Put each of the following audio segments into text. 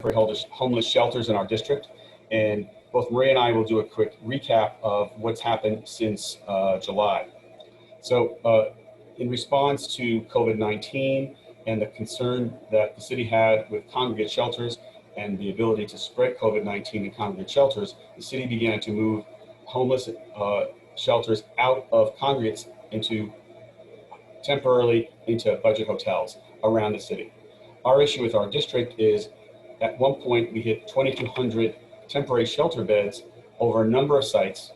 homeless shelters in our district, and both Maria and I will do a quick recap of what's happened since July. So in response to COVID-19 and the concern that the city had with congregate shelters and the ability to spread COVID-19 in congregate shelters, the city began to move homeless shelters out of congregates temporarily into budget hotels around the city. Our issue with our district is at one point we hit 2,200 temporary shelter beds over a number of sites.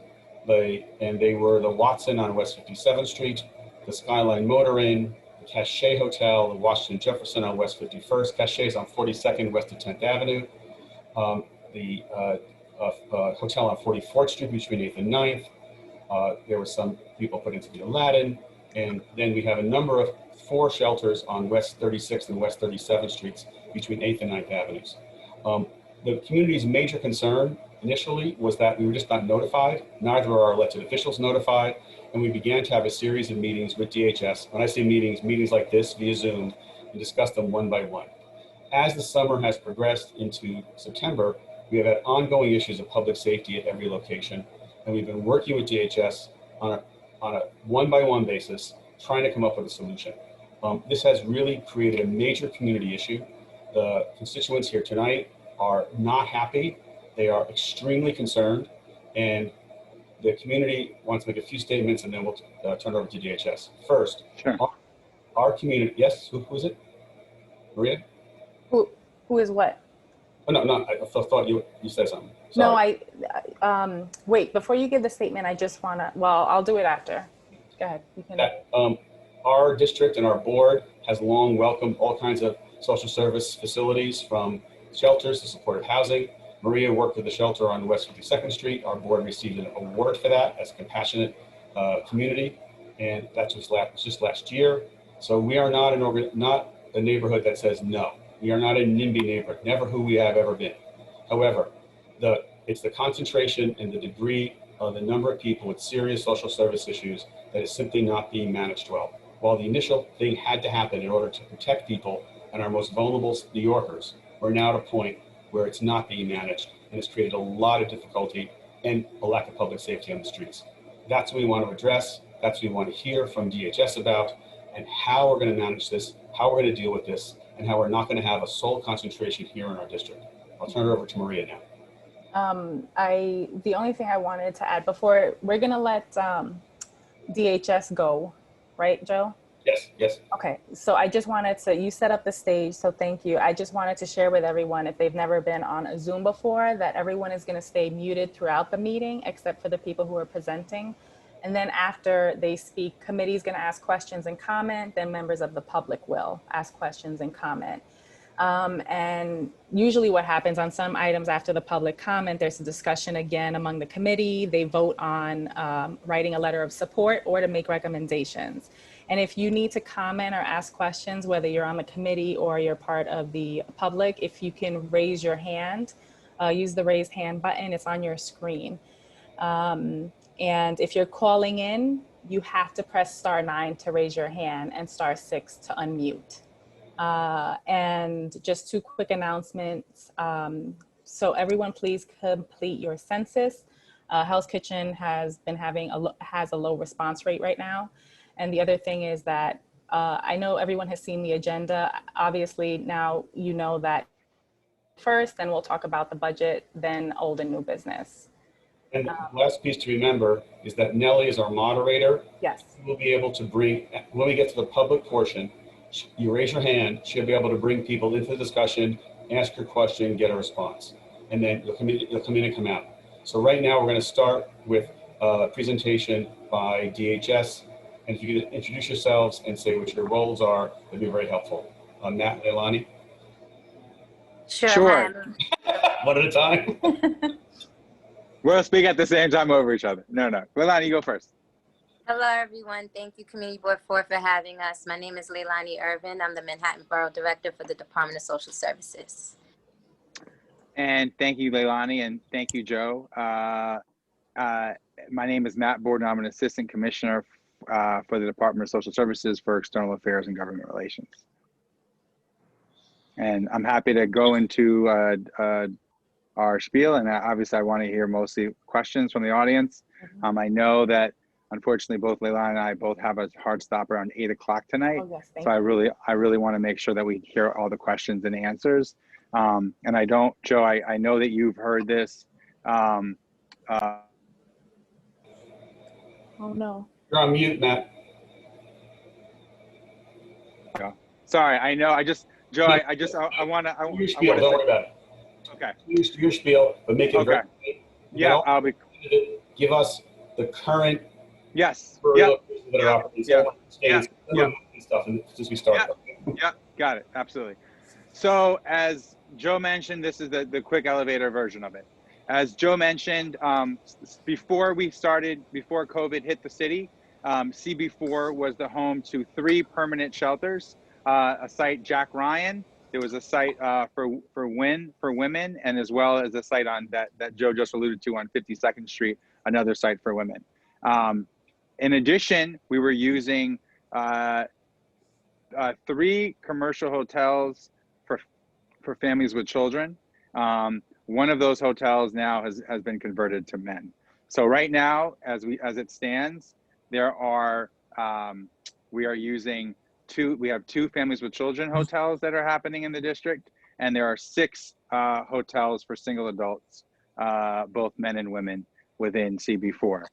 And they were the Watson on West 57th Street, the Skyline Motor Inn, the Cachet Hotel, the Washington Jefferson on West 51st, Cachet's on 42nd west of 10th Avenue, the hotel on 44th Street between 8th and 9th. There were some people put into the Aladdin. And then we have a number of 4 shelters on West 36th and West 37th Streets between 8th and 9th Avenues. The community's major concern initially was that we were just not notified. Neither were our elected officials notified. And we began to have a series of meetings with DHS. When I say meetings like this via Zoom, and discuss them one by one. As the summer has progressed into September, we have had ongoing issues of public safety at every location. And we've been working with DHS on a one-by-one basis, trying to come up with a solution. This has really created a major community issue. The constituents here tonight are not happy. They are extremely concerned, and the community wants to make a few statements, and then we'll turn it over to DHS. First, sure. Our community, yes, who is it? Maria? Who is what? Oh, no, I thought you said something. Sorry. No, wait, before you give the statement, I just want to, well, I'll do it after. Go ahead. You can. Our district and our board has long welcomed all kinds of social service facilities, from shelters to supportive housing. Maria worked with the shelter on West 52nd Street. Our board received an award for that as a compassionate community, and that was just last year. So we are not a neighborhood that says no. We are not a NIMBY neighborhood, never who we have ever been. However, it's the concentration and the degree of the number of people with serious social service issues that is simply not being managed well. While the initial thing had to happen in order to protect people and our most vulnerable New Yorkers, we're now at a point where it's not being managed, and it's created a lot of difficulty and a lack of public safety on the streets. That's what we want to address. That's what we want to hear from DHS about, and how we're going to manage this, how we're going to deal with this, and how we're not going to have a sole concentration here in our district. I'll turn it over to Maria now. The only thing I wanted to add before, we're going to let DHS go, right, Joe? Yes. Okay, so I just wanted to, you set up the stage, so thank you. I just wanted to share with everyone, if they've never been on a Zoom before, that everyone is going to stay muted throughout the meeting, except for the people who are presenting. And then after they speak, committee is going to ask questions and comment, then members of the public will ask questions and comment. And usually what happens on some items after the public comment, there's a discussion again among the committee. They vote on writing a letter of support or to make recommendations. And if you need to comment or ask questions, whether you're on the committee or you're part of the public, if you can raise your hand, use the raise hand button, it's on your screen. And if you're calling in, you have to press *9 to raise your hand and *6 to unmute. And just 2 quick announcements. So everyone please complete your census. Hell's Kitchen has a low response rate right now. And the other thing is that I know everyone has seen the agenda. Obviously now you know that first, then we'll talk about the budget, then old and new business. And the last piece to remember is that Nellie is our moderator. Yes. We'll be able to bring, when we get to the public portion, you raise your hand, she'll be able to bring people into the discussion, ask your question, get a response. And then you'll come in and come out. So right now we're going to start with a presentation by DHS. And if you could introduce yourselves and say what your roles are, that'd be very helpful. Matt, Leilani? Sure. One at a time. We'll speak at the same time over each other. No. Leilani, you go first. Hello, everyone. Thank you, Community Board 4, for having us. My name is Leilani Irvin. I'm the Manhattan Borough Director for the Department of Social Services. And thank you, Leilani, and thank you, Joe. My name is Matt Borden. I'm an Assistant Commissioner for the Department of Social Services for External Affairs and Government Relations. And I'm happy to go into our spiel, and obviously I want to hear mostly questions from the audience. I know that unfortunately both Leila and I both have a hard stop around 8 o'clock tonight. Oh, yes, thank So I you. really want to make sure that we hear all the questions and answers. And I don't, Joe, I know that you've heard this. Oh, no. You're on mute, Matt. Sorry, I know, Joe, No, I want to do your spiel, don't say, worry about it. okay, Do your spiel, but make it okay, very quick. yeah, I'll be, Give us the current yes, temporary yeah, locations that are yeah, operating. yeah, States, yeah, and stuff, and since we started. yeah, got it, absolutely. So as Joe mentioned, this is the quick elevator version of it. As Joe mentioned, before COVID hit the city, CB4 was the home to 3 permanent shelters, a site Jack Ryan. There was a site for women, and as well as a site on that Joe just alluded to on 52nd Street, another site for women. In addition, we were using 3 commercial hotels for families with children. One of those hotels now has been converted to men. So right now, as it stands, there are we are using we have 2 families with children hotels that are happening in the district, and there are 6 hotels for single adults, both men and women, within CB4.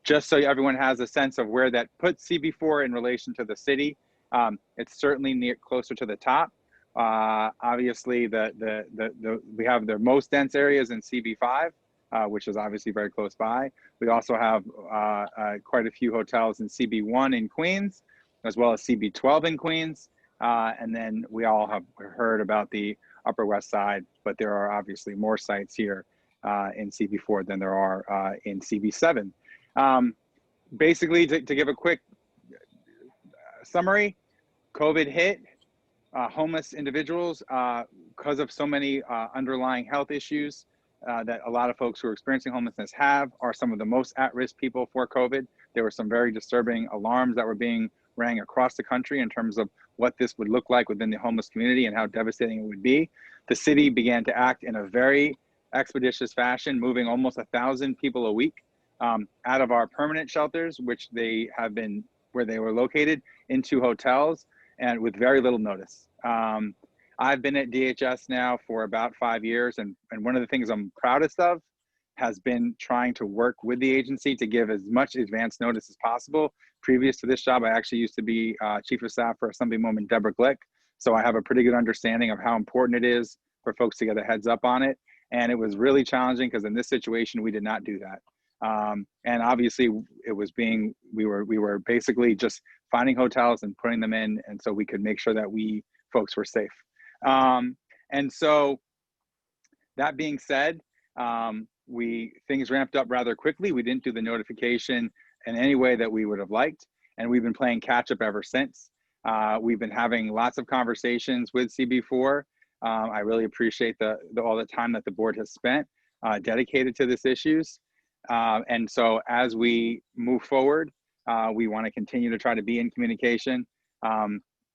Just so everyone has a sense of where that puts CB4 in relation to the city, it's certainly closer to the top. Obviously, we have the most dense areas in CB5, which is obviously very close by. We also have quite a few hotels in CB1 in Queens, as well as CB12 in Queens. And then we all have heard about the Upper West Side, but there are obviously more sites here in CB4 than there are in CB7. Basically, to give a quick summary, COVID hit. Homeless individuals, because of so many underlying health issues that a lot of folks who are experiencing homelessness are some of the most at-risk people for COVID. There were some very disturbing alarms that were being rang across the country in terms of what this would look like within the homeless community and how devastating it would be. The city began to act in a very expeditious fashion, moving almost 1,000 people a week out of our permanent shelters, which they have been, where they were located, into hotels, and with very little notice. I've been at DHS now for about 5 years, and one of the things I'm proudest of has been trying to work with the agency to give as much advance notice as possible. Previous to this job, I actually used to be Chief of Staff for Assemblywoman Deborah Glick, so I have a pretty good understanding of how important it is for folks to get a heads up on it. And it was really challenging because in this situation, we did not do that. And obviously we were basically just finding hotels and putting them in, and so we could make sure that folks were safe. And so that being said, things ramped up rather quickly. We didn't do the notification in any way that we would have liked, and we've been playing catch up ever since. We've been having lots of conversations with CB4. I really appreciate all the time that the board has spent dedicated to this issues. And so as we move forward, we want to continue to try to be in communication.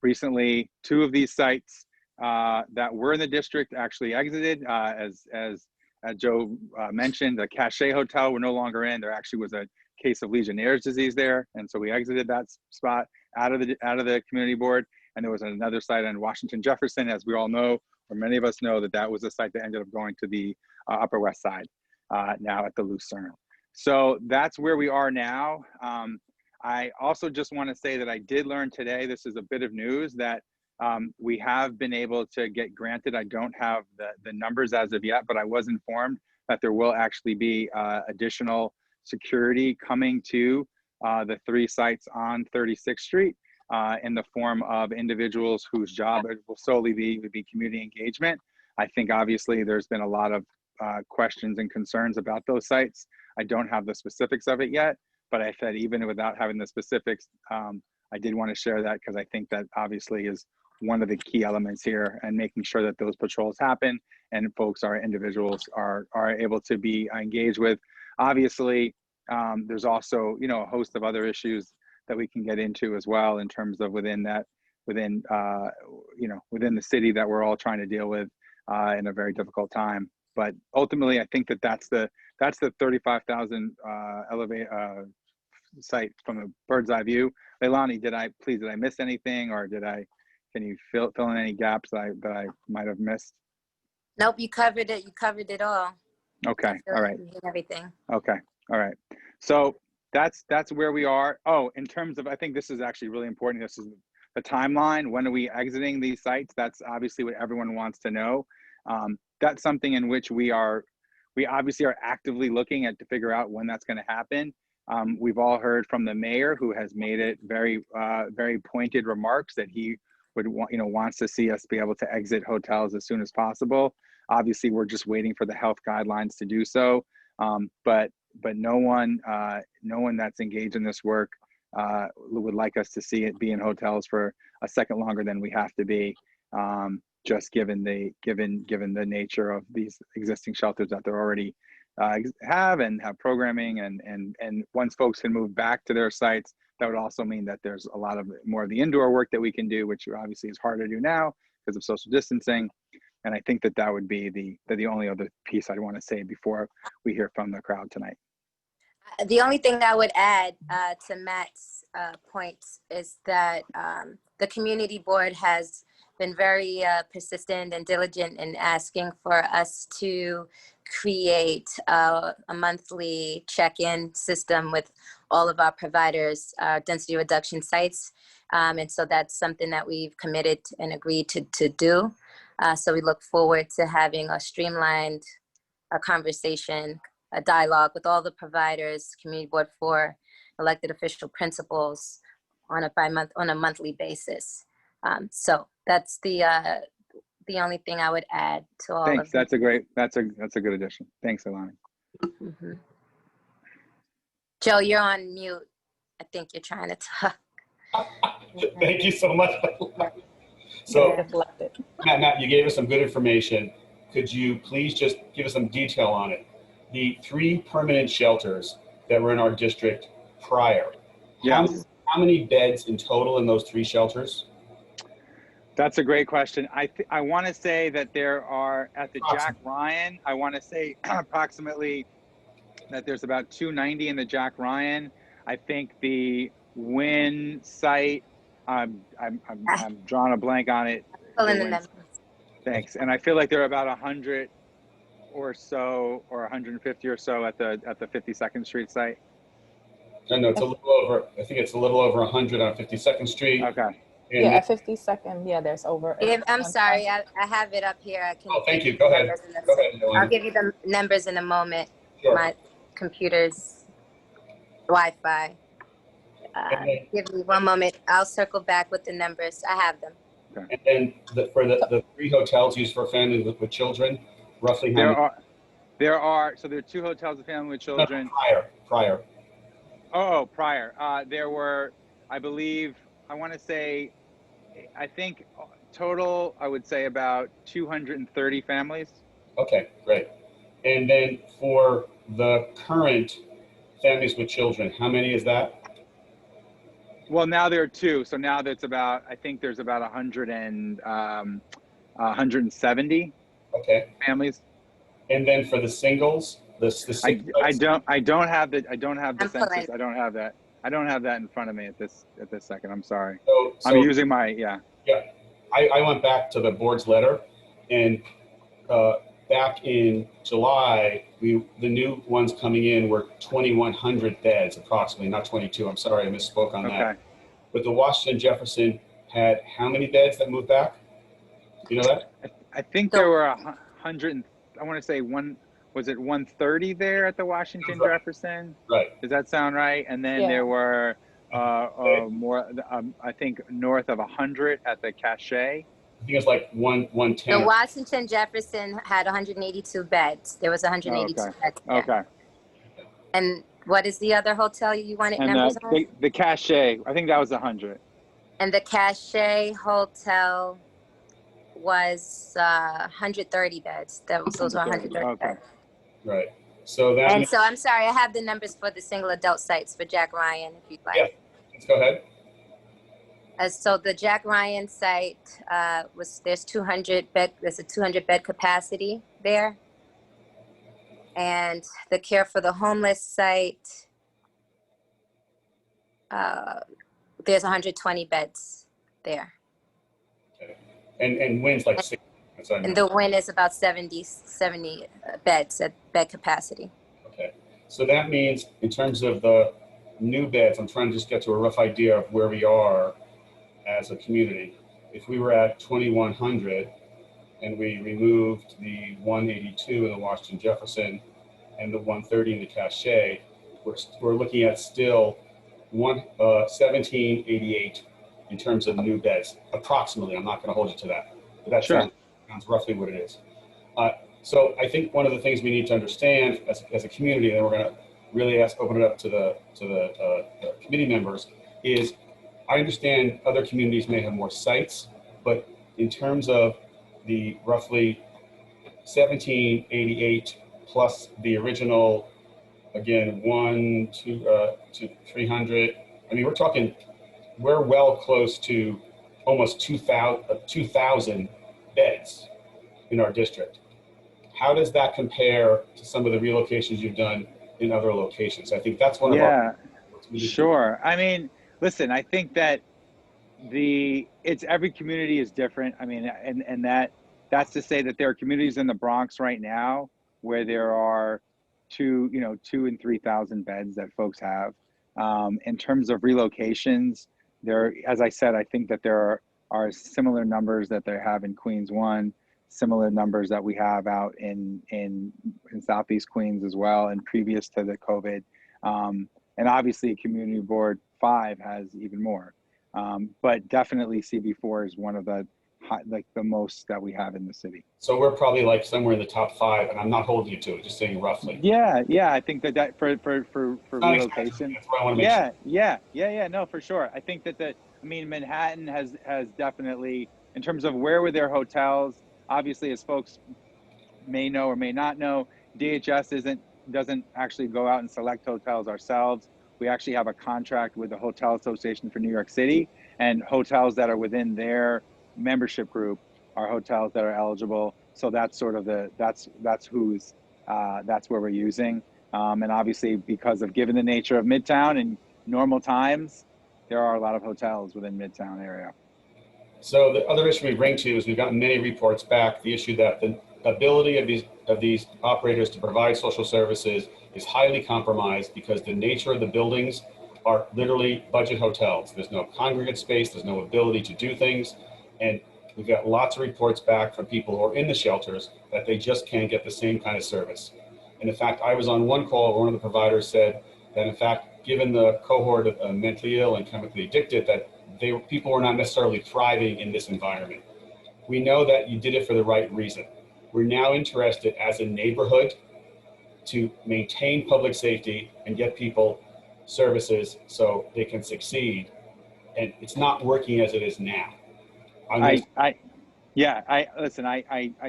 Recently, 2 of these sites that were in the district actually exited. As Joe mentioned, the Cachet Hotel we're no longer in. There actually was a case of Legionnaire's disease there, and so we exited that spot out of the community board. And there was another site on Washington Jefferson, as we all know, or many of us know, that was a site that ended up going to the Upper West Side, now at the Lucerne. So that's where we are now. I also just want to say that I did learn today, this is a bit of news, that we have been able to get granted. I don't have the numbers as of yet, but I was informed that there will actually be additional security coming to the 3 sites on 36th Street in the form of individuals whose job will solely be community engagement. I think obviously there's been a lot of questions and concerns about those sites. I don't have the specifics of it yet, but I said even without having the specifics, I did want to share that because I think that obviously is one of the key elements here, and making sure that those patrols happen and individuals are able to be engaged with. Obviously, there's also, a host of other issues that we can get into as well in terms of within that within within the city that we're all trying to deal with in a very difficult time. But ultimately, I think that that's the 35,000 site from a bird's eye view. Leilani, did I miss anything, or can you fill in any gaps that I might have missed? Nope, you covered it. You covered it all. Okay, all right. Everything. Okay, all right. So that's where we are. Oh, in terms of, I think this is actually really important. This is the timeline. When are we exiting these sites? That's obviously what everyone wants to know. That's something in which we obviously are actively looking at to figure out when that's going to happen. We've all heard from the mayor, who has made it very pointed remarks that he wants to see us be able to exit hotels as soon as possible. Obviously, we're just waiting for the health guidelines to do so. But no one that's engaged in this work would like us to see it be in hotels for a second longer than we have to be. Just given the nature of these existing shelters that they're already have programming, and once folks can move back to their sites, that would also mean that there's a lot of more of the indoor work that we can do, which obviously is harder to do now because of social distancing. And I think that would be the only other piece I'd want to say before we hear from the crowd tonight. The only thing I would add to Matt's points is that the community board has been very persistent and diligent in asking for us to create a monthly check-in system with all of our providers, density reduction sites. And so that's something that we've committed and agreed to do. So we look forward to having a streamlined conversation, a dialogue with all the providers, community board 4, elected official principals on a monthly basis. So that's the only thing I would add to all. Thanks. Of That's a good addition. Thanks, Leilani. Mm-hmm. Joe, you're on mute. I think you're trying to talk. Thank you so much. So, Matt, you gave us some good information. Could you please just give us some detail on it? The 3 permanent shelters that were in our district prior. Yes. How many beds in total in those 3 shelters? That's a great question. I want to say that there are, at the Jack Ryan, I want to say approximately that there's about 290 in the Jack Ryan. I think the Wynn site, I'm drawing a blank on it. Thanks. And I feel like there are about 100 or so, or 150 or so at the 52nd Street site. No, it's a little over. I think it's a little over 100 on 52nd Street. Okay. And yeah, 52nd. Yeah, there's over. I'm sorry, I have it up here. I can. Oh, thank you. Go ahead. I'll give you the numbers in a moment. Sure. My computer's Wi-Fi. Give me one moment. I'll circle back with the numbers. I have them. Okay. And then for the 3 hotels used for families with children, roughly how many? There are 2 hotels of family with children. No, prior. Oh, prior. There were, I believe, I think total, I would say about 230 families. Okay, great. And then for the current families with children, how many is that? Well, now there are 2. So now that's about, I think there's about 170 families. And then for the singles, the I don't have the census. I don't have that. I don't have that in front of me at this second. I'm sorry. So I'm using my, yeah. I went back to the board's letter, and back in July, the new ones coming in were 2,100 beds approximately, not 22. I'm sorry, I misspoke on that. But the Washington Jefferson had how many beds that moved back? Do you know that? I think there were 100. I want to say was it 130 there at the Washington Jefferson? Right. Does that sound right? And then there were more, I think north of 100 at the Cache. I think it's like 110. The Washington Jefferson had 182 beds. There was 182 beds there. Okay. And what is the other hotel you wanted numbers on? The Cache, I think that was 100. And the Cache hotel was 130 beds. Those were 130 beds. Right. So that. So I'm sorry, I have the numbers for the single adult sites for Jack Ryan, if you'd like. Yeah, let's go ahead. So the Jack Ryan site there's 200 bed. There's a 200 bed capacity there, and the Care for the Homeless site, there's 120 beds there, Okay. And Wynn's like 60. That's what I and know. the Wynn is about 70 beds at bed capacity. Okay. So that means in terms of the new beds, I'm trying to just get to a rough idea of where we are as a community. If we were at 2,100 and we removed the 182 in the Washington Jefferson and the 130 in the Cache, we're looking at still 1788 in terms of new beds, approximately. I'm not going to hold you to that, but that Sure. sounds roughly what it is. So I think one of the things we need to understand as a community, and we're going to really open it up to the committee members, is I understand other communities may have more sites, but in terms of the roughly 1788 plus the original, again, 300. I mean, we're well close to almost 2,000 beds in our district. How does that compare to some of the relocations you've done in other locations? I think that's one of our. Sure. I mean, listen, I think that every community is different. I mean, and that's to say that there are communities in the Bronx right now where there are 2,000 and 3,000 beds that folks have. In terms of relocations, as I said, I think that there are similar numbers that they have in Queens 1, similar numbers that we have out in Southeast Queens as well, and previous to the COVID. And obviously Community Board 5 has even more. But definitely CB4 is one of the most that we have in the city. So we're probably like somewhere in the top 5, and I'm not holding you to it, just saying roughly. Yeah, I think that for relocation. That's why I want to make sure. Yeah, no, for sure. I think that Manhattan has definitely, in terms of where were their hotels, obviously, as folks may know or may not know, DHS doesn't actually go out and select hotels ourselves. We actually have a contract with the Hotel Association for New York City, and hotels that are within their membership group are hotels that are eligible. So that's sort of that's where we're using. And obviously, because of given the nature of Midtown and normal times, there are a lot of hotels within Midtown area. So the other issue we bring to you is we've gotten many reports back, the issue that the ability of these operators to provide social services is highly compromised because the nature of the buildings are literally budget hotels. There's no congregate space, there's no ability to do things. And we've got lots of reports back from people who are in the shelters that they just can't get the same kind of service. And in fact, I was on one call where one of the providers said that in fact, given the cohort of mentally ill and chemically addicted, that people were not necessarily thriving in this environment. We know that you did it for the right reason. We're now interested as a neighborhood to maintain public safety and get people services so they can succeed. And it's not working as it is now. I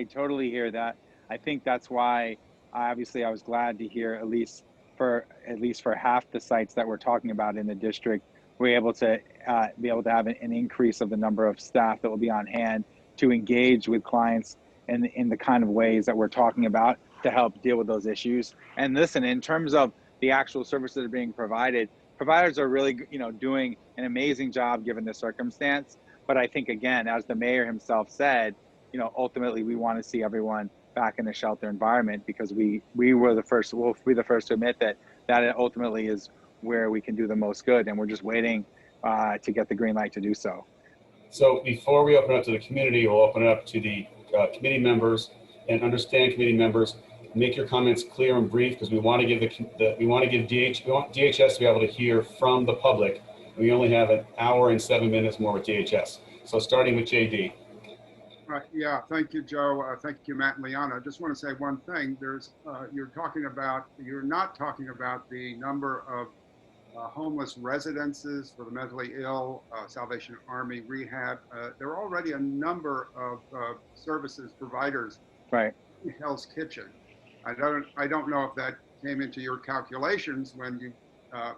totally hear that. I think that's why I was glad to hear at least for half the sites that we're talking about in the district, we're able to have an increase of the number of staff that will be on hand to engage with clients in the kind of ways that we're talking about to help deal with those issues. And listen, in terms of the actual services that are being provided, providers are really doing an amazing job given the circumstance. But I think, again, as the mayor himself said, ultimately we want to see everyone back in a shelter environment because we'll be the first to admit that ultimately is where we can do the most good. And we're just waiting to get the green light to do so. So before we open up to the community, we'll open it up to the committee members, and understand committee members, make your comments clear and brief because we want to give DHS to be able to hear from the public. We only have an hour and 7 minutes more with DHS. So starting with JD. Right. Yeah. Thank you, Joe. Thank you, Matt and Liana. I just want to say one thing. You're not talking about the number of homeless residences for the mentally ill, Salvation Army rehab. There are already a number of services providers. Right. Hell's Kitchen. I don't know if that came into your calculations when you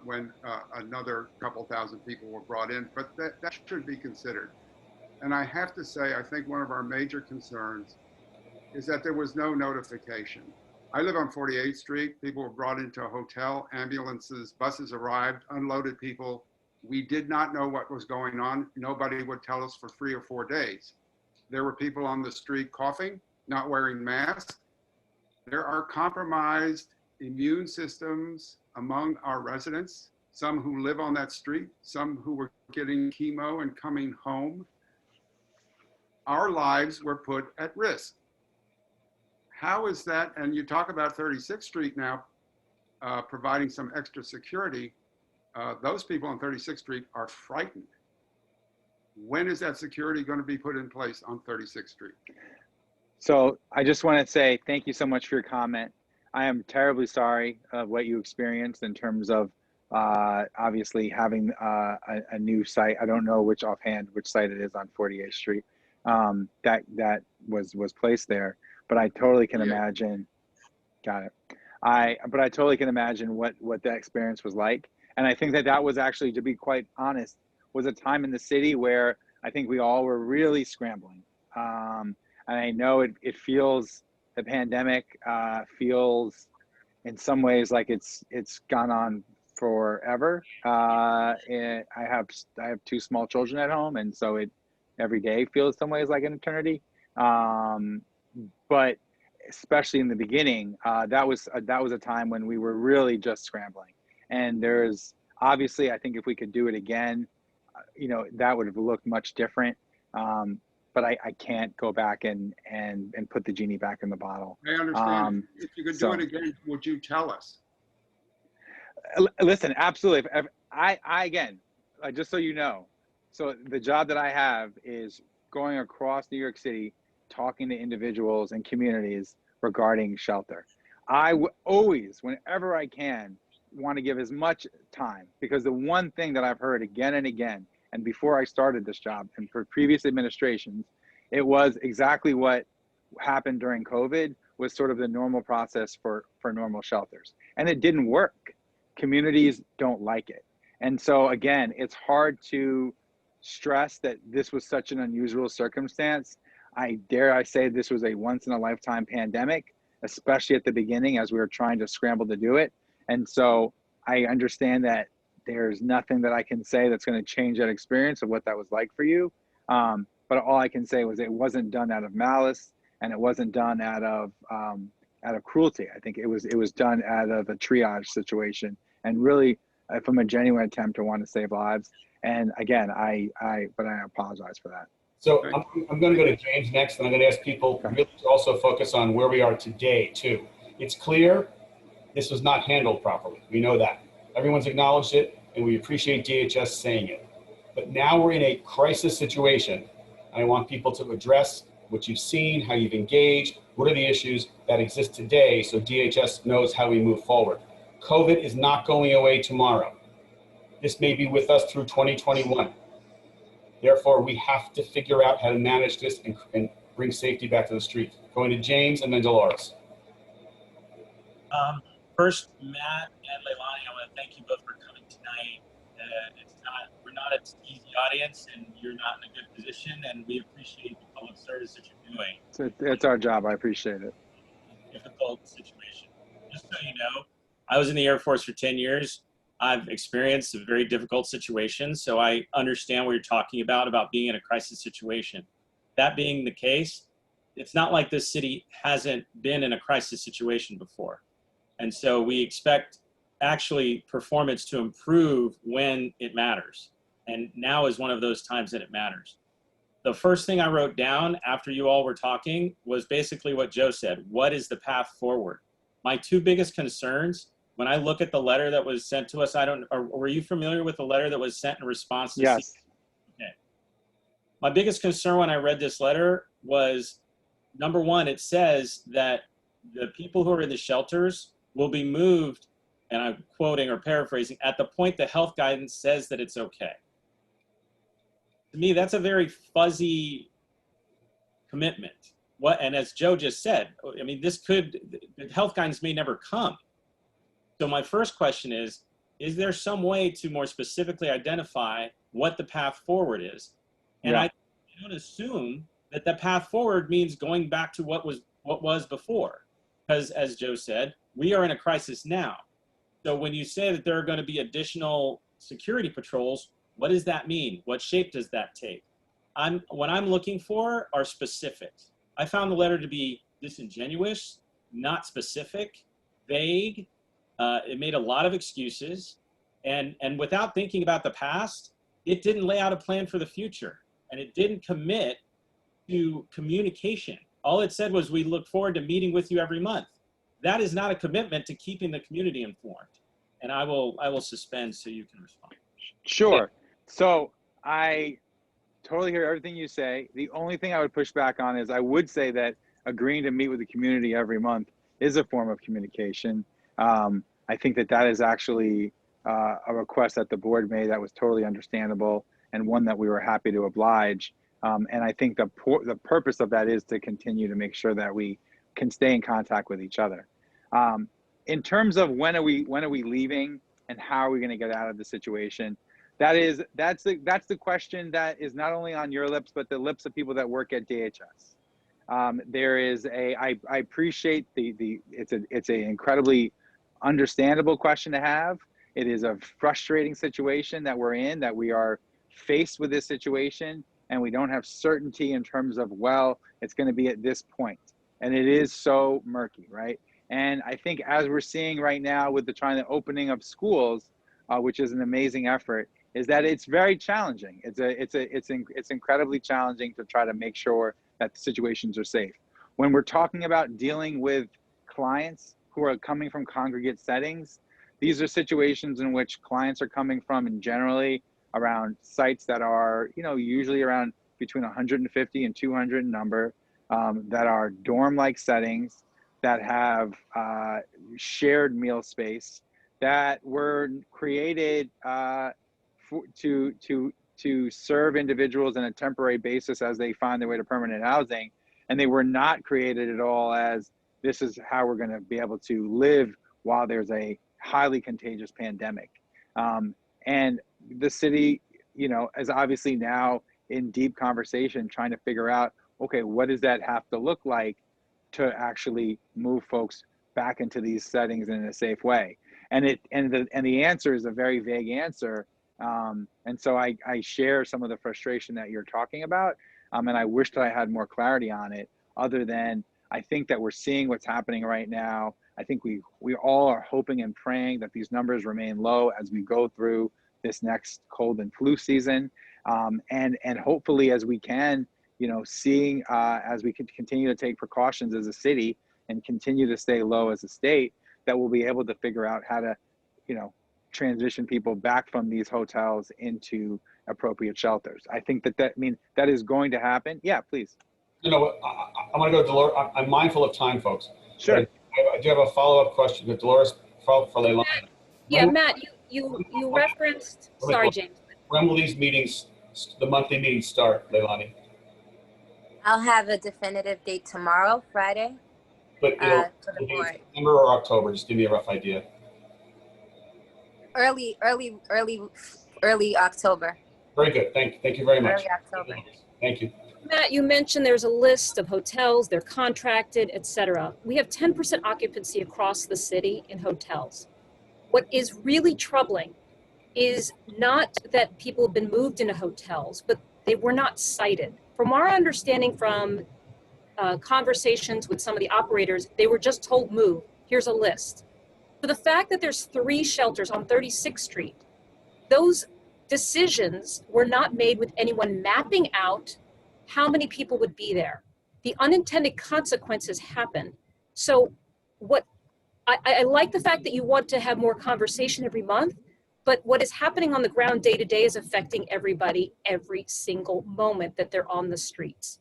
when another couple thousand people were brought in, but that should be considered. And I have to say, I think one of our major concerns is that there was no notification. I live on 48th Street. People were brought into a hotel, ambulances, buses arrived, unloaded people. We did not know what was going on. Nobody would tell us for 3 or 4 days. There were people on the street coughing, not wearing masks. There are compromised immune systems among our residents, some who live on that street, some who were getting chemo and coming home. Our lives were put at risk. How is that? And you talk about 36th Street now providing some extra security. Those people on 36th Street are frightened. When is that security going to be put in place on 36th Street? So I just want to say thank you so much for your comment. I am terribly sorry of what you experienced in terms of obviously having a new site. I don't know which site it is on 48th Street that was placed there, but I totally can imagine. Got it. But I totally can imagine what that experience was like. And I think that was actually, to be quite honest, was a time in the city where I think we all were really scrambling. And I know it feels, the pandemic feels in some ways like it's gone on forever. And I have 2 small children at home, and so every day feels some ways like an eternity. But especially in the beginning, that was a time when we were really just scrambling. And there's obviously, I think if we could do it again, that would have looked much different. But I can't go back and put the genie back in the bottle. I understand. If you could do it again, would you tell us? Listen, absolutely. Again, just so you know, so the job that I have is going across New York City, talking to individuals and communities regarding shelter. I always, whenever I can, want to give as much time, because the one thing that I've heard again and again, and before I started this job and for previous administrations, it was exactly what happened during COVID was sort of the normal process for normal shelters. And it didn't work. Communities don't like it. And so again, it's hard to stress that this was such an unusual circumstance. I dare say this was a once in a lifetime pandemic, especially at the beginning as we were trying to scramble to do it. And so I understand that there's nothing that I can say that's going to change that experience of what that was like for you. But all I can say was it wasn't done out of malice, and it wasn't done out of cruelty. I think it was done out of a triage situation, and really from a genuine attempt to want to save lives. And again, but I apologize for that. So I'm going to go to James next, and I'm going to ask people really to also focus on where we are today too. It's clear this was not handled properly. We know that. Everyone's acknowledged it, and we appreciate DHS saying it. But now we're in a crisis situation. I want people to address what you've seen, how you've engaged, what are the issues that exist today, so DHS knows how we move forward. COVID is not going away tomorrow. This may be with us through 2021. Therefore, we have to figure out how to manage this and bring safety back to the street. Going to James and then Dolores. First, Matt and Leilani, I want to thank you both for coming tonight. We're not an easy audience, and you're not in a good position, and we appreciate the public service that you're doing. So it's our job. I appreciate it. Difficult situation. Just so you know, I was in the Air Force for 10 years. I've experienced a very difficult situation, so I understand what you're talking about being in a crisis situation. That being the case, it's not like this city hasn't been in a crisis situation before. And so we expect actually performance to improve when it matters. And now is one of those times that it matters. The first thing I wrote down after you all were talking was basically what Joe said. What is the path forward? My 2 biggest concerns, when I look at the letter that was sent to us, were you familiar with the letter that was sent in response to? Yes. Okay. My biggest concern when I read this letter was, number one, it says that the people who are in the shelters will be moved, and I'm quoting or paraphrasing, at the point the health guidance says that it's okay. To me, that's a very fuzzy commitment. And as Joe just said, I mean, the health guidance may never come. So my first question is is there some way to more specifically identify what the path forward is? And Yeah. I don't assume that the path forward means going back to what was before. Because as Joe said, we are in a crisis now. So when you say that there are going to be additional security patrols, what does that mean? What shape does that take? What I'm looking for are specifics. I found the letter to be disingenuous, not specific, vague. It made a lot of excuses. And without thinking about the past, it didn't lay out a plan for the future. And it didn't commit to communication. All it said was, we look forward to meeting with you every month. That is not a commitment to keeping the community informed. And I will suspend so you can respond. Sure. So I totally hear everything you say. The only thing I would push back on is I would say that agreeing to meet with the community every month is a form of communication. I think that is actually a request that the board made that was totally understandable and one that we were happy to oblige. And I think the purpose of that is to continue to make sure that we can stay in contact with each other. In terms of when are we leaving and how are we going to get out of the situation, that's the question that is not only on your lips but the lips of people that work at DHS. I appreciate it's a incredibly understandable question to have. It is a frustrating situation that we're in, that we are faced with this situation and we don't have certainty in terms of, well, it's going to be at this point. And it is so murky, right? And I think as we're seeing right now with the opening of schools, which is an amazing effort, is that it's very challenging. It's incredibly challenging to try to make sure that the situations are safe. When we're talking about dealing with clients who are coming from congregate settings, these are situations in which clients are coming from, and generally around sites that are, usually around between 150 and 200 in number, that are dorm-like settings, that have shared meal space, that were created to serve individuals on a temporary basis as they find their way to permanent housing. And they were not created at all as this is how we're going to be able to live while there's a highly contagious pandemic. And the city, is obviously now in deep conversation trying to figure out, okay, what does that have to look like to actually move folks back into these settings in a safe way? And the answer is a very vague answer. And so I share some of the frustration that you're talking about. And I wish that I had more clarity on it, other than I think that we're seeing what's happening right now. I think we all are hoping and praying that these numbers remain low as we go through this next cold and flu season. And hopefully as we can, seeing as we can continue to take precautions as a city and continue to stay low as a state, that we'll be able to figure out how to, transition people back from these hotels into appropriate shelters. I think that is going to happen. Yeah, please. I'm going to go to Dolores. I'm mindful of time, folks. Sure. I do have a follow-up question to Dolores for Leilani. Yeah, Matt, you referenced, sorry, James. When will these meetings, the monthly meetings start, Leilani? I'll have a definitive date tomorrow, Friday, But for the board. September or October? Just give me a rough idea. Early October. Very good. Thank you very much. Early October. Thank you. Matt, you mentioned there's a list of hotels, they're contracted, etc. We have 10% occupancy across the city in hotels. What is really troubling is not that people have been moved into hotels, but they were not cited. From our understanding from conversations with some of the operators, they were just told move, here's a list. So the fact that there's 3 shelters on 36th Street, those decisions were not made with anyone mapping out how many people would be there. The unintended consequences happen. So what I like the fact that you want to have more conversation every month, but what is happening on the ground day to day is affecting everybody every single moment that they're on the streets.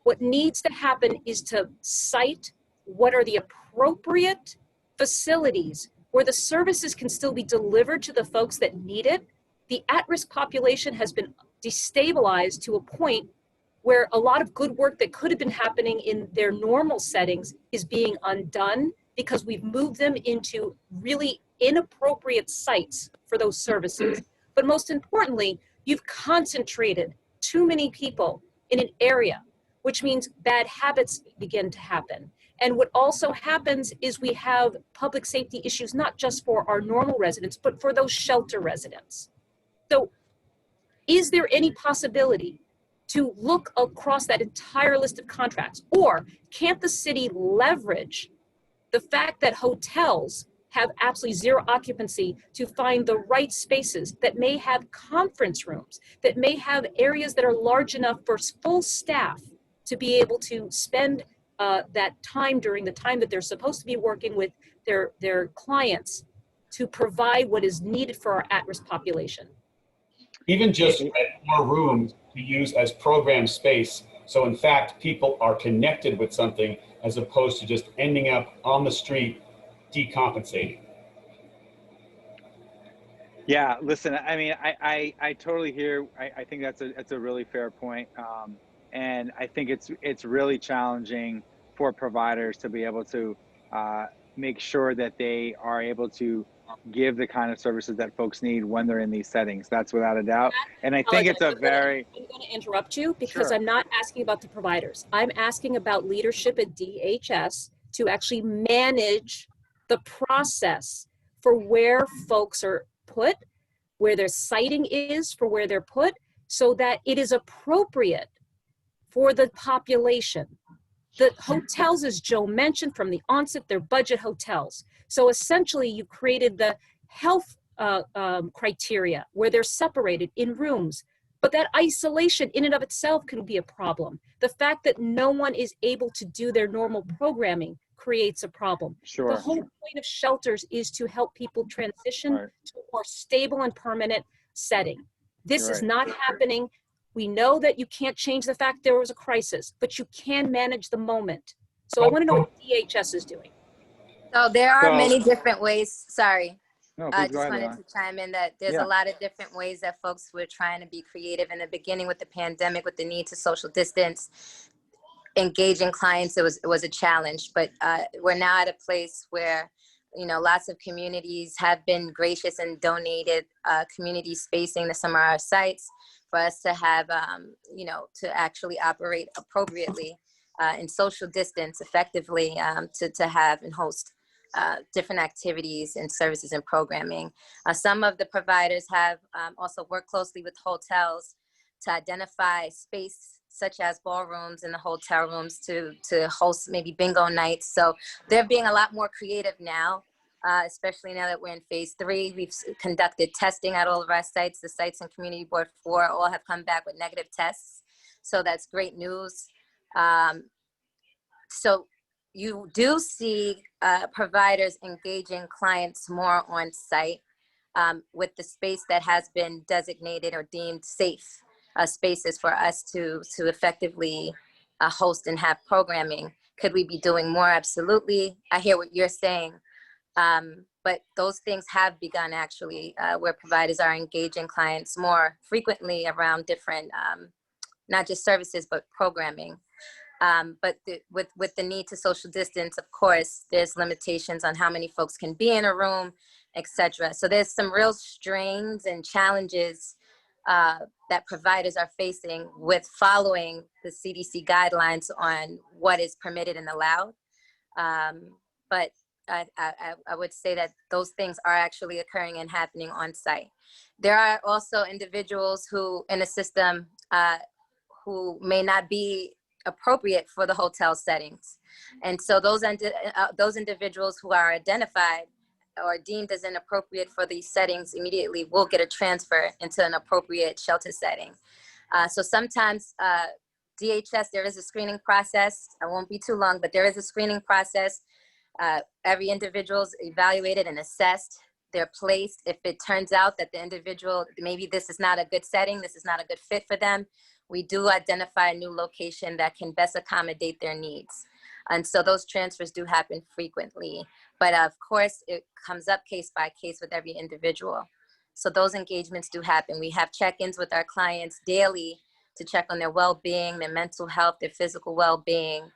What needs to happen is to cite what are the appropriate facilities where the services can still be delivered to the folks that need it. The at-risk population has been destabilized to a point where a lot of good work that could have been happening in their normal settings is being undone because we've moved them into really inappropriate sites for those services. But most importantly, you've concentrated too many people in an area, which means bad habits begin to happen. And what also happens is we have public safety issues, not just for our normal residents, but for those shelter residents. So is there any possibility to look across that entire list of contracts? Or can't the city leverage the fact that hotels have absolutely zero occupancy to find the right spaces that may have conference rooms, that may have areas that are large enough for full staff to be able to spend that time during the time that they're supposed to be working with their clients to provide what is needed for our at-risk population? Even just rent more rooms to use as program space. So in fact, people are connected with something as opposed to just ending up on the street decompensating. Yeah, listen, I mean, I totally hear. I think that's a really fair point. And I think it's really challenging for providers to be able to make sure that they are able to give the kind of services that folks need when they're in these settings. That's without a doubt. And I think it's a very... I'm going to interrupt you because Sure. I'm not asking about the providers. I'm asking about leadership at DHS to actually manage the process for where folks are put, where their siting is for where they're put, so that it is appropriate for the population. The hotels, as Joe mentioned from the onset, they're budget hotels. So essentially you created the health criteria where they're separated in rooms, but that isolation in and of itself can be a problem. The fact that no one is able to do their normal programming creates a problem. Sure. The whole point of shelters is to help people transition Right. to a more stable and permanent setting. This You're is right. not happening. We know that you can't change the fact there was a crisis, but you can manage the moment. So I want to know what DHS is doing. So there are So- many different ways. Sorry. No, I please just go ahead, wanted Leon. to chime in that there's Yeah. a lot of different ways that folks were trying to be creative in the beginning with the pandemic, with the need to social distance. Engaging clients, it was a challenge, but we're now at a place where, you know, lots of communities have been gracious and donated community spacing to some of our sites for us to have, you know, to actually operate appropriately and social distance effectively to have and host different activities and services and programming. Some of the providers have also worked closely with hotels to identify space such as ballrooms in the hotel rooms to host maybe bingo nights. So they're being a lot more creative now, especially now that we're in phase 3. We've conducted testing at all of our sites. The sites in Community Board 4 all have come back with negative tests. So that's great news. So you do see providers engaging clients more on site with the space that has been designated or deemed safe spaces for us to effectively host and have programming. Could we be doing more? Absolutely. I hear what you're saying. But those things have begun actually, where providers are engaging clients more frequently around different, not just services, but programming. But with the need to social distance, of course, there's limitations on how many folks can be in a room, etc. So there's some real strains and challenges that providers are facing with following the CDC guidelines on what is permitted and allowed. But I would say that those things are actually occurring and happening on site. There are also individuals who in the system who may not be appropriate for the hotel settings. And so those individuals who are identified or deemed as inappropriate for these settings immediately will get a transfer into an appropriate shelter setting. So sometimes DHS, there is a screening process. I won't be too long, but there is a screening process. Every individual is evaluated and assessed. They're placed. If it turns out that the individual, maybe this is not a good setting, this is not a good fit for them, we do identify a new location that can best accommodate their needs. And so those transfers do happen frequently. But of course, it comes up case by case with every individual. So those engagements do happen. We have check-ins with our clients daily to check on their well-being, their mental health, their physical well-being.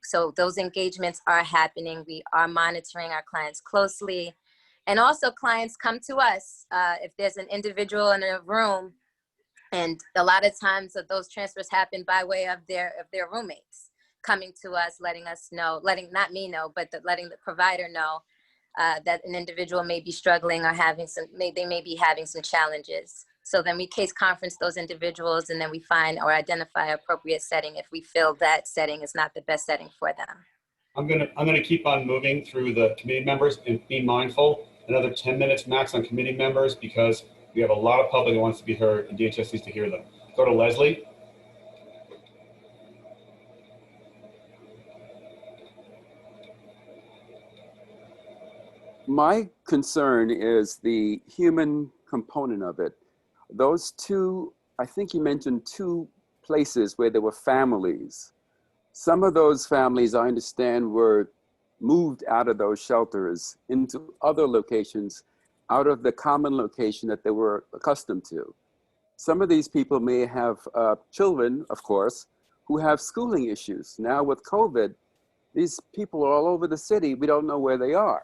So those engagements are happening. We are monitoring our clients closely. And also clients come to us if there's an individual in a room, and a lot of times those transfers happen by way of their roommates coming to us, letting us know, not me know, but letting the provider know that an individual may be struggling or they may be having some challenges. So then we case conference those individuals, and then we find or identify appropriate setting if we feel that setting is not the best setting for them. I'm gonna keep on moving through the committee members and be mindful. Another 10 minutes max on committee members because we have a lot of public that wants to be heard and DHS needs to hear them. Go to Leslie. My concern is the human component of it. Those two, I think you mentioned two places where there were families. Some of those families, I understand, were moved out of those shelters into other locations, out of the common location that they were accustomed to. Some of these people may have children, of course, who have schooling issues. Now with COVID, these people are all over the city. We don't know where they are.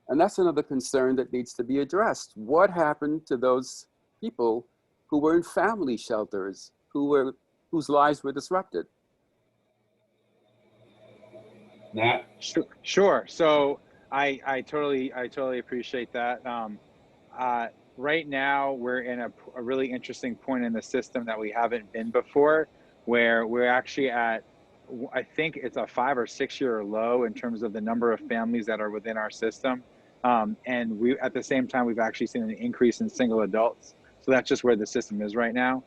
And that's another concern that needs to be addressed. What happened to those people who were in family shelters, whose lives were disrupted? Matt? Sure. So I totally appreciate that. Right now, we're in a really interesting point in the system that we haven't been before, where we're actually at, I think it's a 5 or 6 year low in terms of the number of families that are within our system. And we, at the same time, we've actually seen an increase in single adults. So that's just where the system is right now.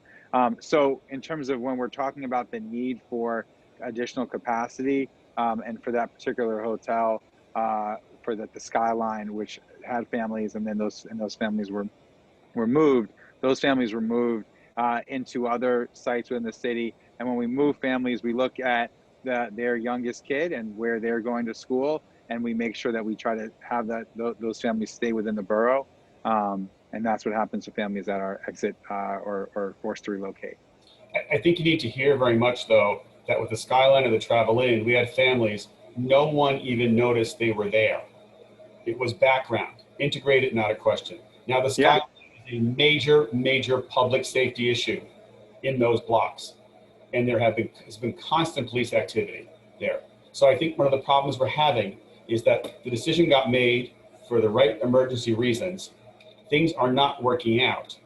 So in terms of when we're talking about the need for additional capacity, and for that particular hotel, for the Skyline, which had families, and then those families were moved. Those families were moved into other sites within the city. And when we move families, we look at their youngest kid and where they're going to school, and we make sure that we try to have those families stay within the borough. And that's what happens to families that are exit or forced to relocate. I think you need to hear very much, though, that with the Skyline or the Travel Inn, we had families, no one even noticed they were there. It was background, integrated, not a question. Now the Skyline is a major public safety issue in those blocks. And there has been constant police activity there. So I think one of the problems we're having is that the decision got made for the right emergency reasons. Things are not working out.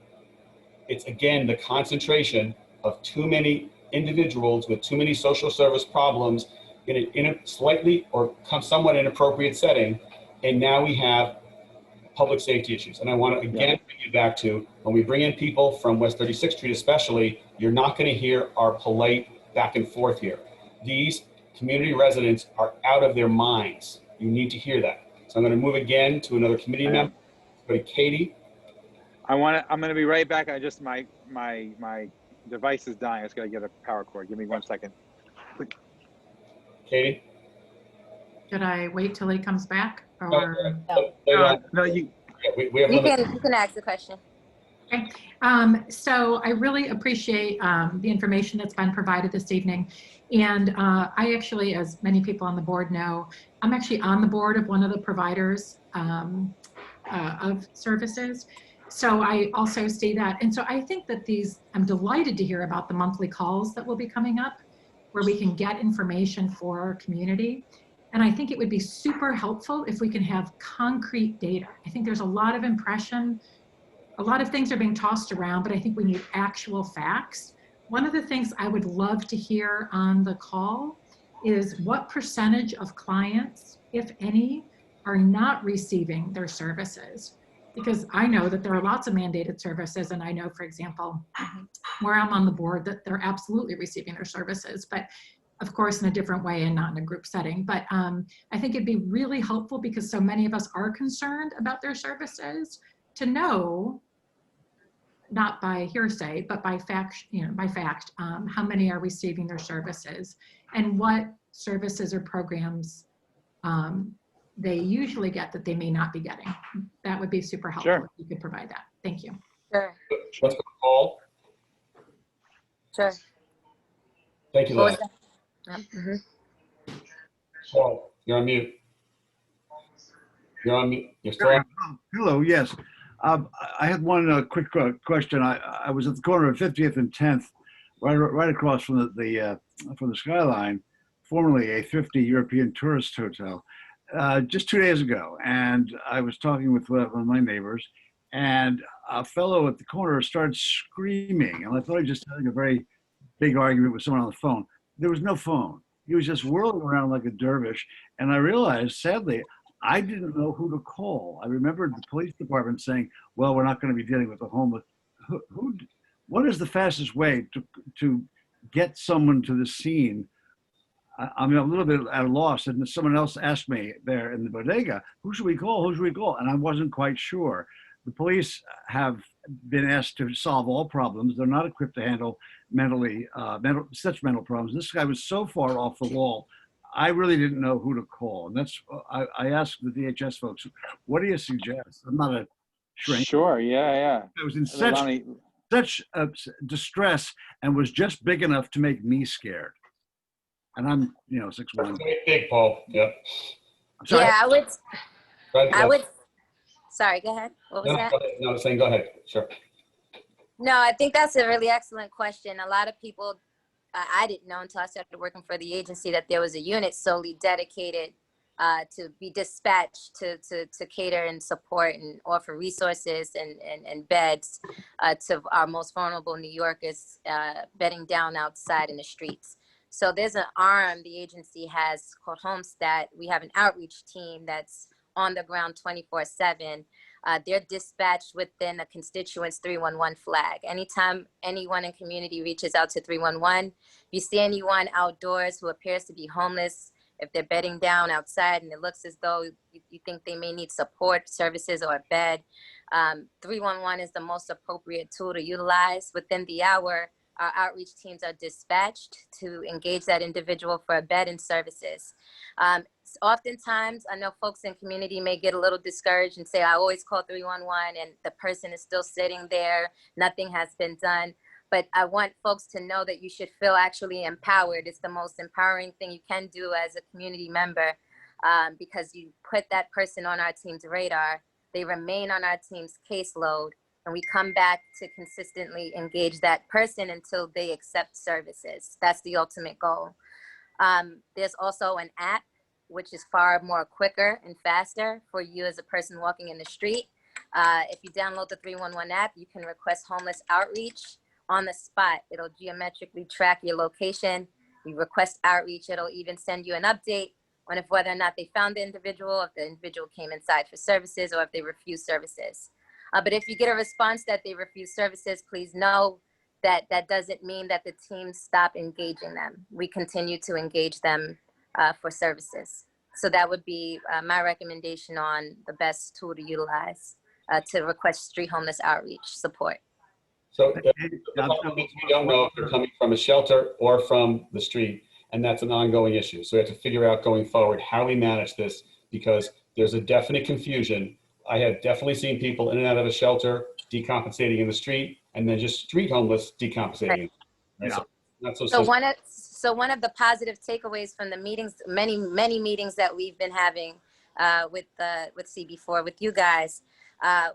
It's again, the concentration of too many individuals with too many social service problems in a slightly or somewhat inappropriate setting. And now we have public safety issues. And I want to again bring you back to when we bring in people from West 36th Street, especially, you're not going to hear our polite back and forth here. These community residents are out of their minds. You need to hear that. So I'm going to move again to another committee member. Go to Katie. I'm going to be right back. I just, my device is dying. I just got to get a power cord. Give me 1 second. Katie? Should I wait till he comes back? Or No, you can ask the question. okay. So I really appreciate the information that's been provided this evening. And I actually, as many people on the board know, I'm actually on the board of one of the providers of services. So I also see that. And so I think that I'm delighted to hear about the monthly calls that will be coming up where we can get information for our community. And I think it would be super helpful if we can have concrete data. I think there's a lot of impression. A lot of things are being tossed around, but I think we need actual facts. One of the things I would love to hear on the call is what percentage of clients, if any, are not receiving their services. Because I know that there are lots of mandated services, and I know, for example, where I'm on the board, that they're absolutely receiving their services, but of course in a different way and not in a group setting. But I think it'd be really helpful, because so many of us are concerned about their services, to know, not by hearsay, but by fact, how many are receiving their services and what services or programs they usually get that they may not be getting. That would be super helpful if you could provide that. Thank you. Sure. Let's go to Paul. Sure. Thank you, Lynn. Paul, you're on mute. You're on mute. You're still on. Hello, yes. I had one quick question. I was at the corner of 50th and 10th, right across from the skyline, formerly a thrifty European tourist hotel, just 2 days ago. And I was talking with one of my neighbors, and a fellow at the corner started screaming. And I thought he was just having a very big argument with someone on the phone. There was no phone. He was just whirling around like a dervish. And I realized, sadly, I didn't know who to call. I remembered the police department saying, well, we're not going to be dealing with the homeless. What is the fastest way to get someone to the scene? I'm a little bit at a loss. And someone else asked me there in the bodega, who should we call? Who should we call? And I wasn't quite sure. The police have been asked to solve all problems. They're not equipped to handle such mental problems. This guy was so far off the wall. I really didn't know who to call. And that's, I asked the DHS folks, what do you suggest? I'm not a shrink. Sure, yeah. I was in such distress and was just big enough to make me scared. And I'm, 6'1". Big, Paul. Yep. Sorry? Yeah, Right, I would, sorry, go ahead. What was that? No, I was saying, go ahead. Sure. No, I think that's a really excellent question. A lot of people, I didn't know until I started working for the agency that there was a unit solely dedicated to be dispatched to cater and support and offer resources and beds to our most vulnerable New Yorkers bedding down outside in the streets. So there's an arm the agency has called Homestat. We have an outreach team that's on the ground 24/7. They're dispatched within a constituent's 311 flag. Anytime anyone in community reaches out to 311, if you see anyone outdoors who appears to be homeless, if they're bedding down outside and it looks as though you think they may need support services or a bed, 311 is the most appropriate tool to utilize. Within the hour, our outreach teams are dispatched to engage that individual for a bed and services. Oftentimes, I know folks in community may get a little discouraged and say, I always call 311 and the person is still sitting there, nothing has been done. But I want folks to know that you should feel actually empowered. It's the most empowering thing you can do as a community member because you put that person on our team's radar. They remain on our team's caseload, and we come back to consistently engage that person until they accept services. That's the ultimate goal. There's also an app, which is far more quicker and faster for you as a person walking in the street. If you download the 311 app, you can request homeless outreach on the spot. It'll geometrically track your location. You request outreach, it'll even send you an update on whether or not they found the individual, if the individual came inside for services, or if they refuse services. But if you get a response that they refuse services, please know that that doesn't mean that the team stop engaging them. We continue to engage them for services. So that would be my recommendation on the best tool to utilize to request street homeless outreach support. So the problem is we don't know if they're coming from a shelter or from the street, and that's an ongoing issue. So we have to figure out going forward how we manage this, because there's a definite confusion. I have definitely seen people in and out of a shelter decompensating in the street, and then just street homeless decompensating. Right? Yeah. So one of the positive takeaways from the meetings, many meetings that we've been having with CB4, with you guys,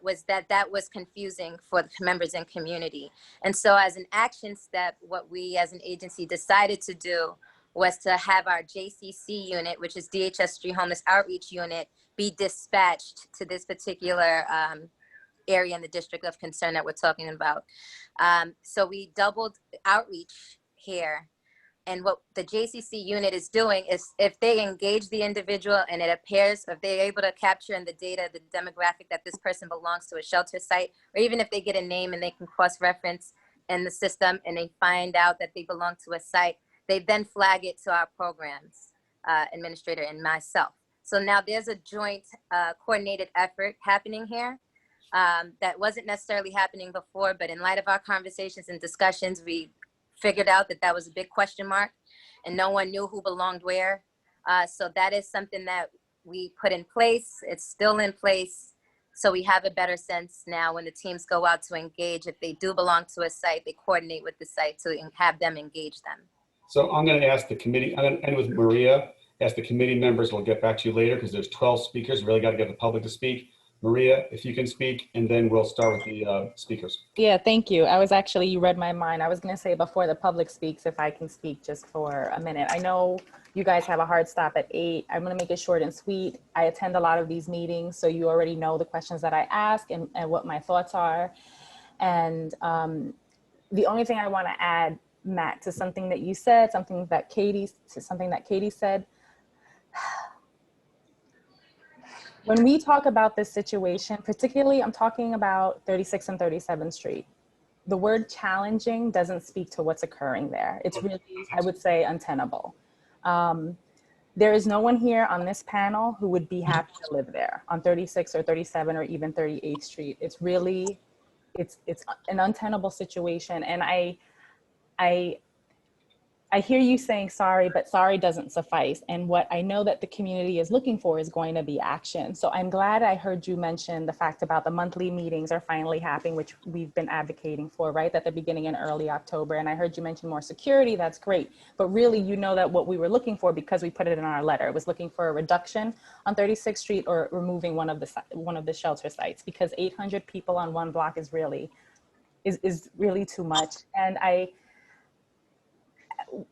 was that was confusing for the members in community. And so as an action step, what we as an agency decided to do was to have our JCC unit, which is DHS Street Homeless Outreach Unit, be dispatched to this particular area in the district of concern that we're talking about. So we doubled outreach here. And what the JCC unit is doing is, if they engage the individual and it appears, if they're able to capture in the data the demographic that this person belongs to a shelter site, or even if they get a name and they can cross-reference in the system and they find out that they belong to a site, they then flag it to our programs administrator and myself. So now there's a joint coordinated effort happening here that wasn't necessarily happening before, but in light of our conversations and discussions, we figured out that was a big question mark and no one knew who belonged where. So that is something that we put in place. It's still in place. So we have a better sense now when the teams go out to engage. If they do belong to a site, they coordinate with the site to have them engage them. So I'm going to ask the committee, I'm going to end with Maria, Ask the committee members, we'll get back to you later because there's 12 speakers. Really got to get the public to speak. Maria, if you can speak, and then we'll start with the speakers. Yeah, thank you. I was actually, you read my mind. I was going to say before the public speaks, if I can speak just for a minute. I know you guys have a hard stop at 8. I'm going to make it short and sweet. I attend a lot of these meetings, so you already know the questions that I ask and what my thoughts are. And the only thing I want to add, Matt, to something that you said, something that Katie said. When we talk about this situation, particularly I'm talking about 36 and 37th Street, the word challenging doesn't speak to what's occurring there. It's really, I would say, untenable. There is no one here on this panel who would be happy to live there on 36 or 37 or even 38th Street. It's really, it's an untenable situation. And I hear you saying sorry, but sorry doesn't suffice. And what I know that the community is looking for is going to be action. So I'm glad I heard you mention the fact about the monthly meetings are finally happening, which we've been advocating for, right? At the beginning in early October. And I heard you mention more security, that's great. But really, you know that what we were looking for, because we put it in our letter, was looking for a reduction on 36th Street or removing one of the shelter sites, because 800 people on one block is really too much. And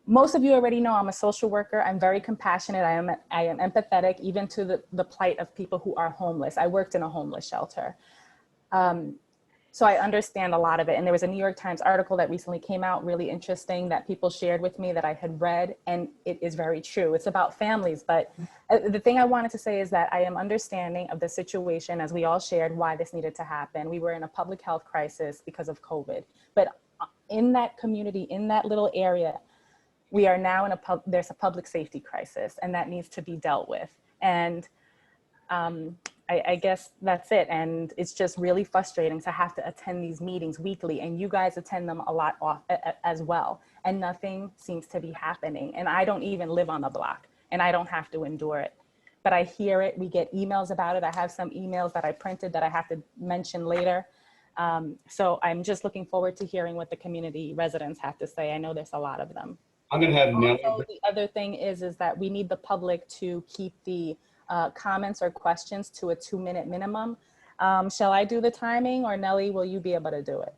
most of you already know I'm a social worker. I'm very compassionate. I am empathetic even to the plight of people who are homeless. I worked in a homeless shelter. So I understand a lot of it. And there was a New York Times article that recently came out, really interesting, that people shared with me that I had read, and it is very true. It's about families. But the thing I wanted to say is that I am understanding of the situation, as we all shared, why this needed to happen. We were in a public health crisis because of COVID. But in that community, in that little area, we are now in there's a public safety crisis, and that needs to be dealt with. And I guess that's it. And it's just really frustrating to have to attend these meetings weekly, and you guys attend them a lot as well. And nothing seems to be happening. And I don't even live on the block, and I don't have to endure it. But I hear it, we get emails about it. I have some emails that I printed that I have to mention later. So I'm just looking forward to hearing what the community residents have to say. I know there's a lot of them. I'm going to have Nelly. Also, the other thing is that we need the public to keep the comments or questions to a 2-minute minimum. Shall I do the timing, or Nelly, will you be able to do it?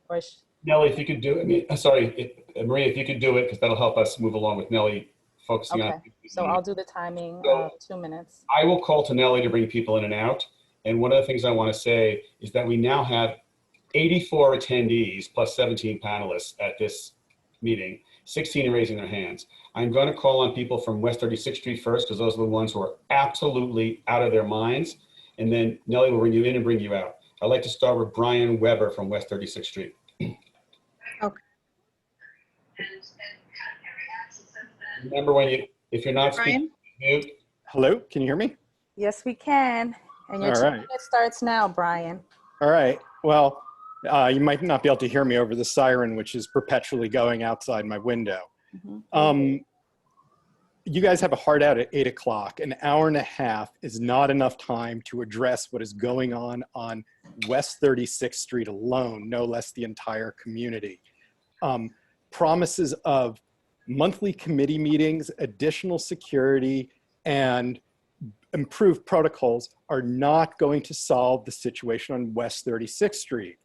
Or Nelly, if you could do it, Maria, if you could do it, because that'll help us move along with Nelly focusing on. So I'll do the timing, So 2 minutes. I will call to Nelly to bring people in and out. And one of the things I want to say is that we now have 84 attendees plus 17 panelists at this meeting. 16 are raising their hands. I'm going to call on people from West 36th Street first, because those are the ones who are absolutely out of their minds. And then Nelly will bring you in and bring you out. I'd like to start with Brian Weber from West 36th Street. Okay. Remember, if you're not speaking, mute. Hello, can you hear me? Yes, we can. And your 2 minutes starts now, Brian. All right. Well, you might not be able to hear me over the siren, which is perpetually going outside my window. You guys have a hard out at 8 o'clock. An hour and a half is not enough time to address what is going on West 36th Street alone, no less the entire community. Promises of monthly committee meetings, additional security, and improved protocols are not going to solve the situation on West 36th Street.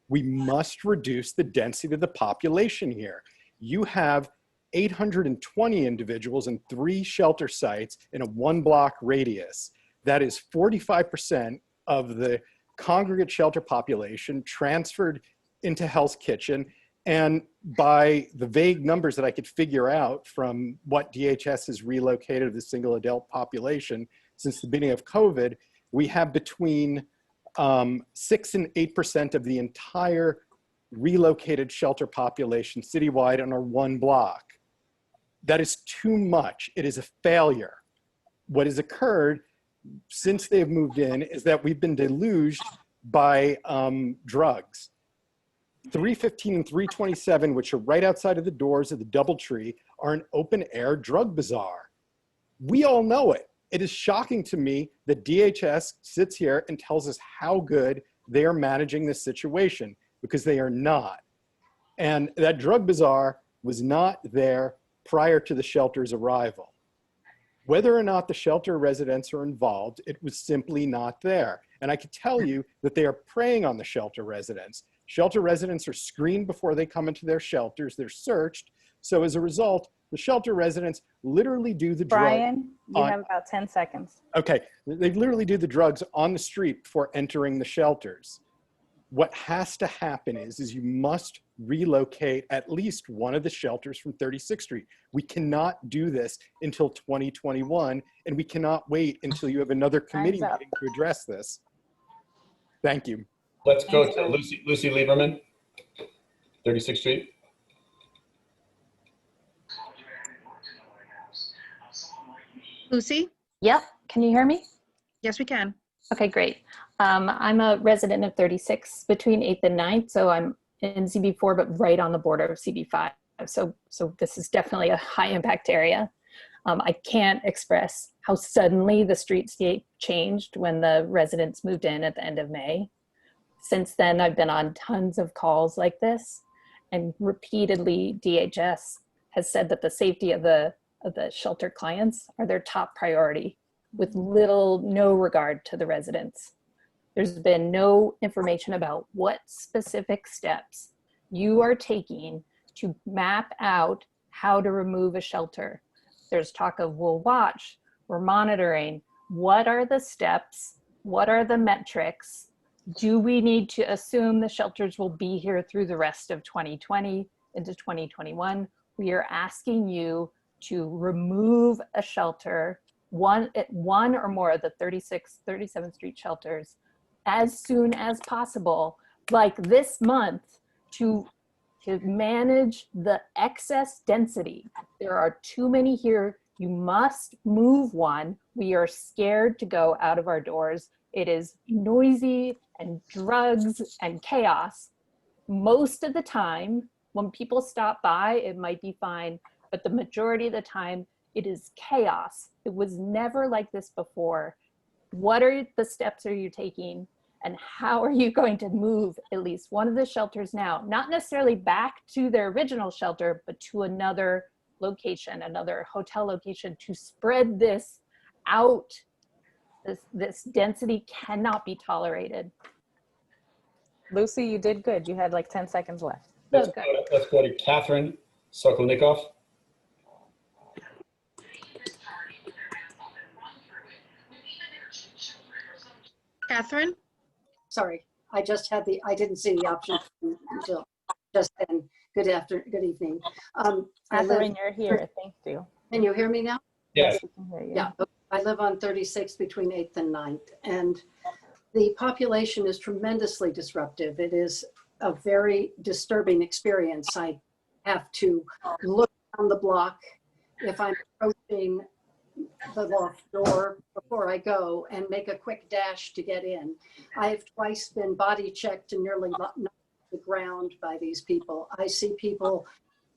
We must reduce the density of the population here. You have 820 individuals in 3 shelter sites in a 1-block radius. That is 45% of the congregate shelter population transferred into Hell's Kitchen. And by the vague numbers that I could figure out from what DHS has relocated of the single adult population since the beginning of COVID, we have between 6 and 8% of the entire relocated shelter population citywide on our 1 block. That is too much. It is a failure. What has occurred since they've moved in is that we've been deluged by drugs. 315 and 327, which are right outside of the doors of the DoubleTree, are an open air drug bazaar. We all know it. It is shocking to me that DHS sits here and tells us how good they are managing this situation, because they are not. And that drug bazaar was not there prior to the shelter's arrival. Whether or not the shelter residents are involved, it was simply not there. And I can tell you that they are preying on the shelter residents. Shelter residents are screened before they come into their shelters. They're searched. So as a result, the shelter residents literally do the drugs. Brian, you have about 10 seconds. Okay, they literally do the drugs on the street before entering the shelters. What has to happen is you must relocate at least one of the shelters from 36th Street. We cannot do this until 2021, and we cannot wait until you have another committee meeting to address this. Thank you. Let's go to Lucy Lieberman, 36th Street. Lucy? Yep. Can you hear me? Yes, we can. Okay, great. I'm a resident of 36 between 8th and 9th, so I'm in CB4, but right on the border of CB5. So this is definitely a high impact area. I can't express how suddenly the streetscape changed when the residents moved in at the end of May. Since then, I've been on tons of calls like this, and repeatedly DHS has said that the safety of the shelter clients are their top priority, with no regard to the residents. There's been no information about what specific steps you are taking to map out how to remove a shelter. There's talk of we'll watch, we're monitoring. What are the steps? What are the metrics? Do we need to assume the shelters will be here through the rest of 2020 into 2021? We are asking you to remove a shelter, one or more of the 37th Street shelters as soon as possible, like this month, to manage the excess density. There are too many here. You must move one. We are scared to go out of our doors. It is noisy and drugs and chaos. Most of the time, when people stop by, it might be fine, but the majority of the time, it is chaos. It was never like this before. What are the steps are you taking, and how are you going to move at least one of the shelters now? Not necessarily back to their original shelter, but to another location, another hotel location, to spread this out. This density cannot be tolerated. Lucy, you did good. You had like 10 seconds left. Let's go to Catherine Sokolnikov. Catherine? Sorry, I didn't see the option until just then. Good evening. Catherine, you're here. Thank you. Can you hear me now? Yes. Yeah, I live on 36 between 8th and 9th, and the population is tremendously disruptive. It is a very disturbing experience. I have to look down the block if I'm approaching the loft door before I go and make a quick dash to get in. I have twice been body checked and nearly knocked to the ground by these people. I see people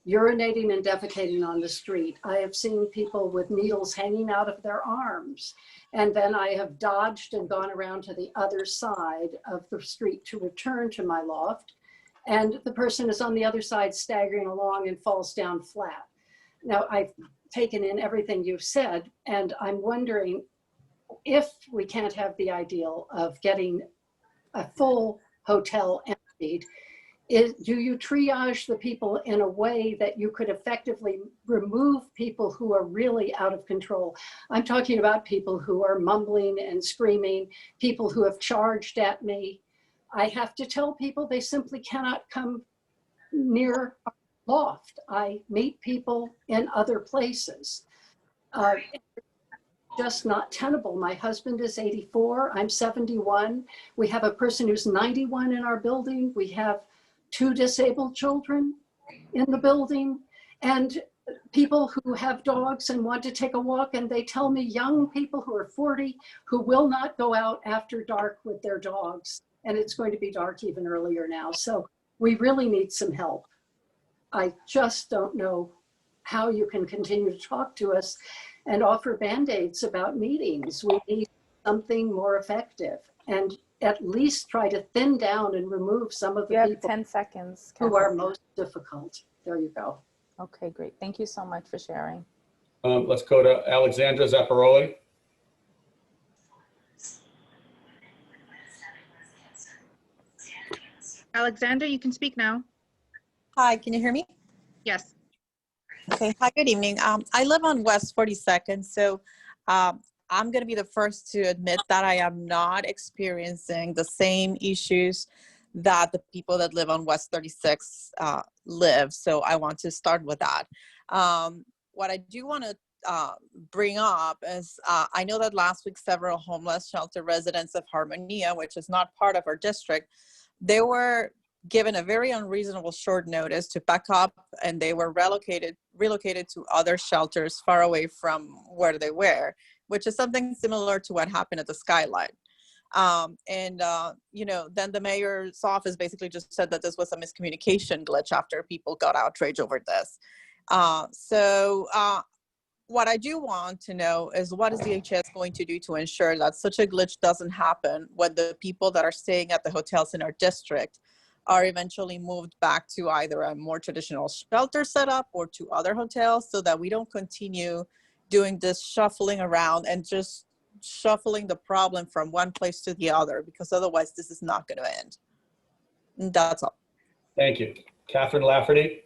urinating and defecating on the street. I have seen people with needles hanging out of their arms. And then I have dodged and gone around to the other side of the street to return to my loft. And the person is on the other side staggering along and falls down flat. Now, I've taken in everything you've said, and I'm wondering if we can't have the ideal of getting a full hotel emptied. Do you triage the people in a way that you could effectively remove people who are really out of control? I'm talking about people who are mumbling and screaming, people who have charged at me. I have to tell people they simply cannot come near our loft. I meet people in other places. Just not tenable. My husband is 84, I'm 71. We have a person who's 91 in our building. We have 2 disabled children in the building, and people who have dogs and want to take a walk, and they tell me young people who are 40 who will not go out after dark with their dogs, and it's going to be dark even earlier now. So we really need some help. I just don't know how you can continue to talk to us and offer Band-Aids about meetings. We need something more effective, and at least try to thin down and remove some of the people 10 seconds, who are most difficult. There you go. Okay, great. Thank you so much for sharing. Let's go to Alexandra Zapparoli. Alexander, you can speak now. Hi, can you hear me? Yes. Okay, hi, good evening. I live on West 42nd, so I'm going to be the first to admit that I am not experiencing the same issues that the people that live on West 36 live. So I want to start with that. What I do want to bring up is I know that last week several homeless shelter residents of Harmonia, which is not part of our district, they were given a very unreasonable short notice to pack up, and they were relocated to other shelters far away from where they were, which is something similar to what happened at the Skyline. You know, then the mayor's office basically just said that this was a miscommunication glitch after people got outraged over this. What I do want to know is what is DHS going to do to ensure that such a glitch doesn't happen when the people that are staying at the hotels in our district are eventually moved back to either a more traditional shelter setup or to other hotels, so that we don't continue doing this shuffling around and just shuffling the problem from one place to the other, because otherwise this is not going to end. And that's all. Thank you. Catherine Lafferty.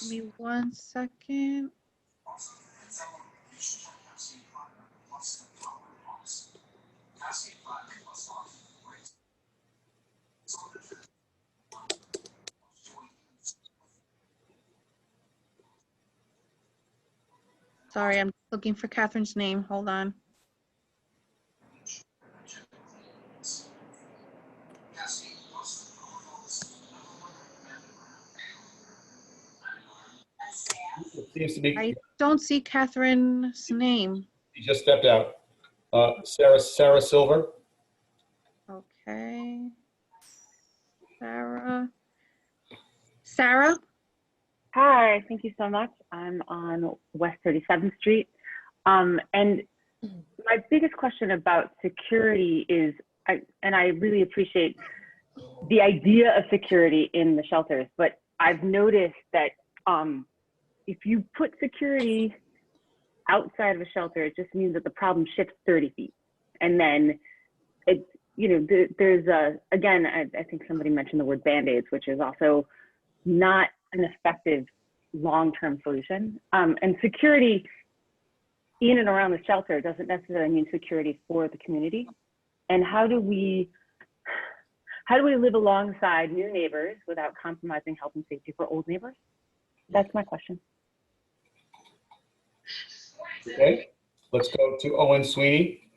Give me 1 second. Sorry, I'm looking for Catherine's name. Hold on. It seems to be. I don't see Catherine's name. He just stepped out. Sarah Silver. Okay. Sarah? Hi, thank you so much. I'm on West 37th Street. And my biggest question about security is, and I really appreciate the idea of security in the shelters, but I've noticed that if you put security outside of a shelter, it just means that the problem shifts 30 feet. And then it's, you know, there's again, I think somebody mentioned the word Band-Aids, which is also not an effective long-term solution. And security in and around the shelter doesn't necessarily mean security for the community. And how do we live alongside new neighbors without compromising health and safety for old neighbors? That's my question. Okay, let's go to Owen Sweeney.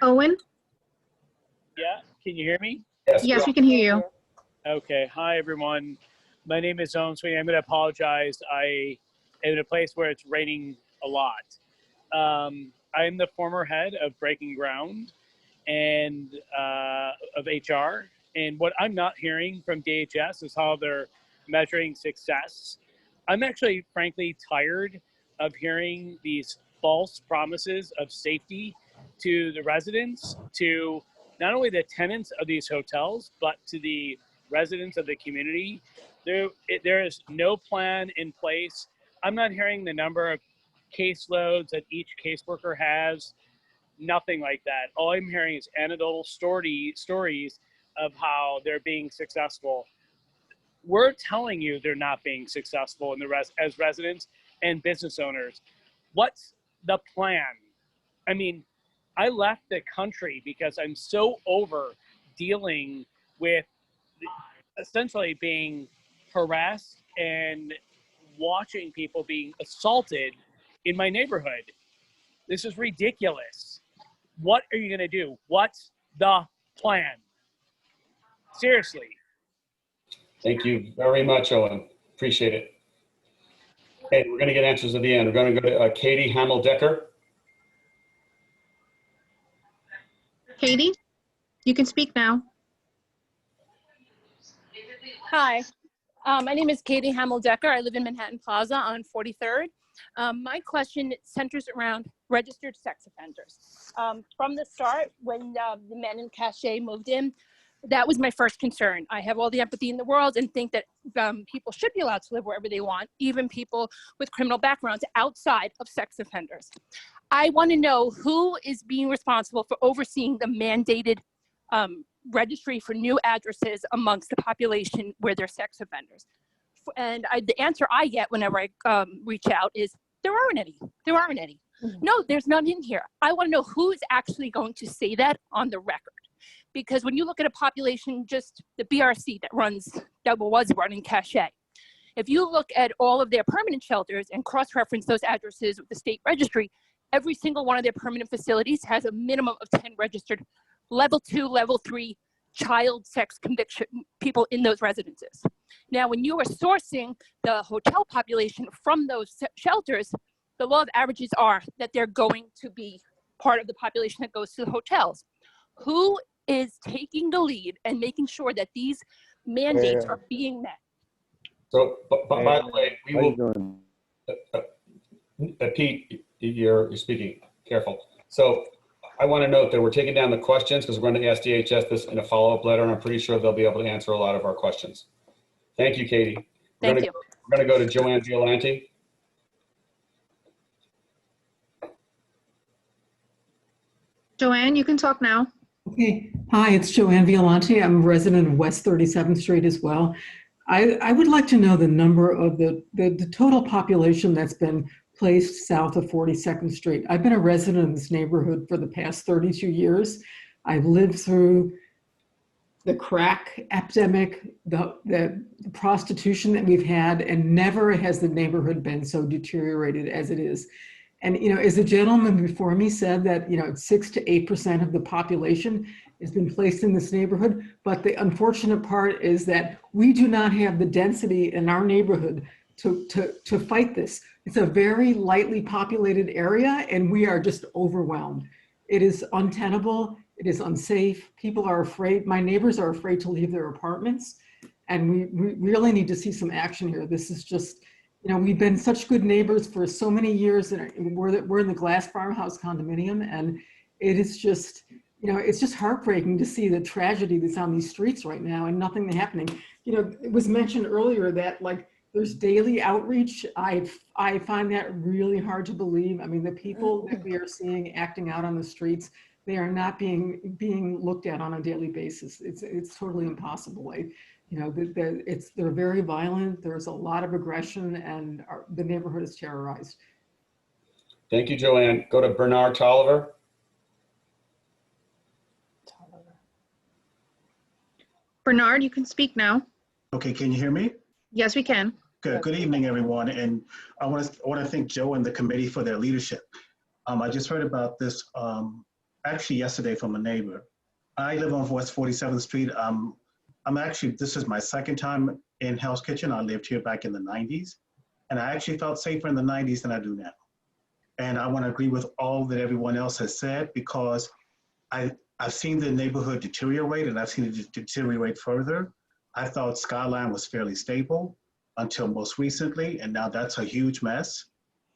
Owen? Yeah, can you hear me? Yes, we can hear you. Okay, hi everyone. My name is Owen Sweeney. I'm going to apologize. I am in a place where it's raining a lot. I'm the former head of Breaking Ground and of HR. And what I'm not hearing from DHS is how they're measuring success. I'm actually, frankly, tired of hearing these false promises of safety to the residents, to not only the tenants of these hotels, but to the residents of the community. There is no plan in place. I'm not hearing the number of caseloads that each caseworker has, nothing like that. All I'm hearing is anecdotal stories of how they're being successful. We're telling you they're not being successful as residents and business owners. What's the plan? I mean, I left the country because I'm so over dealing with essentially being harassed and watching people being assaulted in my neighborhood. This is ridiculous. What are you going to do? What's the plan? Seriously. Thank you very much, Owen. Appreciate it. Okay, we're going to get answers at the end. We're going to go to Katie Hamill-Decker. Katie, you can speak now. Hi. My name is Katie Hamill-Decker. I live in Manhattan Plaza on 43rd. My question centers around registered sex offenders. From the start, when the men in Cache moved in, that was my first concern. I have all the empathy in the world and think that people should be allowed to live wherever they want, even people with criminal backgrounds outside of sex offenders. I want to know who is being responsible for overseeing the mandated registry for new addresses amongst the population where they're sex offenders. And the answer I get whenever I reach out is, there aren't any. There aren't any. No, there's none in here. I want to know who's actually going to say that on the record. Because when you look at a population, just the BRC that was running Cache, if you look at all of their permanent shelters and cross-reference those addresses with the state registry, every single one of their permanent facilities has a minimum of 10 registered level 2, level 3 child sex conviction people in those residences. Now, when you are sourcing the hotel population from those shelters, the law of averages are that they're going to be part of the population that goes to the hotels. Who is taking the lead and making sure that these mandates are being met? So, by the way, we will. Pete, you're speaking. Careful. So, I want to note that we're taking down the questions because we're going to ask DHS this in a follow-up letter, and I'm pretty sure they'll be able to answer a lot of our questions. Thank you, Katie. Thank you. We're going to go to Joanne Violante. Joanne, you can talk now. Okay. Hi, it's Joanne Violante. I'm a resident of West 37th Street as well. I would like to know the number of the total population that's been placed south of 42nd Street. I've been a resident of this neighborhood for the past 32 years. I've lived through the crack epidemic, the prostitution that we've had, and never has the neighborhood been so deteriorated as it is. And, you know, as the gentleman before me said that, you know, 6 to 8% of the population has been placed in this neighborhood. But the unfortunate part is that we do not have the density in our neighborhood to fight this. It's a very lightly populated area and we are just overwhelmed. It is untenable. It is unsafe. People are afraid. My neighbors are afraid to leave their apartments. And we really need to see some action here. This is just, you know, we've been such good neighbors for so many years, and we're in the Glass Farmhouse condominium, and it is just, you know, it's just heartbreaking to see the tragedy that's on these streets right now and nothing happening. You know, it was mentioned earlier that like there's daily outreach. I find that really hard to believe. I mean, the people that we are seeing acting out on the streets, they are not being looked at on a daily basis. It's totally impossible. You know, they're very violent. There's a lot of aggression, and the neighborhood is terrorized. Thank you, Joanne. Go to Bernard Tolliver. Bernard, you can speak now. Okay, can you hear me? Yes, we can. Good. Good evening, everyone. And I want to thank Joe and the committee for their leadership. I just heard about this actually yesterday from a neighbor. I live on West 47th Street. This is my second time in Hell's Kitchen. I lived here back in the 90s, and I actually felt safer in the 90s than I do now. And I want to agree with all that everyone else has said, because I've seen the neighborhood deteriorate, and I've seen it deteriorate further. I thought Skyline was fairly stable until most recently, and now that's a huge mess.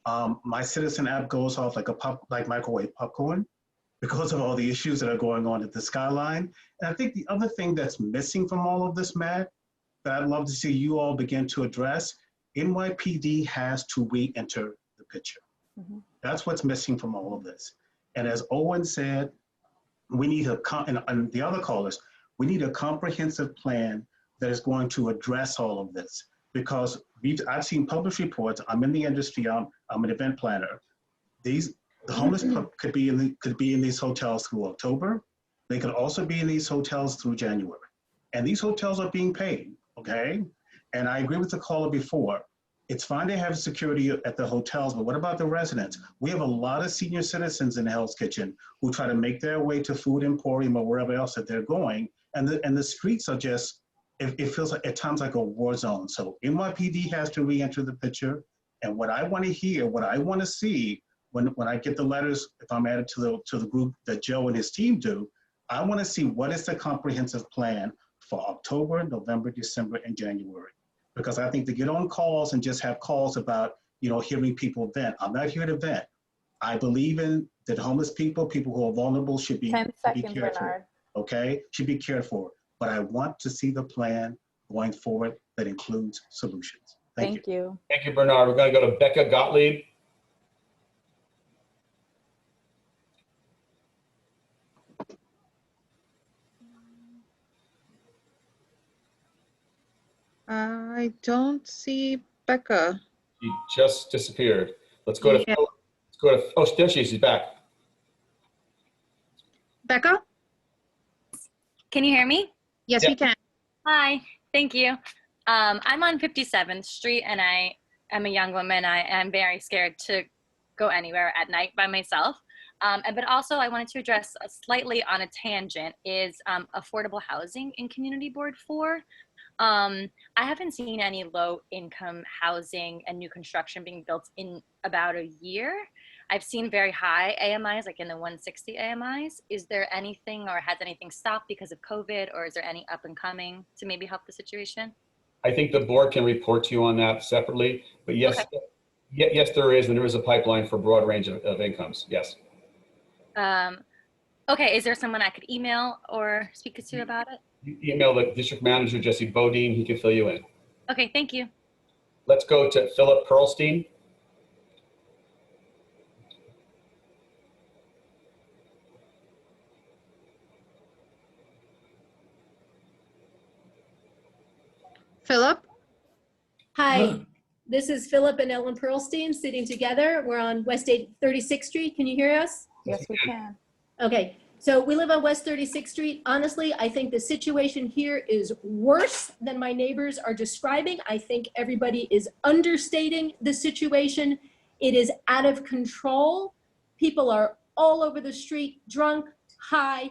My Citizen app goes off like microwave popcorn because of all the issues that are going on at the Skyline. And I think the other thing that's missing from all of this, Matt, that I'd love to see you all begin to address, NYPD has to re-enter the picture. Mm-hmm. That's what's missing from all of this. And as Owen said, we need and the other callers, we need a comprehensive plan that is going to address all of this. Because I've seen published reports. I'm in the industry. I'm an event planner. The homeless could be in these hotels through October. They could also be in these hotels through January. And these hotels are being paid, okay? And I agree with the caller before. It's fine to have security at the hotels, but what about the residents? We have a lot of senior citizens in Hell's Kitchen who try to make their way to Food Emporium or wherever else that they're going. And the streets are just, it feels like at times like a war zone. So NYPD has to re-enter the picture. And what I want to hear, what I want to see when I get the letters, if I'm added to the group that Joe and his team do, I want to see what is the comprehensive plan for October, November, December, and January. Because I think to get on calls and just have calls about, hearing people vent. I'm not here to vent. I believe in that homeless people who are vulnerable should be, 10 be seconds, cared Bernard. for. Okay, should be cared for. But I want to see the plan going forward that includes solutions. Thank you. Thank you, Bernard. We're going to go to Becca Gottlieb. I don't see Becca. She just disappeared. Let's go to Phil. Let's go to, oh, there she is. She's back. Becca? Can you hear me? Yes, we can. Hi, thank you. I'm on 57th Street and I am a young woman. I am very scared to go anywhere at night by myself. But also I wanted to address slightly on a tangent is affordable housing in Community Board 4. I haven't seen any low income housing and new construction being built in about a year. I've seen very high AMIs, like in the 160 AMIs. Is there anything or has anything stopped because of COVID, or is there any up and coming to maybe help the situation? I think the board can report to you on that separately, but yes, Okay. yes, there is, and there is a pipeline for a broad range of incomes, yes. Okay, is there someone I could email or speak to about it? You email the district manager, Jesse Bodine, he can fill you in. Okay, thank you. Let's go to Philip Pearlstein. Philip? Hi, this is Philip and Ellen Pearlstein sitting together. We're on West 36th Street. Can you hear us? Yes, we can. Okay, so we live on West 36th Street. Honestly, I think the situation here is worse than my neighbors are describing. I think everybody is understating the situation. It is out of control. People are all over the street, drunk, high,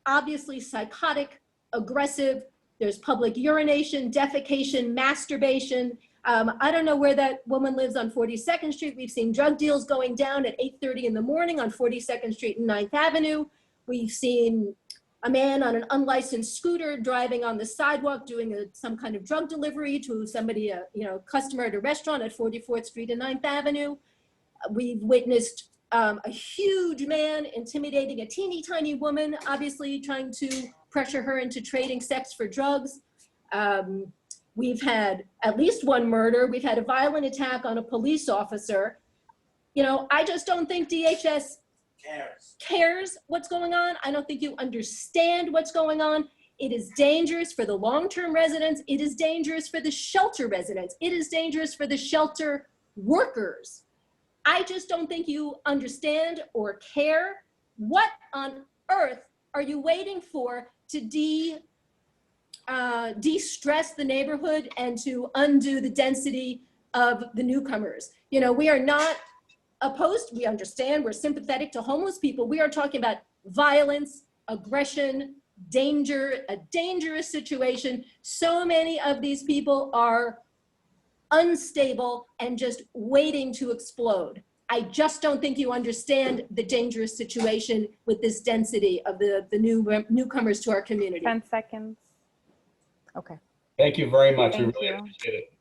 obviously psychotic, aggressive. There's public urination, defecation, masturbation. I don't know where that woman lives on 42nd Street. We've seen drug deals going down at 8:30 in the morning on 42nd Street and 9th Avenue. We've seen a man on an unlicensed scooter driving on the sidewalk doing some kind of drug delivery to somebody, a customer at a restaurant at 44th Street and 9th Avenue. We've witnessed a huge man intimidating a teeny tiny woman, obviously trying to pressure her into trading sex for drugs. We've had at least one murder. We've had a violent attack on a police officer. I just don't think DHS cares what's going on. I don't think you understand what's going on. It is dangerous for the long-term residents. It is dangerous for the shelter residents. It is dangerous for the shelter workers. I just don't think you understand or care. What on earth are you waiting for to de-stress the neighborhood and to undo the density of the newcomers? We are not opposed. We understand. We're sympathetic to homeless people. We are talking about violence, aggression, danger, a dangerous situation. So many of these people are unstable and just waiting to explode. I just don't think you understand the dangerous situation with this density of the newcomers to our community. 10 seconds. Okay. Thank you very much. Thank We really you. appreciate it.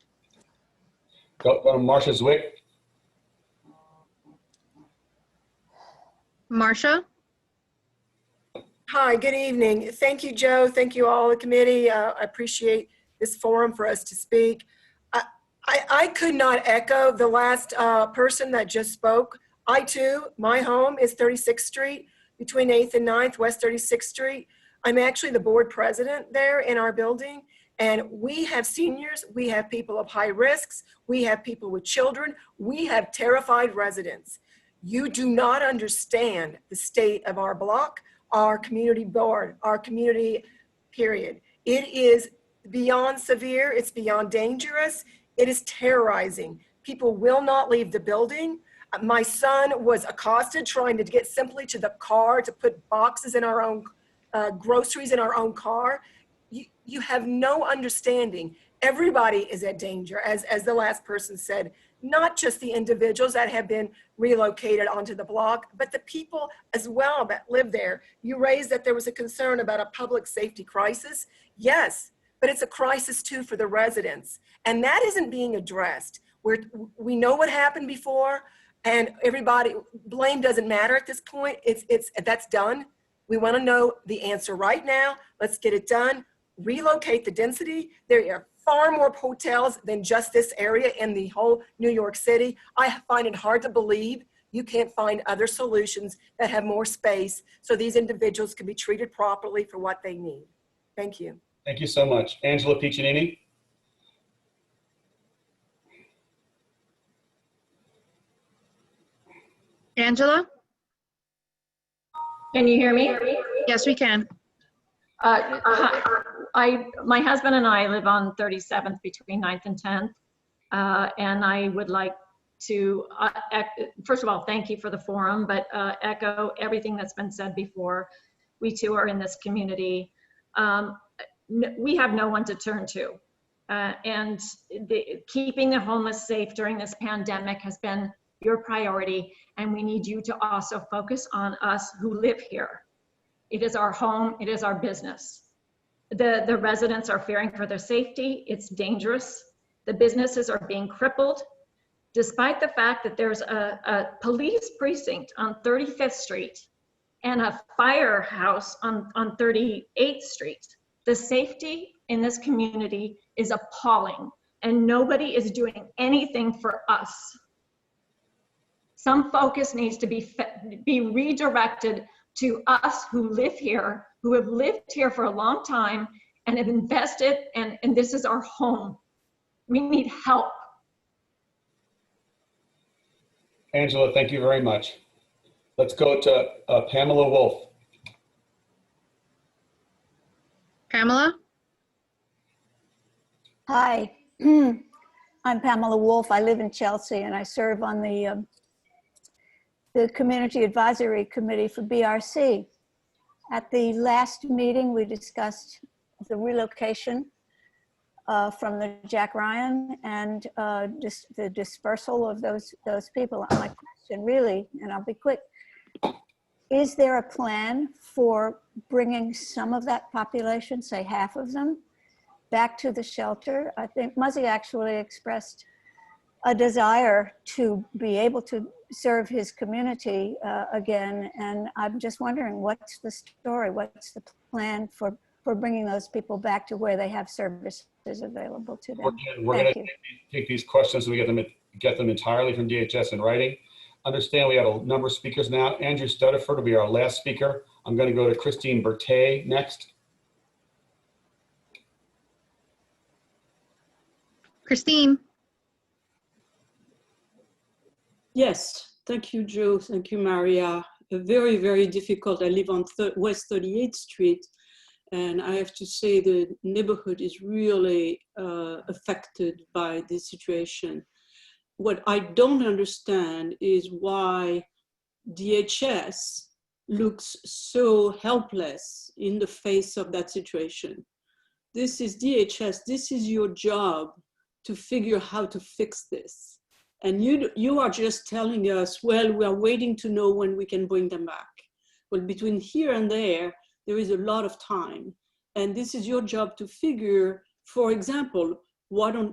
Go to Marcia Zwick. Marcia? Hi, good evening. Thank you, Joe. Thank you all, the committee. I appreciate this forum for us to speak. I could not echo the last person that just spoke. I too, my home is 36th Street, between 8th and 9th, West 36th Street. I'm actually the board president there in our building, and we have seniors, we have people of high risks, we have people with children, we have terrified residents. You do not understand the state of our block, our community board, our community, period. It is beyond severe, it's beyond dangerous, it is terrorizing. People will not leave the building. My son was accosted trying to get simply to the car to put boxes in our own, groceries in our own car. You have no understanding. Everybody is at danger, as the last person said, not just the individuals that have been relocated onto the block, but the people as well that live there. You raised that there was a concern about a public safety crisis. Yes, but it's a crisis too for the residents. And that isn't being addressed. We know what happened before, and everybody, blame doesn't matter at this point. That's done. We want to know the answer right now. Let's get it done. Relocate the density. There are far more hotels than just this area in the whole New York City. I find it hard to believe you can't find other solutions that have more space so these individuals can be treated properly for what they need. Thank you. Thank you so much. Angela Piccinini. Angela? Can you hear me? Yes, we can. My husband and I live on 37th between 9th and 10th. And I would like to, first of all, thank you for the forum, but echo everything that's been said before. We too are in this community. We have no one to turn to. And keeping the homeless safe during this pandemic has been your priority, and we need you to also focus on us who live here. It is our home, it is our business. The residents are fearing for their safety, it's dangerous. The businesses are being crippled. Despite the fact that there's a police precinct on 35th Street and a firehouse on 38th Street, the safety in this community is appalling, and nobody is doing anything for us. Some focus needs to be redirected to us who live here, who have lived here for a long time and have invested, and this is our home. We need help. Angela, thank you very much. Let's go to Pamela Wolf. Pamela? Hi, I'm Pamela Wolf. I live in Chelsea and I serve on the Community Advisory Committee for BRC. At the last meeting, we discussed the relocation from the Jack Ryan and the dispersal of those people. My question really, and I'll be quick, is there a plan for bringing some of that population, say half of them, back to the shelter? I think Muzzy actually expressed a desire to be able to serve his community again. And I'm just wondering, what's the story? What's the plan for bringing those people back to where they have services available to them? We're going to take these questions and we get them entirely from DHS in writing. Understand we have a number of speakers now. Andrew Studiford will be our last speaker. I'm going to go to Christine Berthet next. Christine. Yes, thank you, Joe. Thank you, Maria. Very, very difficult. I live on West 38th Street, and I have to say the neighborhood is really affected by this situation. What I don't understand is why DHS looks so helpless in the face of that situation. This is DHS, this is your job to figure how to fix this. And you are just telling us, well, we are waiting to know when we can bring them back. Well, between here and there is a lot of time. And this is your job to figure, for example,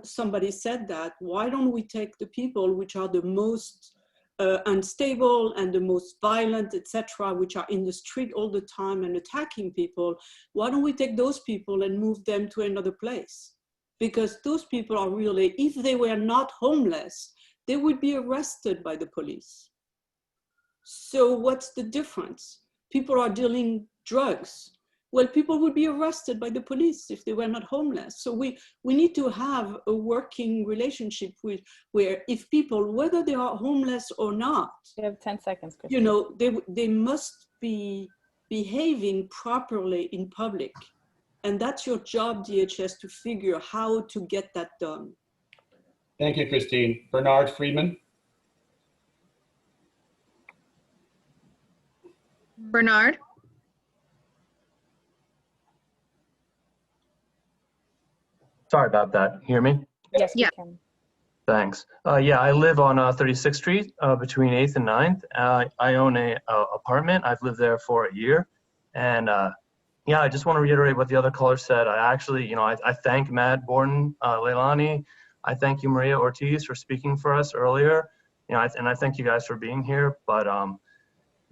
somebody said that, why don't we take the people which are the most unstable and the most violent, etc., which are in the street all the time and attacking people, why don't we take those people and move them to another place? Because those people are really, if they were not homeless, they would be arrested by the police. So what's the difference? People are dealing drugs. Well, people would be arrested by the police if they were not homeless. So we need to have a working relationship where if people, whether they are homeless or not, you have 10 seconds, Christine. You know, they must be behaving properly in public. And that's your job, DHS, to figure how to get that done. Thank you, Christine. Bernard Friedman. Bernard. Sorry about that. Hear me? Yes, we can. Thanks. Yeah, I live on 36th Street between 8th and 9th. I own a apartment. I've lived there for a year. And, Yeah, I just want to reiterate what the other caller said. I actually, I thank Matt Borden, Leilani. I thank you, Maria Ortiz, for speaking for us earlier. And I thank you guys for being here, but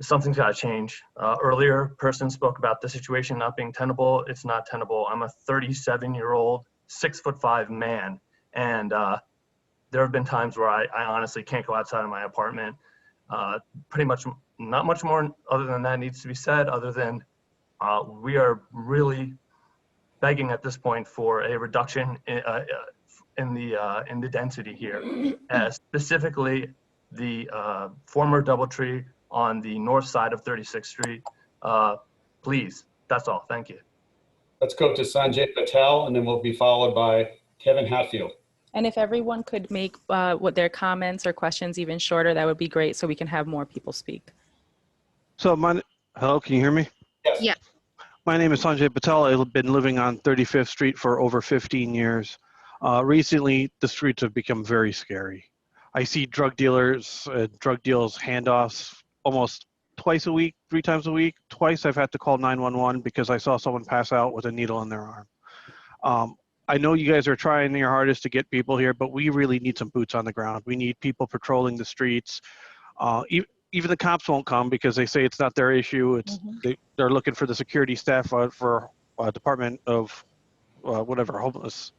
something's got to change. Earlier, person spoke about the situation not being tenable. It's not tenable. I'm a 37-year-old, 6'5" man. And there have been times where I honestly can't go outside of my apartment. Pretty much not much more other than that needs to be said, other than we are really begging at this point for a reduction in the density here, specifically the former DoubleTree on the north side of 36th Street. Please, that's all. Thank you. Let's go to Sanjay Patel, and then we'll be followed by Kevin Hatfield. And if everyone could make what their comments or questions even shorter, that would be great, so we can have more people speak. So hello, can you hear me? Yes. Yeah. My name is Sanjay Patel. I've been living on 35th Street for over 15 years. Recently, the streets have become very scary. I see drug dealers, drug deals, handoffs almost twice a week, 3 times a week. Twice I've had to call 911 because I saw someone pass out with a needle in their arm. I know you guys are trying your hardest to get people here, but we really need some boots on the ground. We need people patrolling the streets. Even the cops won't come because they say it's not their issue. They're looking for the security staff for Department of whatever, homeless.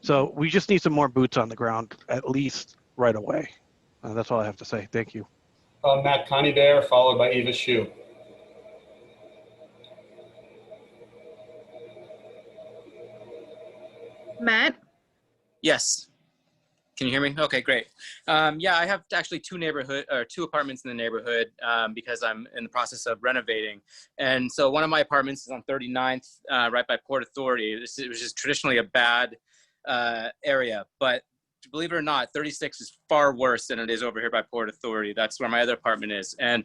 So we just need some more boots on the ground, at least right away. That's all I have to say. Thank you. Matt Connie Bear, followed by Eva Shu. Matt? Yes. Can you hear me? Okay, great. Yeah, I have actually two apartments in the neighborhood because I'm in the process of renovating. And so one of my apartments is on 39th, right by Port Authority. It was just traditionally a bad area, but believe it or not, 36 is far worse than it is over here by Port Authority. That's where my other apartment is. And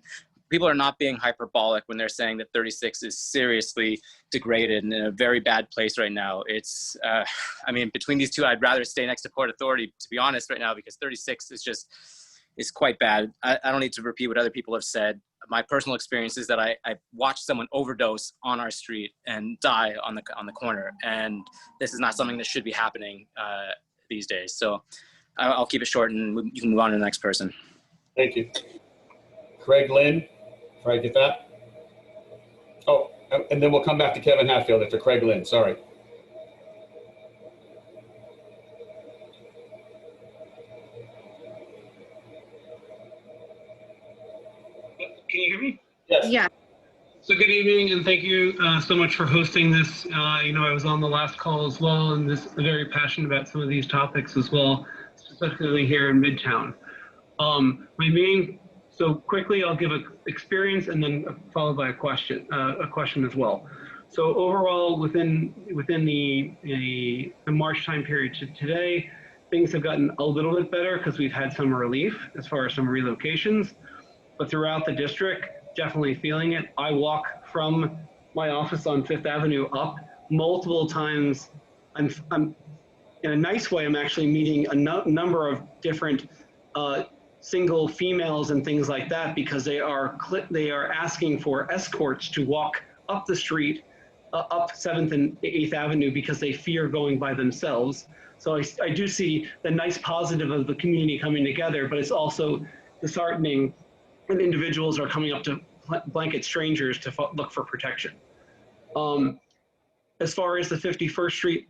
people are not being hyperbolic when they're saying that 36 is seriously degraded and in a very bad place right now. It's, I mean, between these two, I'd rather stay next to Port Authority, to be honest, right now, because 36 is quite bad. I don't need to repeat what other people have said. My personal experience is that I watched someone overdose on our street and die on the corner. And this is not something that should be happening these days. So I'll keep it short and you can move on to the next person. Thank you. Craig Lynn, if I get that. Oh, and then we'll come back to Kevin Hatfield after Craig Lynn, sorry. Can you hear me? Yes. Yeah. So good evening, and thank you so much for hosting this. I was on the last call as well, and very passionate about some of these topics as well, specifically here in Midtown. So quickly, I'll give an experience and then followed by a question as well. So overall, within the March time period to today, things have gotten a little bit better because we've had some relief as far as some relocations, but throughout the district, definitely feeling it. I walk from my office on Fifth Avenue up multiple times. I'm in a nice way, I'm actually meeting a number of different single females and things like that because they are asking for escorts to walk up the street, up 7th and 8th Avenue because they fear going by themselves. So I do see the nice positive of the community coming together, but it's also disheartening when individuals are coming up to blanket strangers to look for protection. As far as the 51st Street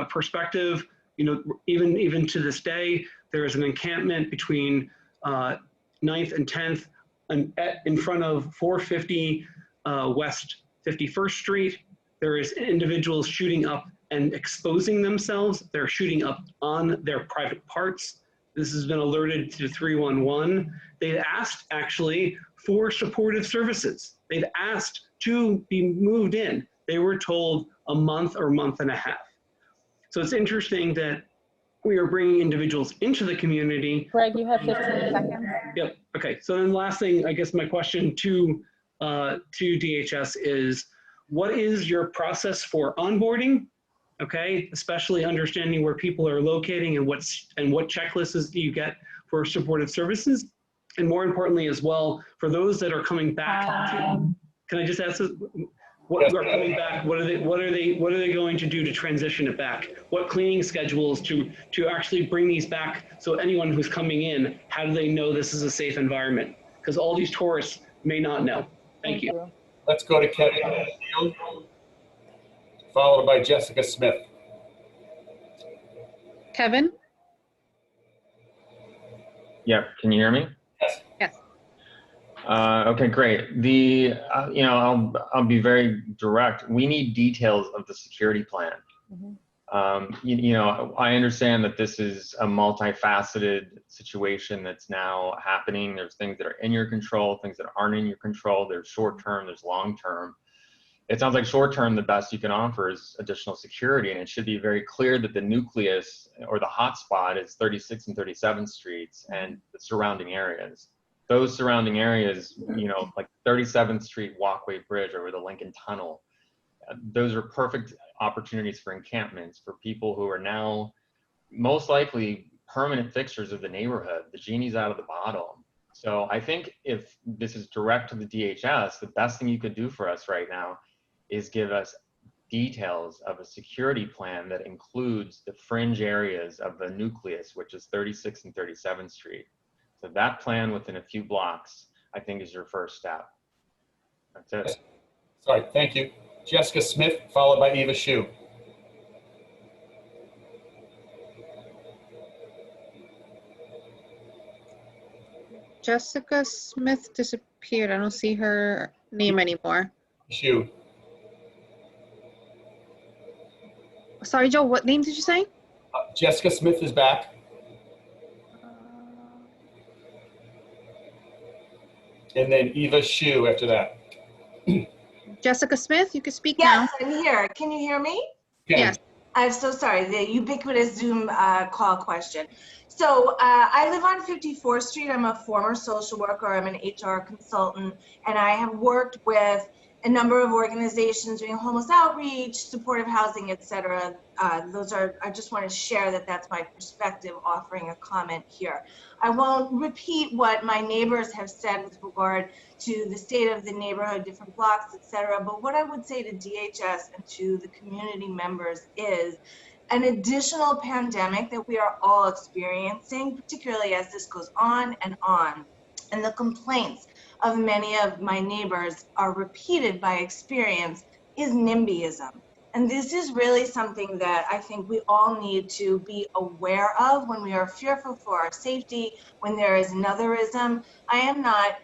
perspective, even to this day, there is an encampment between 9th and 10th in front of 450 West 51st Street. There is individuals shooting up and exposing themselves. They're shooting up on their private parts. This has been alerted to 311. They've asked actually for supportive services. They've asked to be moved in. They were told a month or month and a half. So it's interesting that we are bringing individuals into the community. Greg, you have 15 seconds. Yep. Okay. So then last thing, I guess my question to DHS is, what is your process for onboarding? Okay, especially understanding where people are locating and what checklists do you get for supportive services, and more importantly as well, for those that are coming back. Can I just ask this? What are coming back? What are they going to do to transition it back? What cleaning schedules to actually bring these back so anyone who's coming in, how do they know this is a safe environment? Because all these tourists may not know. Thank you. Let's go to Kevin, followed by Jessica Smith. Kevin? Yep, can you hear me? Yes. Okay, great. I'll be very direct. We need details of the security plan. I understand that this is a multifaceted situation that's now happening. There's things that are in your control, things that aren't in your control. There's short term, there's long term. It sounds like short term, the best you can offer is additional security, and it should be very clear that the nucleus or the hotspot is 36th and 37th Streets and the surrounding areas. Those surrounding areas, like 37th Street Walkway Bridge over the Lincoln Tunnel, those are perfect opportunities for encampments for people who are now most likely permanent fixtures of the neighborhood. The genie's out of the bottle. So I think if this is direct to the DHS, the best thing you could do for us right now is give us details of a security plan that includes the fringe areas of the nucleus, which is 36th and 37th Street. So that plan within a few blocks, I think, is your first step. That's it. Sorry, thank you. Jessica Smith, followed by Eva Shu. Jessica Smith disappeared. I don't see her name anymore. Shu. Sorry, Joe, what name did you say? Jessica Smith is back. And then Eva Shu after that. Jessica Smith, you can speak Yes, now. I'm here. Can you hear me? Yes. I'm so sorry, the ubiquitous Zoom call question. So I live on 54th Street. I'm a former social worker. I'm an HR consultant, and I have worked with a number of organizations doing homeless outreach, supportive housing, et cetera. I just want to share that that's my perspective, offering a comment here. I won't repeat what my neighbors have said with regard to the state of the neighborhood, different blocks, et cetera. But what I would say to DHS and to the community members is an additional pandemic that we are all experiencing, particularly as this goes on. And the complaints of many of my neighbors are repeated by experience is NIMBYism. And this is really something that I think we all need to be aware of when we are fearful for our safety, when there is anotherism. I am not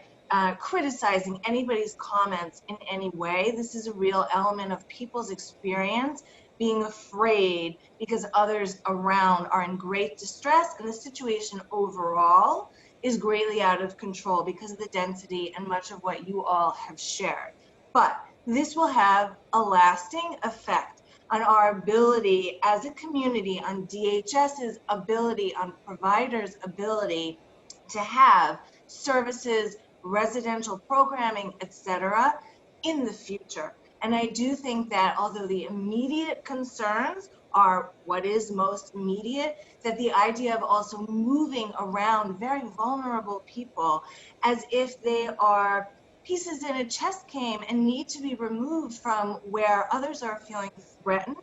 criticizing anybody's comments in any way. This is a real element of people's experience, being afraid because others around are in great distress, and the situation overall is greatly out of control because of the density and much of what you all have shared. But this will have a lasting effect on our ability as a community, on DHS's ability, on providers' ability to have services, residential programming, et cetera, in the future. And I do think that although the immediate concerns are what is most immediate, that the idea of also moving around very vulnerable people as if they are pieces in a chess game and need to be removed from where others are feeling threatened,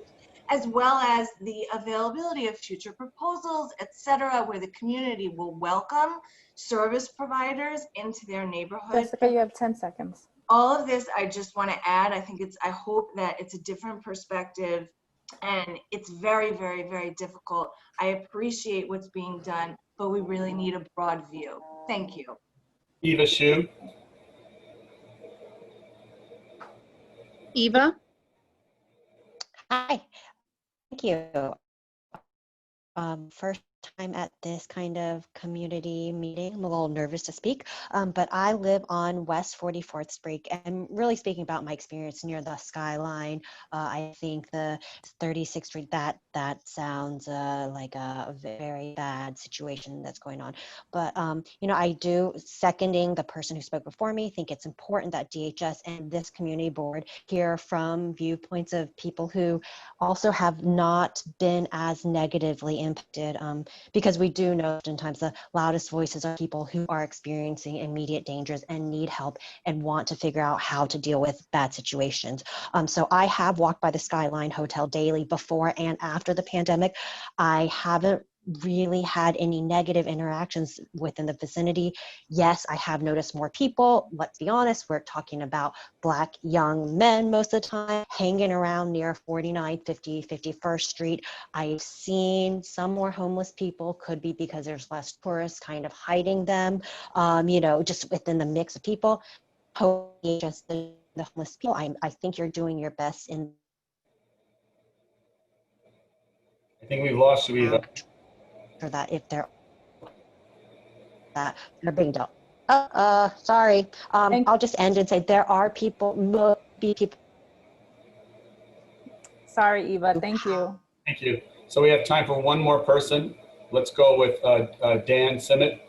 as well as the availability of future proposals, et cetera, where the community will welcome service providers into their neighborhood. Jessica, you have 10 seconds. All of this, I just want to add, I hope that it's a different perspective, and it's very, very, very difficult. I appreciate what's being done, but we really need a broad view. Thank you. Eva Shu. Eva? Hi, thank you. First time at this kind of community meeting. I'm a little nervous to speak, but I live on West 44th Street, and really speaking about my experience near the skyline, I think the 36th Street, that sounds like a very bad situation that's going on. But, I do, seconding the person who spoke before me, think it's important that DHS and this community board hear from viewpoints of people who also have not been as negatively impacted. because we do know oftentimes the loudest voices are people who are experiencing immediate dangers and need help and want to figure out how to deal with bad situations. So I have walked by the Skyline Hotel daily before and after the pandemic. I haven't really had any negative interactions within the vicinity. Yes, I have noticed more people. Let's be honest, we're talking about Black young men most of the time hanging around near 49, 50, 51st Street. I've seen some more homeless people, could be because there's less tourists kind of hiding them, just within the mix of people. Hopefully just the homeless people, I think you're doing your best in. I think we've lost you, Eva. For that, if they're being dealt. Sorry. I'll just end and say there are people, Sorry, Eva. Thank you. Thank you. So we have time for one more person. Let's go with Dan Simmet.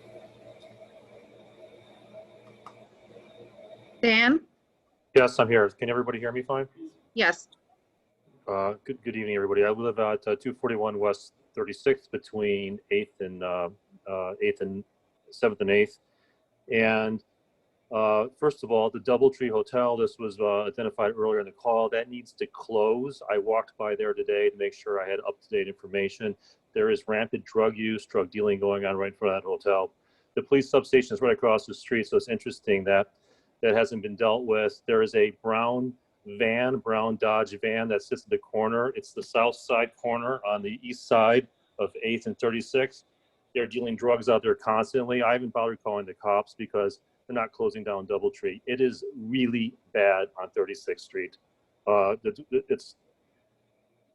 Dan? Yes, I'm here. Can everybody hear me fine? Yes. Good evening, everybody. I live at 241 West 36th between 8th and 7th and 8th. And first of all, the Doubletree Hotel, this was identified earlier in the call, that needs to close. I walked by there today to make sure I had up-to-date information. There is rampant drug use, drug dealing going on right in front of that hotel. The police substation is right across the street, so it's interesting that that hasn't been dealt with. There is a brown Dodge van that sits in the corner. It's the south side corner on the east side of 8th and 36th. They're dealing drugs out there constantly. I haven't bothered calling the cops because they're not closing down Doubletree. It is really bad on 36th Street.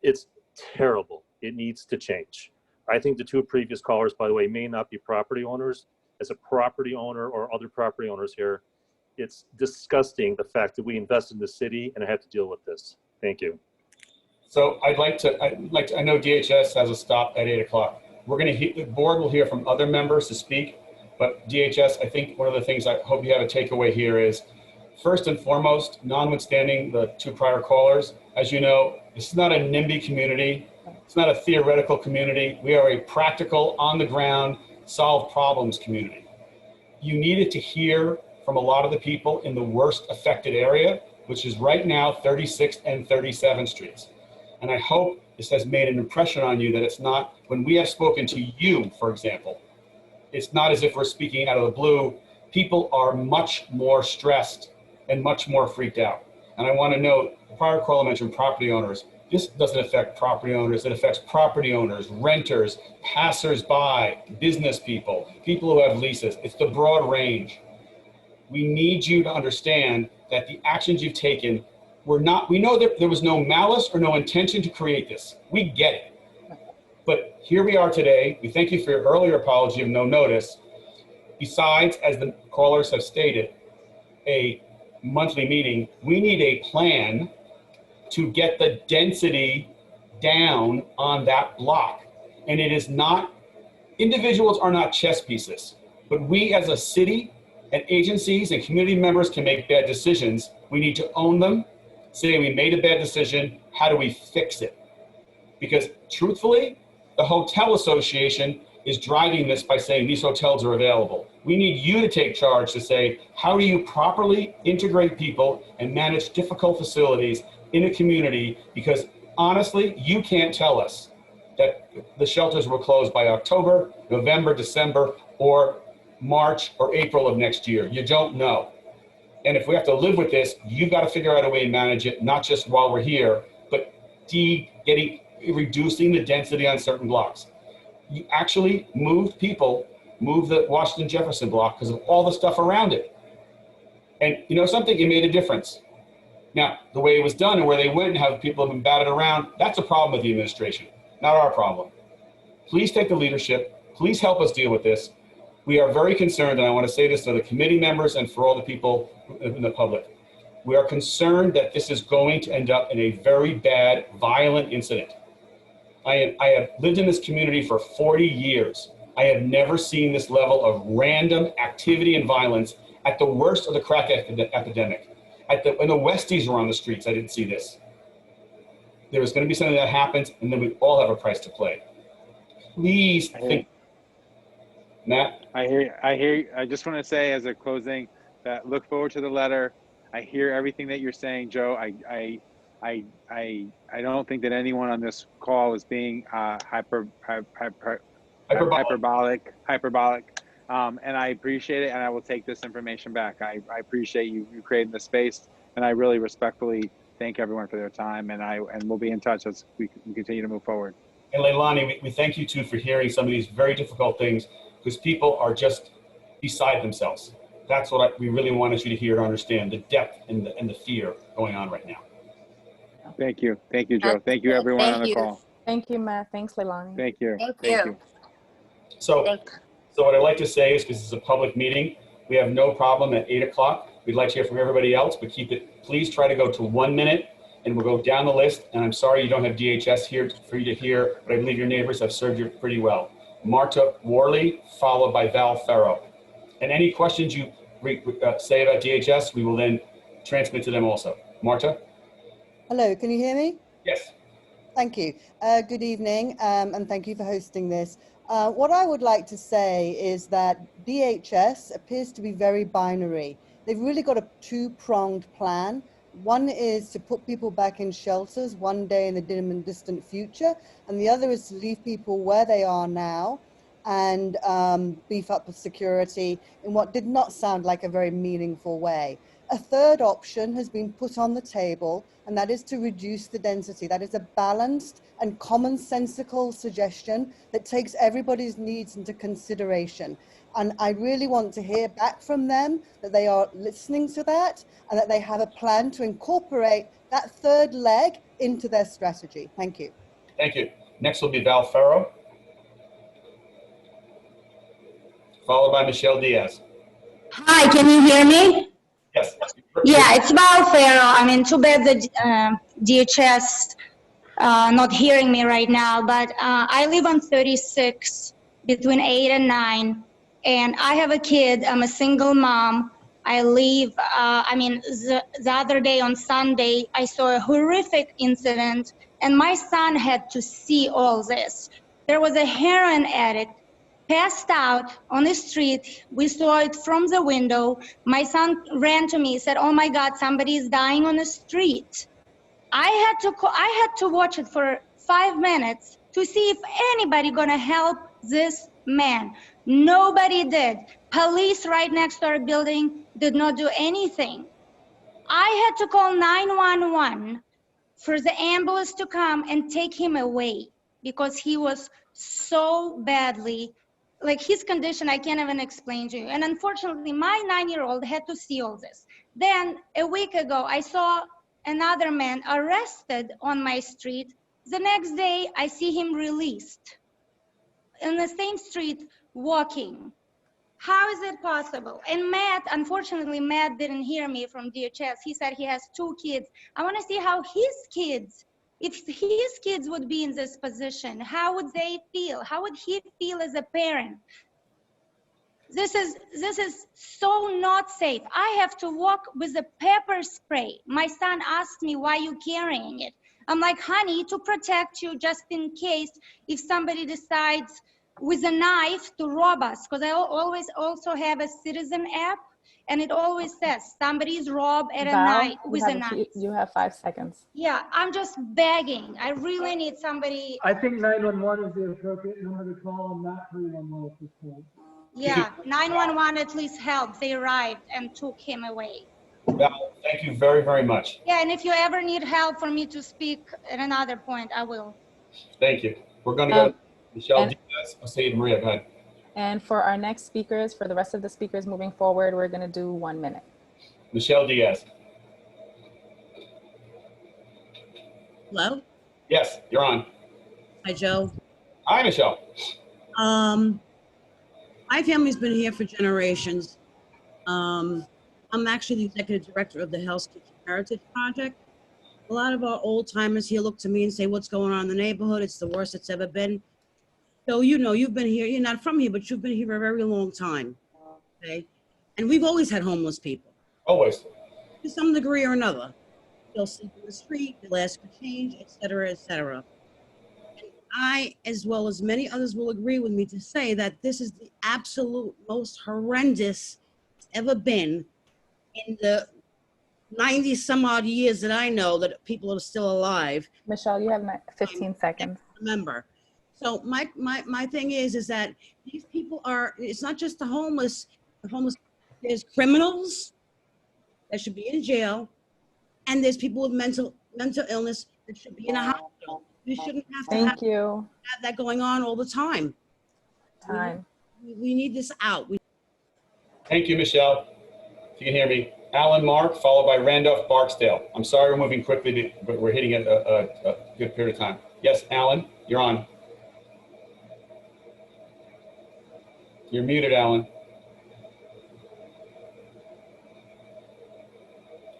It's terrible. It needs to change. I think the two previous callers, by the way, may not be property owners. As a property owner or other property owners here, it's disgusting the fact that we invest in the city and I have to deal with this. Thank you. So I know DHS has a stop at 8 o'clock. The board will hear from other members to speak, but DHS, I think one of the things I hope you have a takeaway here is, first and foremost, notwithstanding the two prior callers, as you know, this is not a NIMBY community. It's not a theoretical community. We are a practical, on the ground, solve problems community. You needed to hear from a lot of the people in the worst affected area, which is right now 36th and 37th Streets. And I hope this has made an impression on you that it's not, when we have spoken to you, for example, it's not as if we're speaking out of the blue. People are much more stressed and much more freaked out. And I want to note, the prior caller mentioned property owners. This doesn't affect property owners. It affects property owners, renters, passers-by, business people, people who have leases. It's the broad range. We need you to understand that the actions you've taken we know that there was no malice or no intention to create this. We get it. But here we are today. We thank you for your earlier apology of no notice. Besides, as the callers have stated, a monthly meeting, we need a plan to get the density down on that block. And it is not, individuals are not chess pieces, but we as a city and agencies and community members can make bad decisions. We need to own them, say we made a bad decision, how do we fix it? Because truthfully, the Hotel Association is driving this by saying these hotels are available. We need you to take charge to say, how do you properly integrate people and manage difficult facilities in a community? Because honestly, you can't tell us that the shelters will close by October, November, December, or March or April of next year. You don't know. And if we have to live with this, you've got to figure out a way to manage it, not just while we're here, but reducing the density on certain blocks. You actually moved the Washington Jefferson block because of all the stuff around it. And you know something, it made a difference. Now, the way it was done and where they went and how people have been batted around, that's a problem with the administration, not our problem. Please take the leadership. Please help us deal with this. We are very concerned, and I want to say this to the committee members and for all the people in the public. We are concerned that this is going to end up in a very bad, violent incident. I have lived in this community for 40 years. I have never seen this level of random activity and violence at the worst of the crack epidemic. When the Westies were on the streets, I didn't see this. There is going to be something that happens, and then we all have a price to play. please think. Matt? I hear. I just want to say as a closing that look forward to the letter. I hear everything that you're saying, Joe. I don't think that anyone on this call is being hyperbolic. And I appreciate it, and I will take this information back. I appreciate you creating the space, and I really respectfully thank everyone for their time, and we'll be in touch as we continue to move forward. And Leilani, we thank you too for hearing some of these very difficult things, because people are just beside themselves. That's what we really wanted you to hear and understand, the depth and the fear going on right now. Thank you, Joe. Thank you, everyone on the call. Thank you, Matt. Thanks, Leilani. Thank you. Thank you. So what I'd like to say is, because this is a public meeting, we have no problem at 8 o'clock. We'd like to hear from everybody else, but please try to go to 1 minute, and we'll go down the list. And I'm sorry you don't have DHS here for you to hear, but I believe your neighbors have served you pretty well. Marta Worley, followed by Val Farrow. And any questions you say about DHS, we will then transmit to them also. Marta? Hello, can you hear me? Yes. Thank you. Good evening, and thank you for hosting this. What I would like to say is that DHS appears to be very binary. They've really got a two-pronged plan. One is to put people back in shelters one day in the dim and distant future, and the other is to leave people where they are now and beef up the security in what did not sound like a very meaningful way. A third option has been put on the table, and that is to reduce the density. That is a balanced and commonsensical suggestion that takes everybody's needs into consideration. And I really want to hear back from them that they are listening to that and that they have a plan to incorporate that third leg into their strategy. Thank you. Thank you. Next will be Val Farrow, followed by Michelle Diaz. Hi, can you hear me? Yes. Yeah, it's Val Farrow. I mean, too bad the DHS not hearing me right now, but I live on 36 between 8 and 9, and I have a kid. I'm a single mom. I live, the other day on Sunday, I saw a horrific incident, and my son had to see all this. There was a heroin addict passed out on the street. We saw it from the window. My son ran to me, said, "Oh my God, somebody is dying on the street." I had to watch it for 5 minutes to see if anybody gonna help this man. Nobody did. Police right next to our building did not do anything. I had to call 911 for the ambulance to come and take him away because he was so badly, like his condition, I can't even explain to you. And unfortunately, my 9-year-old had to see all this. Then a week ago, I saw another man arrested on my street. The next day, I see him released in the same street walking. How is it possible? And Matt, unfortunately, Matt didn't hear me from DHS. He said he has 2 kids. I want to see how his kids, if his kids would be in this position, how would they feel? How would he feel as a parent? This is so not safe. I have to walk with a pepper spray. My son asked me, "Why are you carrying it?" I'm like, "Honey, to protect you just in case if somebody decides with a knife to rob us." Because I always also have a citizen app, and it always says somebody's robbed at a night with a knife. You have 5 seconds. Yeah, I'm just begging. I really need somebody. I think 911 is the appropriate number to call, and not 311 at this point. Yeah, 911 at least helped. They arrived and took him away. Val, thank you very, very much. Yeah, and if you ever need help for me to speak at another point, I will. Thank you. We're going to go to Michelle Diaz. I'll say it, Maria, go ahead. And for our next speakers, for the rest of the speakers moving forward, we're going to do 1 minute. Michelle Diaz. Hello? Yes, you're on. Hi, Joe. Hi, Michelle. My family's been here for generations. I'm actually the executive director of the Hell's Kitchen Heritage Project. A lot of our old timers here look to me and say, "What's going on in the neighborhood? It's the worst it's ever been." So, you know, you've been here, you're not from here, but you've been here for a very long time, okay? And we've always had homeless people. Always. To some degree or another. They'll sleep in the street, they'll ask for change, et cetera, et cetera. And I, as well as many others, will agree with me to say that this is the absolute most horrendous it's ever been in the 90 some odd years that I know that people are still alive. Michelle, you have 15 seconds. Remember. So my thing is that these people are, it's not just the homeless, there's criminals that should be in jail, and there's people with mental illness that should be in a hospital. We shouldn't have to have that going on all the time. We need this out. Thank you, Michelle. If you can hear me. Alan Mark, followed by Randolph Barksdale. I'm sorry we're moving quickly, but we're hitting a good period of time. Yes, Alan, you're on. You're muted, Alan.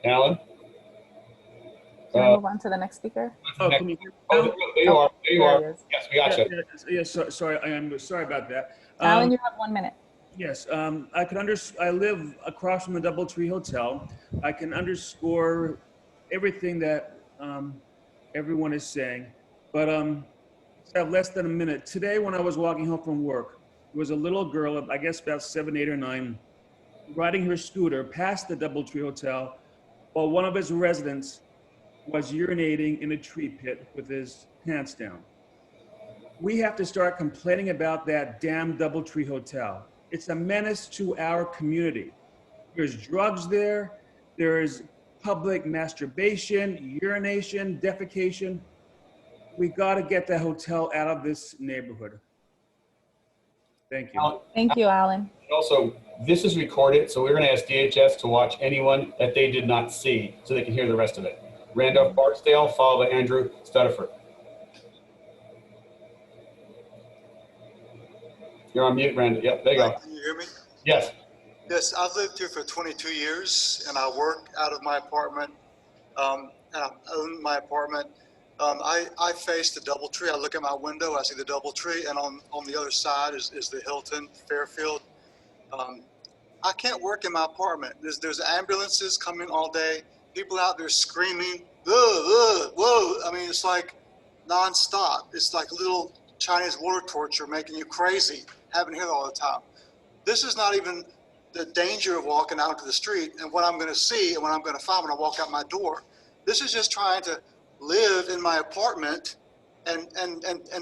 Alan? Can we move on to the next speaker? Oh, can you hear me? Oh, there you are. There you are. Yes, we got you. Sorry, I'm sorry about that. Alan, you have 1 minute. Yes, I live across from the DoubleTree Hotel. I can underscore everything that everyone is saying, but I have less than a minute. Today, when I was walking home from work, there was a little girl, I guess about 7, 8, or 9, riding her scooter past the DoubleTree Hotel while one of his residents was urinating in a tree pit with his pants down. We have to start complaining about that damn DoubleTree Hotel. It's a menace to our community. There's drugs there. There's public masturbation, urination, defecation. We got to get the hotel out of this neighborhood. Thank you. Thank you, Alan. Also, this is recorded, so we're going to ask DHS to watch anyone that they did not see so they can hear the rest of it. Randolph Barksdale, followed by Andrew Studiford. You're on mute, Randall. Yep, there you go. Can you hear me? Yes. Yes, I've lived here for 22 years, and I work out of my apartment, and I own my apartment. I face the DoubleTree. I look at my window, I see the DoubleTree, and on the other side is the Hilton Fairfield. I can't work in my apartment. There's ambulances coming all day, people out there screaming, whoa. I mean, it's like nonstop. It's like little Chinese water torture making you crazy, having here all the time. This is not even the danger of walking out into the street and what I'm going to see and what I'm going to find when I walk out my door. This is just trying to live in my apartment and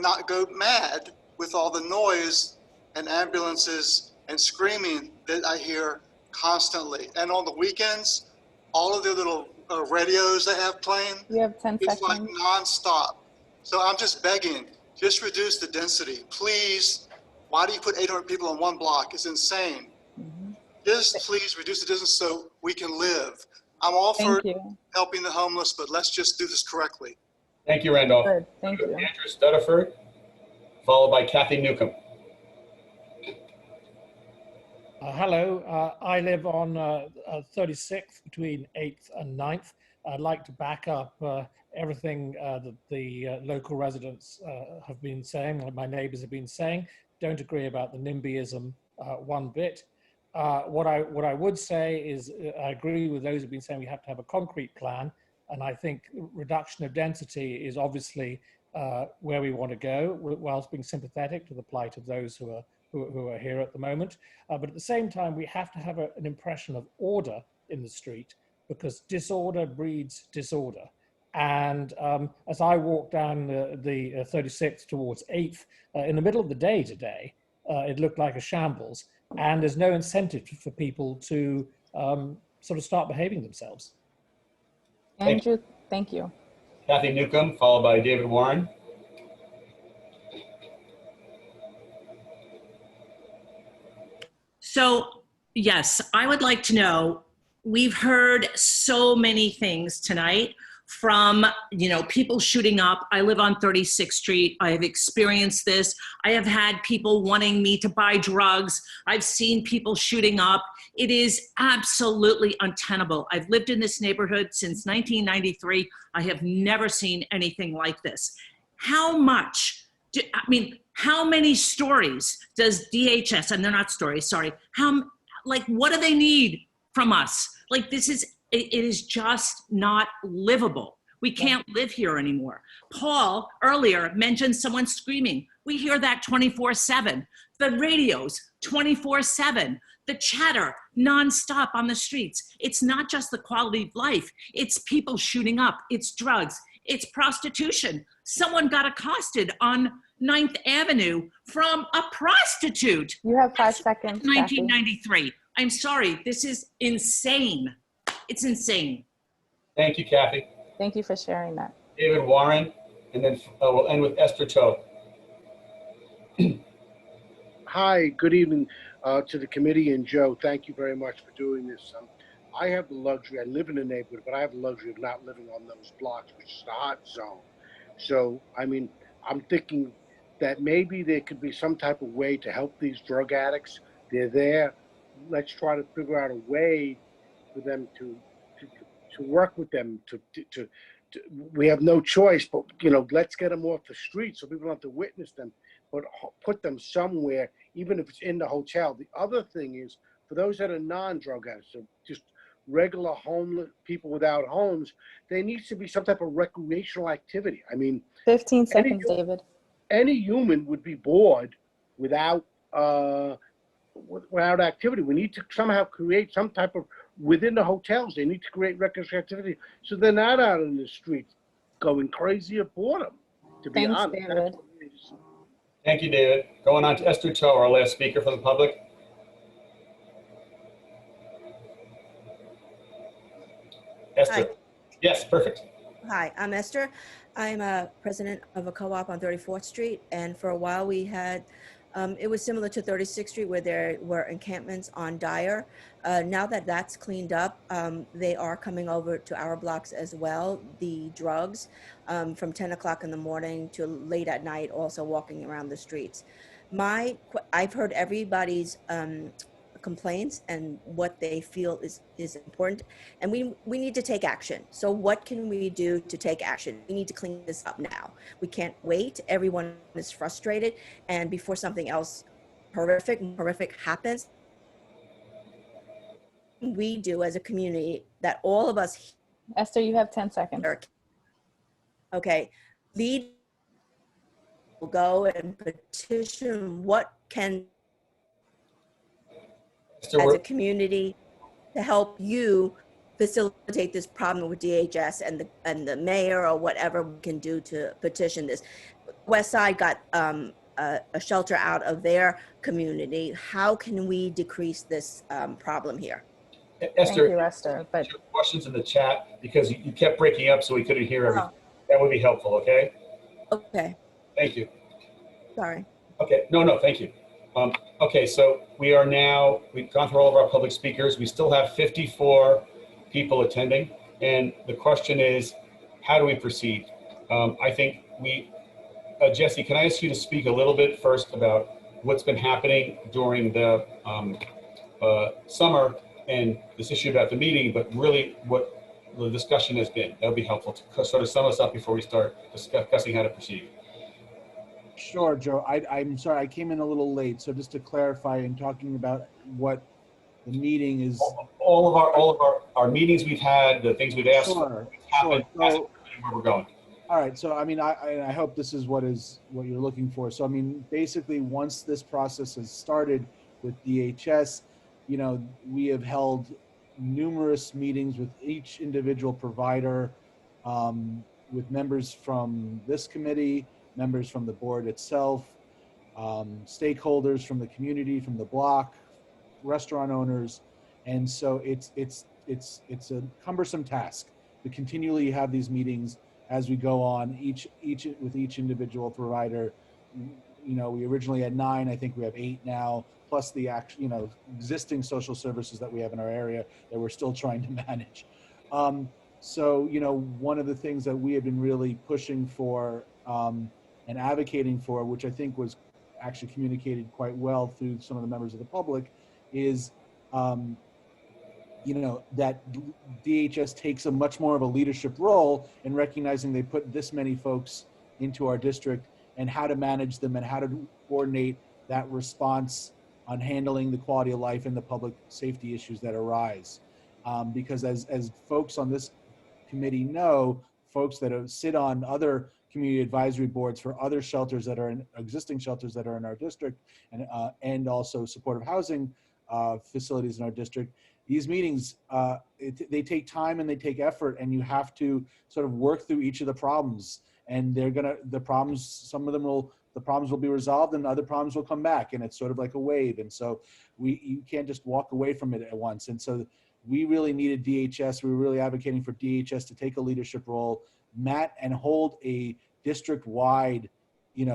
not go mad with all the noise and ambulances and screaming that I hear constantly. And on the weekends, all of the little radios they have playing, you have 10 it's seconds. like nonstop. So I'm just begging, just reduce the density, please. Why do you put 800 people on one block? It's insane. Just please reduce the distance so we can live. I'm all for helping the homeless, but let's just do this correctly. Thank you, Randolph. Good. Thank you. Andrew Studiford, followed by Kathy Newcomb. Hello, I live on 36th between 8th and 9th. I'd like to back up everything that the local residents have been saying, what my neighbors have been saying. Don't agree about the NIMBYism one bit. What I would say is I agree with those who've been saying we have to have a concrete plan, and I think reduction of density is obviously where we want to go, whilst being sympathetic to the plight of those who are here at the moment. But at the same time, we have to have an impression of order in the street, because disorder breeds disorder. And as I walk down the 36th towards 8th, in the middle of the day today, it looked like a shambles. And there's no incentive for people to sort of start behaving themselves. Andrew, thank you. Kathy Newcomb, followed by David Warren. So, yes, I would like to know, we've heard so many things tonight from, people shooting up. I live on 36th Street. I have experienced this. I have had people wanting me to buy drugs. I've seen people shooting up. It is absolutely untenable. I've lived in this neighborhood since 1993. I have never seen anything like this. How many stories does DHS, and they're not stories, sorry, what do they need from us? It is just not livable. We can't live here anymore. Paul earlier mentioned someone screaming. We hear that 24/7. The radios, 24/7. The chatter nonstop on the streets. It's not just the quality of life. It's people shooting up. It's drugs. It's prostitution. Someone got accosted on 9th Avenue from a prostitute. You have 5 seconds, 1993. I'm sorry. This is insane. It's insane. Thank you, Kathy. Thank you for sharing that. David Warren, and then we'll end with Esther Cho. Hi, good evening to the committee and Joe. Thank you very much for doing this. I have the luxury, I live in a neighborhood, but I have the luxury of not living on those blocks, which is the hot zone. So, I mean, I'm thinking that maybe there could be some type of way to help these drug addicts. They're there. Let's try to figure out a way for them to work with them. We have no choice, but let's get them off the street so people don't have to witness them, but put them somewhere, even if it's in the hotel. The other thing is, for those that are non-drug addicts, so just regular homeless people without homes, there needs to be some type of recreational activity. I mean, 15 seconds, David. Any human would be bored without activity. We need to somehow create some type of, within the hotels, they need to create recreational activity so they're not out in the streets going crazy of boredom, to be Thanks, honest. David. Thank you, David. Going on to Esther Cho, our last speaker for the public. Esther. Hi. Yes, perfect. Hi, I'm Esther. I'm a president of a co-op on 34th Street, and for a while we had, it was similar to 36th Street where there were encampments on Dyer. Now that that's cleaned up, they are coming over to our blocks as well, the drugs, from 10 o'clock in the morning to late at night, also walking around the streets. I've heard everybody's complaints and what they feel is important, and we need to take action. So what can we do to take action? We need to clean this up now. We can't wait. Everyone is frustrated, and before something else horrific happens, we do as a community that all of us. Esther, you have 10 seconds. Okay, lead, go and petition what can as a community to help you facilitate this problem with DHS and the mayor or whatever we can do to petition this. West Side got a shelter out of their community. How can we decrease this problem here? Esther, Thank you, Esther. But questions in the chat because you kept breaking up, so we couldn't hear everything. That would be helpful. Okay. Okay. Thank you. Sorry. Okay. No. Thank you. Okay, so we've gone through all of our public speakers. We still have 54 people attending. And the question is, how do we proceed? I think Jesse, can I ask you to speak a little bit first about what's been happening during the summer and this issue about the meeting, but really what the discussion has been? That would be helpful to sort of sum us up before we start discussing how to proceed. Sure, Joe. I'm sorry, I came in a little late. So just to clarify, in talking about what the meeting is. All of our meetings we've had, the things we've asked Sure. happened, So, where we're going. all right. So, I mean, I hope this is what you're looking for. So, I mean, basically, once this process has started with DHS, we have held numerous meetings with each individual provider, with members from this committee, members from the board itself, stakeholders from the community, from the block, restaurant owners, and so it's a cumbersome task to continually have these meetings as we go on, each with each individual provider. We originally had 9, I think we have 8 now, plus the existing social services that we have in our area that we're still trying to manage. So, one of the things that we have been really pushing for and advocating for, which I think was actually communicated quite well through some of the members of the public, is, that DHS takes a much more of a leadership role in recognizing they put this many folks into our district and how to manage them and how to coordinate that response on handling the quality of life and the public safety issues that arise. Because as folks on this committee know, folks that sit on other community advisory boards for other shelters that are in existing shelters that are in our district, and also supportive housing facilities in our district. These meetings, they take time and they take effort, and you have to sort of work through each of the problems. And the problems will be resolved, and other problems will come back, and it's sort of like a wave. And so you can't just walk away from it at once. And so we really needed DHS. We were really advocating for DHS to take a leadership role, and hold a district-wide,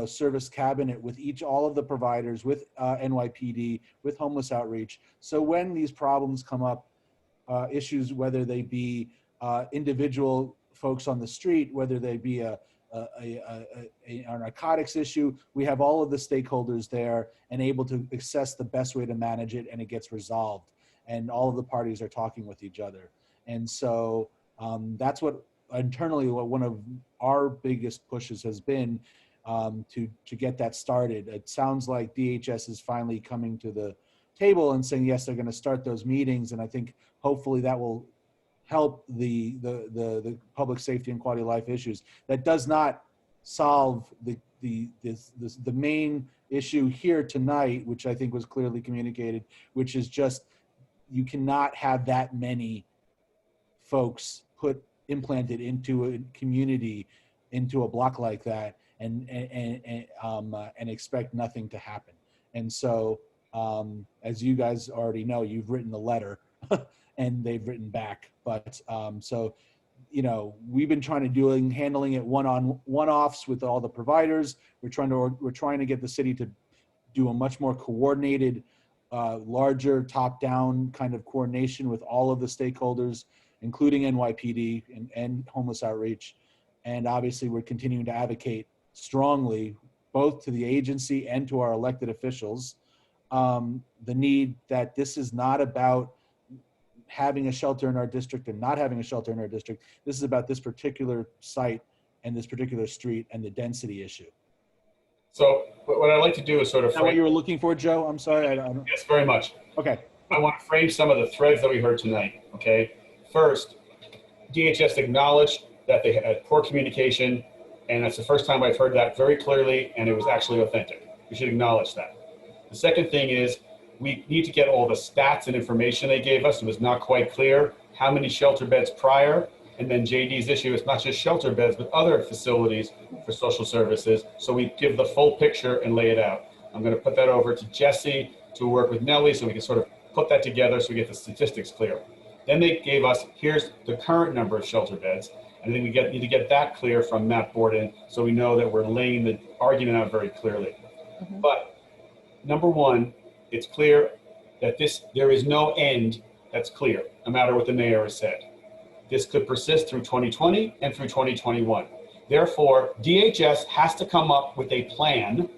service cabinet with all of the providers, with NYPD, with homeless outreach. So when these problems come up, issues, whether they be individual folks on the street, whether they be a narcotics issue, we have all of the stakeholders there and able to assess the best way to manage it, and it gets resolved, and all of the parties are talking with each other. And so that's what internally one of our biggest pushes has been, to get that started. It sounds like DHS is finally coming to the table and saying, yes, they're going to start those meetings. And I think hopefully that will help the public safety and quality of life issues. That does not solve the main issue here tonight, which I think was clearly communicated, which is just, you cannot have that many folks implanted into a community, into a block like that, and expect nothing to happen. And so, as you guys already know, you've written the letter and they've written back. But so, we've been handling it one-offs with all the providers. We're trying to get the city to do a much more coordinated, larger top-down kind of coordination with all of the stakeholders, including NYPD and homeless outreach. And obviously we're continuing to advocate strongly, both to the agency and to our elected officials, the need that this is not about having a shelter in our district and not having a shelter in our district. This is about this particular site and this particular street and the density issue. So what I'd like to do is sort of— Is that what you were looking for, Joe? I'm sorry. I don't... Yes, very much. Okay. I want to frame some of the threads that we heard tonight, okay? First, DHS acknowledged that they had poor communication, and that's the first time I've heard that very clearly, and it was actually authentic. We should acknowledge that. The second thing is, we need to get all the stats and information they gave us. It was not quite clear how many shelter beds prior, and then JD's issue is not just shelter beds, but other facilities for social services. So we give the full picture and lay it out. I'm going to put that over to Jesse to work with Nellie so we can sort of put that together so we get the statistics clear. Then they gave us, here's the current number of shelter beds. And then we need to get that clear from Matt Borden so we know that we're laying the argument out very clearly. Mm-hmm. But number one, it's clear that there is no end that's clear, no matter what the mayor has said. This could persist through 2020 and through 2021. Therefore, DHS has to come up with a plan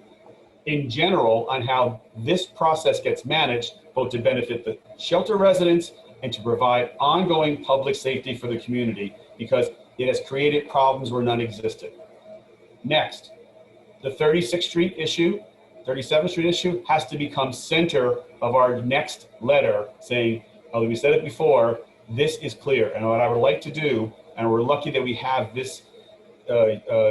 in general on how this process gets managed, both to benefit the shelter residents and to provide ongoing public safety for the community, because it has created problems where none existed. Next, the 36th Street issue, 37th Street issue has to become center of our next letter saying, oh, we said it before, this is clear. And what I would like to do, and we're lucky that we have this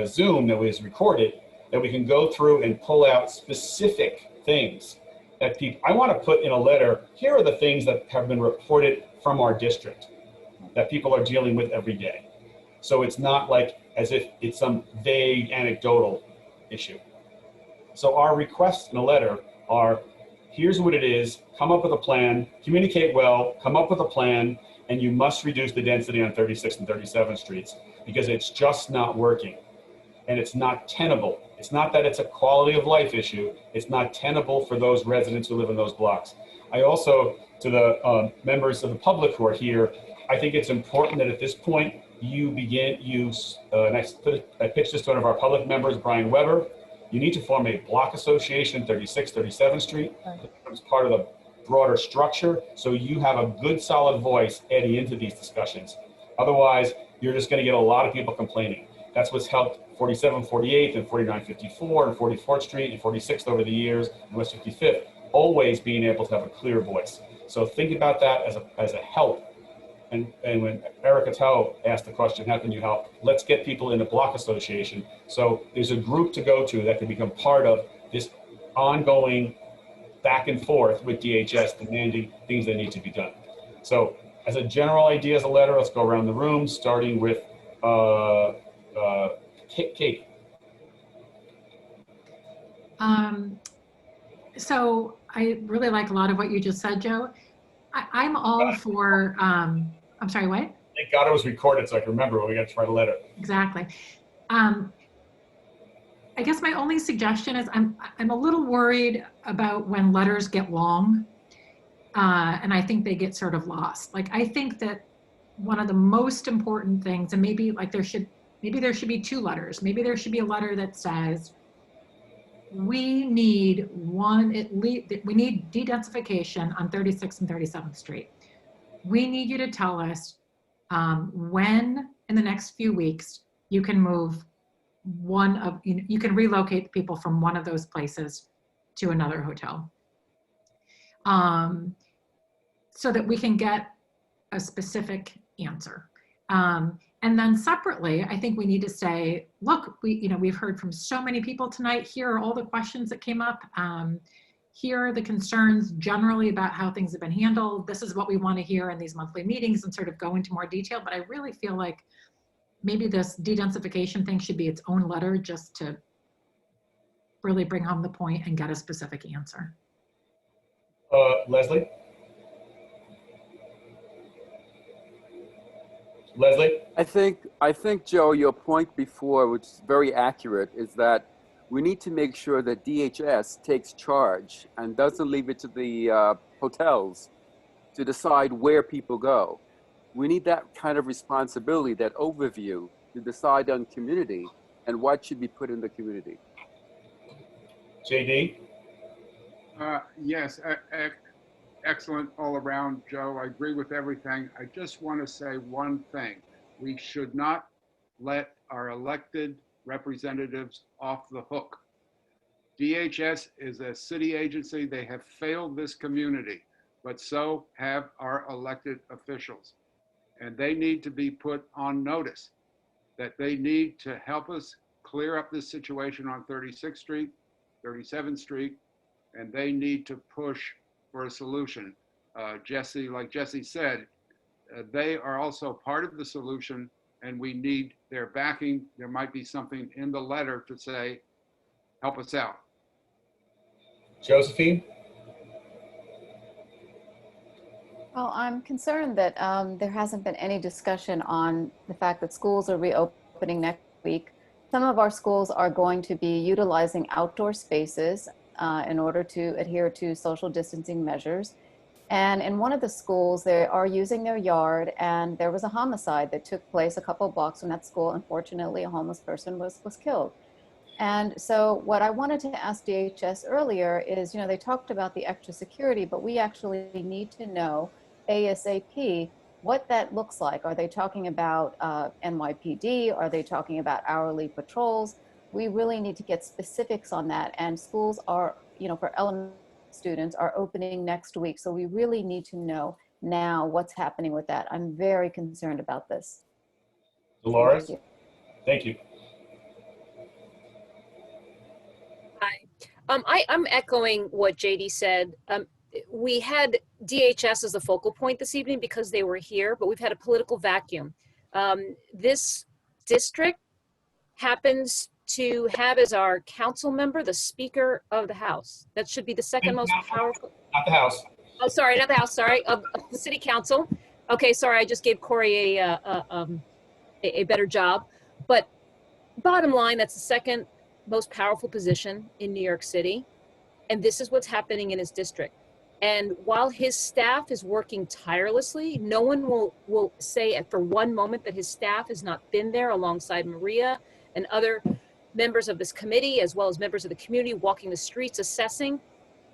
Zoom that was recorded, that we can go through and pull out specific things that people, I want to put in a letter, here are the things that have been reported from our district that people are dealing with every day. So it's not like as if it's some vague anecdotal issue. So our requests in a letter are, here's what it is, come up with a plan, communicate well, come up with a plan, and you must reduce the density on 36th and 37th Streets because it's just not working and it's not tenable. It's not that it's a quality of life issue, it's not tenable for those residents who live in those blocks. I also, to the members of the public who are here, I think it's important that at this point, you begin, and I pitched this to one of our public members, Brian Weber, you need to form a block association, 36th, 37th Street, as part of the broader structure, so you have a good solid voice adding into these discussions. Otherwise, you're just gonna get a lot of people complaining. That's what's helped 47, 48, and 49, 54, and 44th Street, and 46th over the years, and West 55th, always being able to have a clear voice. So think about that as a help and when Erica Tell asked the question, how can you help? Let's get people in a block association. So there's a group to go to that can become part of this ongoing back and forth with DHS demanding things that need to be done. So as a general idea, as a letter, let's go around the room, starting with Kate. So I really like a lot of what you just said, Joe. I'm all for, I'm sorry, what? Thank God it was recorded so I can remember when we got to write a letter. Exactly. I guess my only suggestion is I'm a little worried about when letters get long, and I think they get sort of lost. Like, I think that one of the most important things, and maybe like there should be 2 letters. Maybe there should be a letter that says, we need we need de-densification on 36th and 37th Street. We need you to tell us when in the next few weeks you can move you can relocate people from one of those places to another hotel, so that we can get a specific answer. And then separately, I think we need to say, look, we've heard from so many people tonight. Here are all the questions that came up. Here are the concerns generally about how things have been handled. This is what we want to hear in these monthly meetings, and sort of go into more detail. But I really feel like maybe this de-densification thing should be its own letter, just to really bring home the point and get a specific answer. Leslie? Leslie? I think, Joe, your point before, which is very accurate, is that we need to make sure that DHS takes charge and doesn't leave it to the hotels to decide where people go. We need that kind of responsibility, that overview, to decide on community and what should be put in the community. JD? Yes, excellent all around, Joe. I agree with everything. I just want to say one thing. We should not let our elected representatives off the hook. DHS is a city agency. They have failed this community, but so have our elected officials. And they need to be put on notice that they need to help us clear up this situation on 36th Street, 37th Street, and they need to push for a solution. Jesse, like Jesse said, they are also part of the solution, and we need their backing. There might be something in the letter to say, help us out. Josephine? Well, I'm concerned that there hasn't been any discussion on the fact that schools are reopening next week. Some of our schools are going to be utilizing outdoor spaces in order to adhere to social distancing measures. And in one of the schools, they are using their yard, and there was a homicide that took place a couple of blocks from that school. Unfortunately, a homeless person was killed. And so what I wanted to ask DHS earlier is, they talked about the extra security, but we actually need to know ASAP what that looks like. Are they talking about NYPD? Are they talking about hourly patrols? We really need to get specifics on that. And schools are, for elementary students, are opening next week. So we really need to know now what's happening with that. I'm very concerned about this. Dolores? Thank you. Hi. I'm echoing what JD said. We had DHS as a focal point this evening because they were here, but we've had a political vacuum. This district happens to have as our council member the Speaker of the House. That should be the second most powerful. Not the House. Oh, sorry, not the House. Sorry, of the City Council. Okay, sorry, I just gave Corey a better job. But bottom line, that's the second most powerful position in New York City, and this is what's happening in his district. And while his staff is working tirelessly, no one will say for one moment that his staff has not been there alongside Maria and other members of this committee, as well as members of the community, walking the streets, assessing.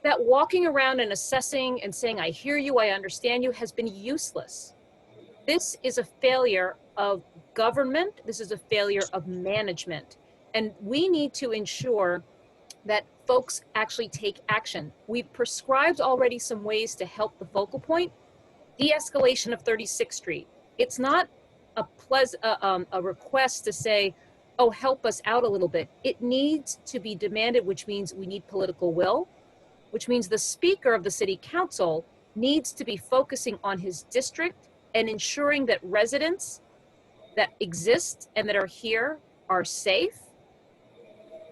That walking around and assessing and saying, I hear you, I understand you, has been useless. This is a failure of government. This is a failure of management. And we need to ensure that folks actually take action. We've prescribed already some ways to help the focal point, de-escalation of 36th Street. It's not a request to say, oh, help us out a little bit. It needs to be demanded, which means we need political will, which means the Speaker of the City Council needs to be focusing on his district and ensuring that residents that exist and that are here are safe,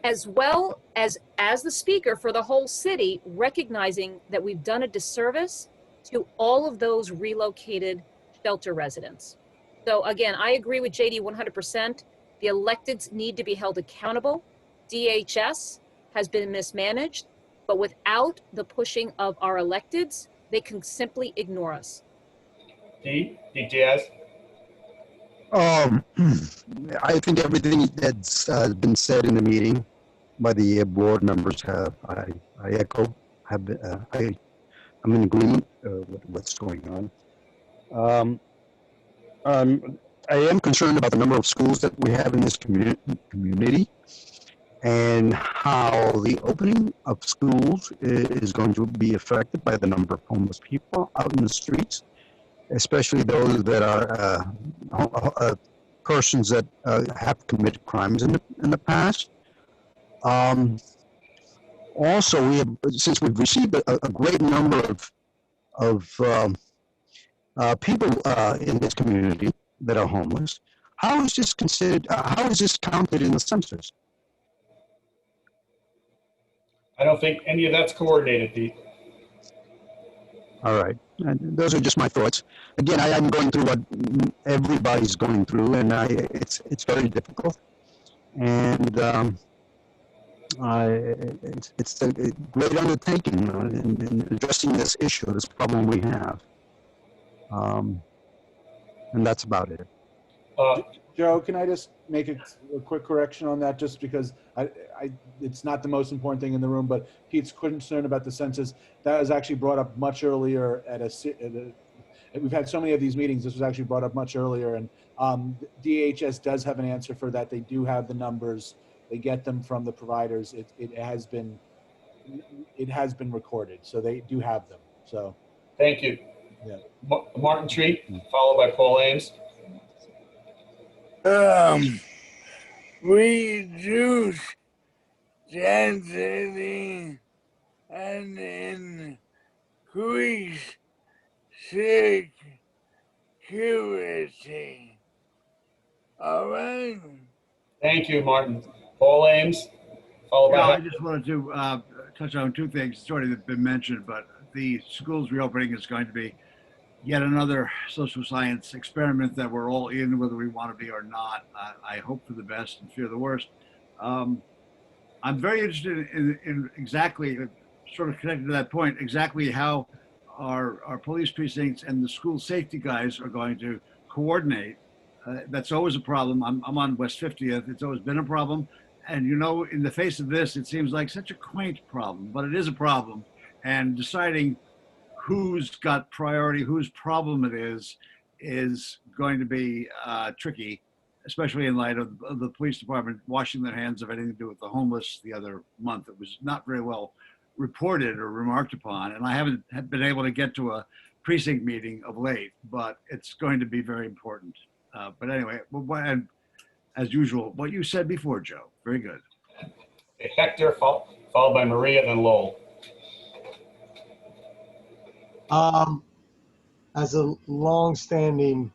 as well as the Speaker for the whole city, recognizing that we've done a disservice to all of those relocated shelter residents. So again, I agree with JD 100%. The electeds need to be held accountable. DHS has been mismanaged, but without the pushing of our electeds, they can simply ignore us. D. Diaz. I think everything that's been said in the meeting by the board members I echo. I'm in agreement with what's going on. I am concerned about the number of schools that we have in this community and how the opening of schools is going to be affected by the number of homeless people out in the streets, especially those that are persons that have committed crimes in the past. Also, since we've received a great number of people in this community that are homeless, how is this considered? How is this counted in the census? I don't think any of that's coordinated, Pete. All right, and those are just my thoughts. Again, I am going through what everybody's going through, and it's very difficult. And it's a great undertaking in addressing this issue, this problem we have. And that's about it. Joe, can I just make a quick correction on that, just because it's not the most important thing in the room, but Pete's concern about the census, that was actually brought up much earlier we've had so many of these meetings, this was actually brought up much earlier, and DHS does have an answer for that. They do have the numbers. They get them from the providers. It has been recorded, so they do have them. So thank you. Yeah. Martin Treat, followed by Paul Ames. Reduce density and increase security. All right. Thank you, Martin. Paul Ames, followed by. I just wanted to touch on two things. It's already been mentioned, but the schools reopening is going to be yet another social science experiment that we're all in, whether we want to be or not. I hope for the best and fear the worst. I'm very interested in exactly, sort of connected to that point, exactly how our police precincts and the school safety guys are going to coordinate. That's always a problem. I'm on West 50th. It's always been a problem. And you know, in the face of this, it seems like such a quaint problem, but it is a problem. And deciding who's got priority, whose problem it is going to be tricky, especially in light of the police department washing their hands of anything to do with the homeless the other month. It was not very well reported or remarked upon, and I haven't been able to get to a precinct meeting of late, but it's going to be very important. But anyway, and as usual, what you said before, Joe, very good. Hector, followed by Maria, then Lowell. As a long-standing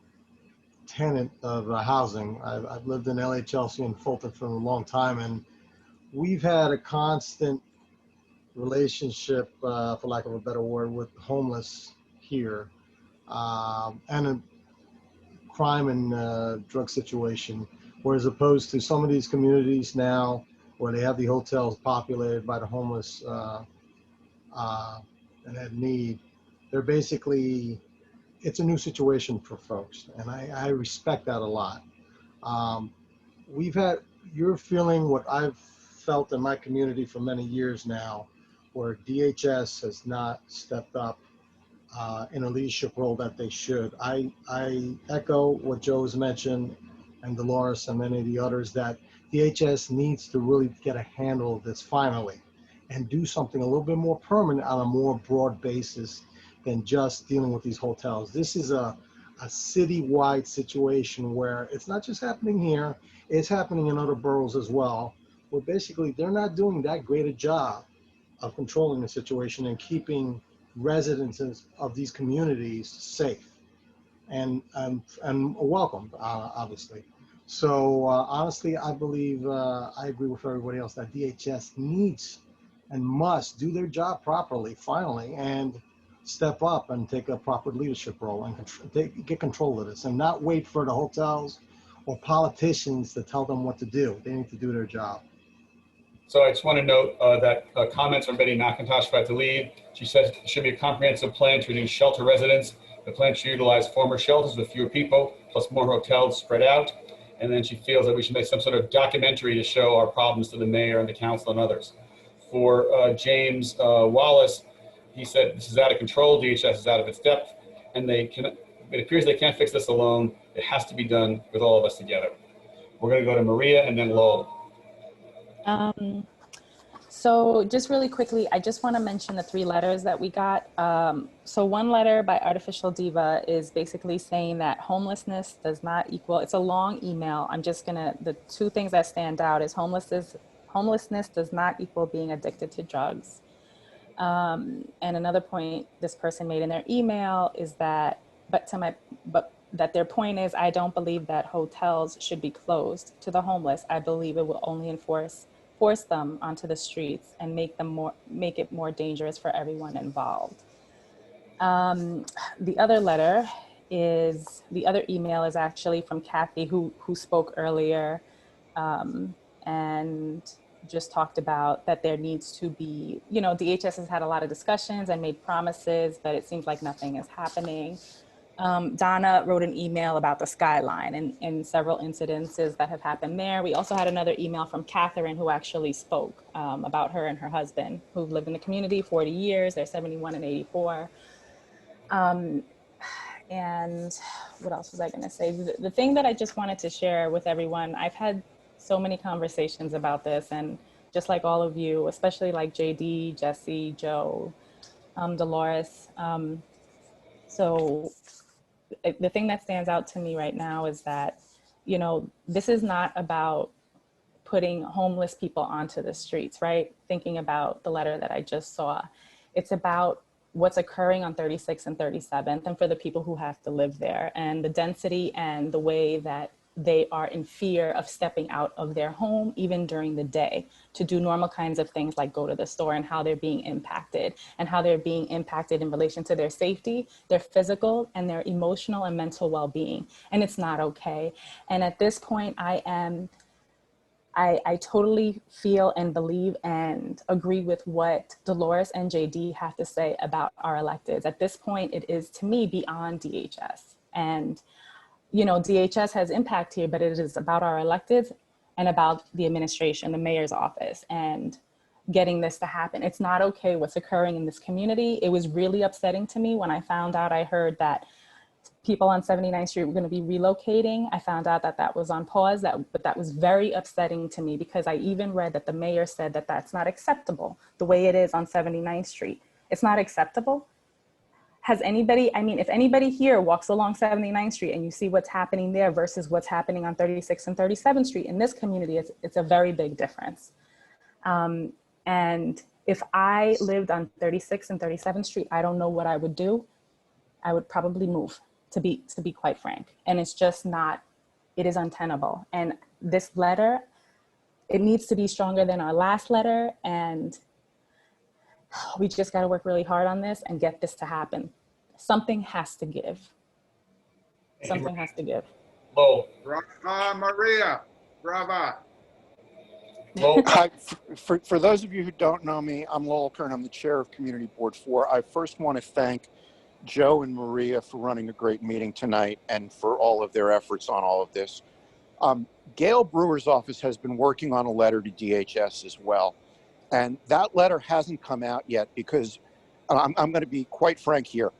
tenant of housing, I've lived in LA, Chelsea, and Fulton for a long time, and we've had a constant relationship, for lack of a better word, with homeless here, and a crime and drug situation, whereas opposed to some of these communities now where they have the hotels populated by the homeless and that need. They're basically, it's a new situation for folks, and I respect that a lot. You're feeling what I've felt in my community for many years now, where DHS has not stepped up in a leadership role that they should. I echo what Joe has mentioned, and Dolores and many of the others, that DHS needs to really get a handle of this finally and do something a little bit more permanent on a more broad basis than just dealing with these hotels. This is a citywide situation where it's not just happening here, it's happening in other boroughs as well, where basically they're not doing that great a job of controlling the situation and keeping residents of these communities safe and welcome, obviously. So honestly, I believe I agree with everybody else that DHS needs and must do their job properly, finally, and step up and take a proper leadership role and get control of this and not wait for the hotels or politicians to tell them what to do. They need to do their job. So I just want to note that comments from Betty McIntosh about to leave. She says there should be a comprehensive plan to reduce shelter residents. The plan should utilize former shelters with fewer people, plus more hotels spread out. And then she feels that we should make some sort of documentary to show our problems to the mayor and the council and others. For James Wallace, he said this is out of control. DHS is out of its depth, and it appears they can't fix this alone. It has to be done with all of us together. We're going to go to Maria and then Lowell. So just really quickly, I just want to mention the 3 letters that we got. So one letter by Artificial Diva is basically saying that homelessness does not equal, it's a long email. I'm just gonna, the 2 things that stand out is homelessness does not equal being addicted to drugs. And another point this person made in their email is that, that their point is, I don't believe that hotels should be closed to the homeless. I believe it will only force them onto the streets and make it more dangerous for everyone involved. The other email is actually from Kathy, who spoke earlier, and just talked about that there needs to be, DHS has had a lot of discussions and made promises, but it seems like nothing is happening. Donna wrote an email about the skyline and several incidences that have happened there. We also had another email from Catherine, who actually spoke about her and her husband, who've lived in the community 40 years. They're 71 and 84. And what else was I going to say? The thing that I just wanted to share with everyone, I've had so many conversations about this, and just like all of you, especially like JD, Jesse, Joe, Dolores. So the thing that stands out to me right now is that, this is not about putting homeless people onto the streets, right? Thinking about the letter that I just saw. It's about what's occurring on 36th and 37th and for the people who have to live there, and the density and the way that they are in fear of stepping out of their home, even during the day, to do normal kinds of things like go to the store, and how they're being impacted in relation to their safety, their physical and their emotional and mental well-being. And it's not okay. And at this point, I totally feel and believe and agree with what Dolores and JD have to say about our electeds. At this point, it is, to me, beyond DHS. And DHS has impact here, but it is about our electeds and about the administration, the mayor's office, and getting this to happen. It's not okay what's occurring in this community. It was really upsetting to me when I heard that people on 79th Street were going to be relocating. I found out that that was on pause, but that was very upsetting to me, because I even read that the mayor said that that's not acceptable, the way it is on 79th Street. It's not acceptable. Has anybody, if anybody here walks along 79th Street and you see what's happening there versus what's happening on 36th and 37th Street in this community, it's a very big difference. And if I lived on 36th and 37th Street, I don't know what I would do. I would probably move, to be quite frank. And it's just not, it is untenable. And this letter, it needs to be stronger than our last letter. And we just got to work really hard on this and get this to happen. Something has to give. Something has to give. Lowell. Brava, Maria. Brava. Hi, for those of you who don't know me, I'm Lowell Kern. I'm the chair of Community Board 4. I first want to thank Joe and Maria for running a great meeting tonight and for all of their efforts on all of this. Gail Brewer's office has been working on a letter to DHS as well. And that letter hasn't come out yet because I'm going to be quite frank here.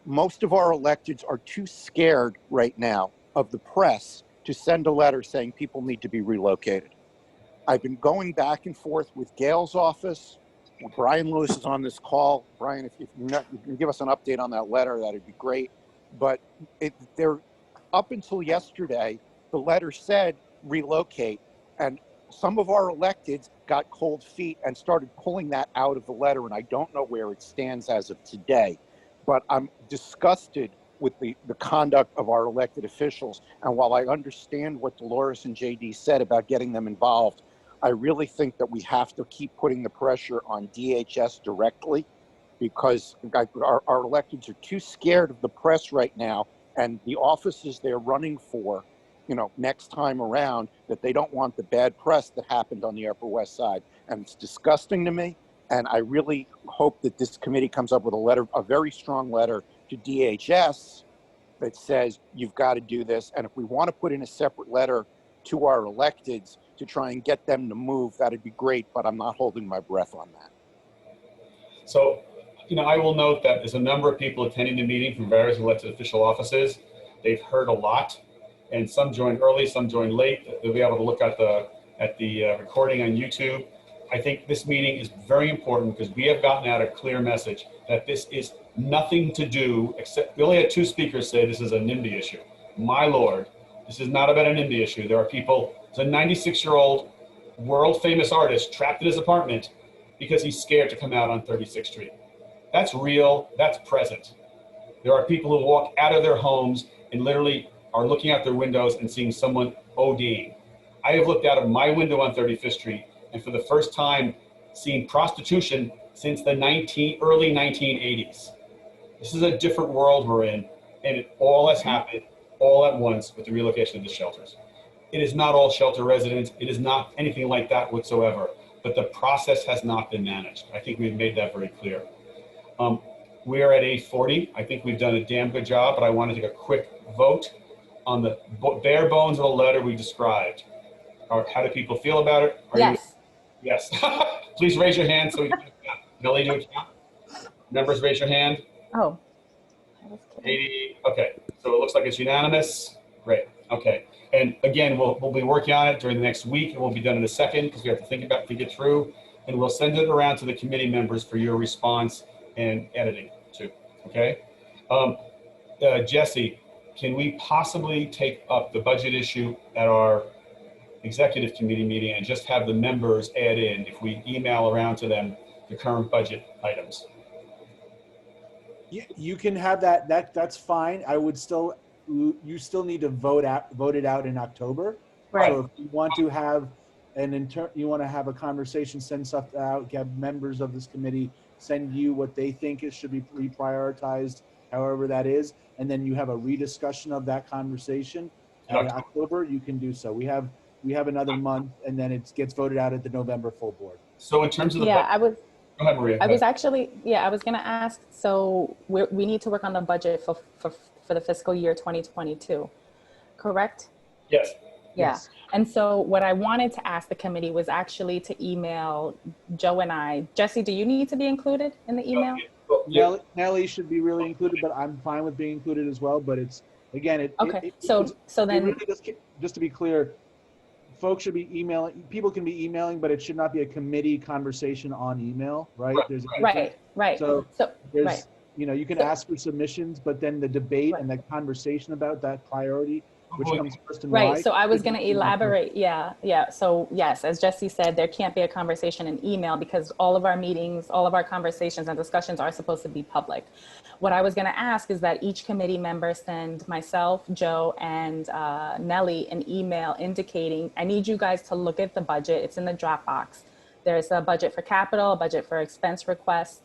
Most of our electeds are too scared right now of the press to send a letter saying people need to be relocated. I've been going back and forth with Gail's office, Brian Lewis is on this call. Brian, if you can give us an update on that letter, that'd be great. But they're up until yesterday, the letter said relocate, and some of our electeds got cold feet and started pulling that out of the letter, and I don't know where it stands as of today. But I'm disgusted with the conduct of our elected officials. And while I understand what Dolores and JD said about getting them involved, I really think that we have to keep putting the pressure on DHS directly, because our electeds are too scared of the press right now and the offices they're running for, next time around, that they don't want the bad press that happened on the Upper West Side. And it's disgusting to me. And I really hope that this committee comes up with a very strong letter to DHS that says, you've got to do this. And if we want to put in a separate letter to our electeds to try and get them to move, that'd be great, but I'm not holding my breath on that. So, I will note that there's a number of people attending the meeting from various elected official offices. They've heard a lot, and some joined early, some joined late. They'll be able to look at the recording on YouTube. I think this meeting is very important because we have gotten out a clear message that this is nothing to do, except we only had 2 speakers say this is a NIMBY issue. My Lord, this is not about a NIMBY issue. There are people, there's a 96-year-old world famous artist trapped in his apartment because he's scared to come out on 36th Street. That's real, that's present. There are people who walk out of their homes and literally are looking out their windows and seeing someone ODing. I have looked out of my window on 35th Street and for the first time seen prostitution since the early 1980s. This is a different world we're in, and it all has happened all at once with the relocation of the shelters. It is not all shelter residents. It is not anything like that whatsoever, but the process has not been managed. I think we've made that very clear. We are at 8:40. I think we've done a damn good job, but I want to take a quick vote on the bare bones of the letter we described. How do people feel about it? Yes. Yes. Please raise your hand so we can count. Millie, do a count. Members, raise your hand. Oh. 80. Okay. So it looks like it's unanimous. Great. Okay. And again, we'll be working on it during the next week. It won't be done in a second because we have to think it through. And we'll send it around to the committee members for your response and editing too. Okay. Jesse, can we possibly take up the budget issue at our executive committee meeting and just have the members add in if we email around to them the current budget items? You can have that. That's fine. I would still, you still need to vote it out in October. Right. So if you want to have you want to have a conversation, send stuff out, get members of this committee send you what they think it should be reprioritized, however that is, and then you have a rediscussion of that conversation in October. You can do so. We have another month, and then it gets voted out at the November full board. So in terms of the go ahead, Maria. I was going to ask, so we need to work on the budget for the fiscal year 2022, correct? Yes. Yeah. Yes. And so what I wanted to ask the committee was actually to email Joe and I. Jesse, do you need to be included in the email? Nellie should be really included, but I'm fine with being included as well. But it's, again, so then really just to be clear, folks should be emailing. People can be emailing, but it should not be a committee conversation on email, right? There's a right. So there's, you can ask for submissions, but then the debate and the conversation about that priority, which comes first in line. So I was going to elaborate. Yeah. So yes, as Jesse said, there can't be a conversation in email because all of our meetings, all of our conversations and discussions are supposed to be public. What I was going to ask is that each committee member send myself, Joe, and Nellie an email indicating, I need you guys to look at the budget. It's in the Dropbox. There's a budget for capital, a budget for expense requests.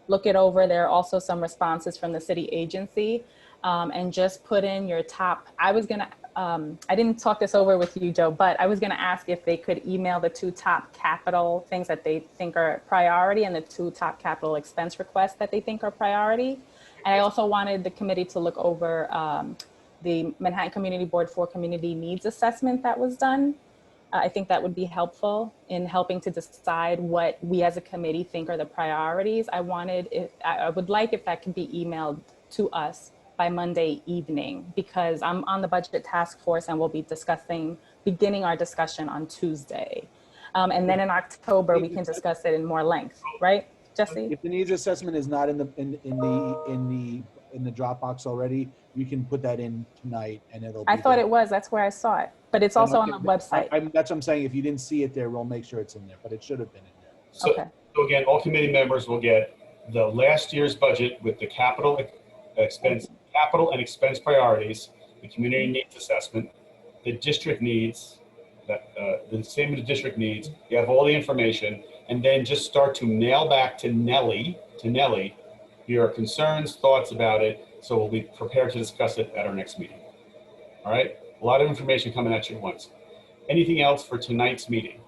Look it over. There are also some responses from the city agency. And just put in your top. I was gonna, I didn't talk this over with you, Joe, but I was gonna ask if they could email the 2 top capital things that they think are priority and the 2 top capital expense requests that they think are priority. And I also wanted the committee to look over the Manhattan Community Board 4 Community Needs Assessment that was done. I think that would be helpful in helping to decide what we as a committee think are the priorities. I would like if that could be emailed to us by Monday evening, because I'm on the budget task force and we'll be beginning our discussion on Tuesday. And then in October, we can discuss it in more length, right, Jesse? If the needs assessment is not in the Dropbox already, you can put that in tonight and it'll be I thought there. it was, that's where I saw it, but it's also on the website. That's what I'm saying. If you didn't see it there, we'll make sure it's in there, but it should have been in there. So, so again, all committee members will get the last year's budget with the capital and expense priorities, the community needs assessment, the district needs, the statement of district needs. You have all the information, and then just start to mail back to Nellie, your concerns, thoughts about it. So we'll be prepared to discuss it at our next meeting. All right, a lot of information coming at you at once. Anything else for tonight's meeting?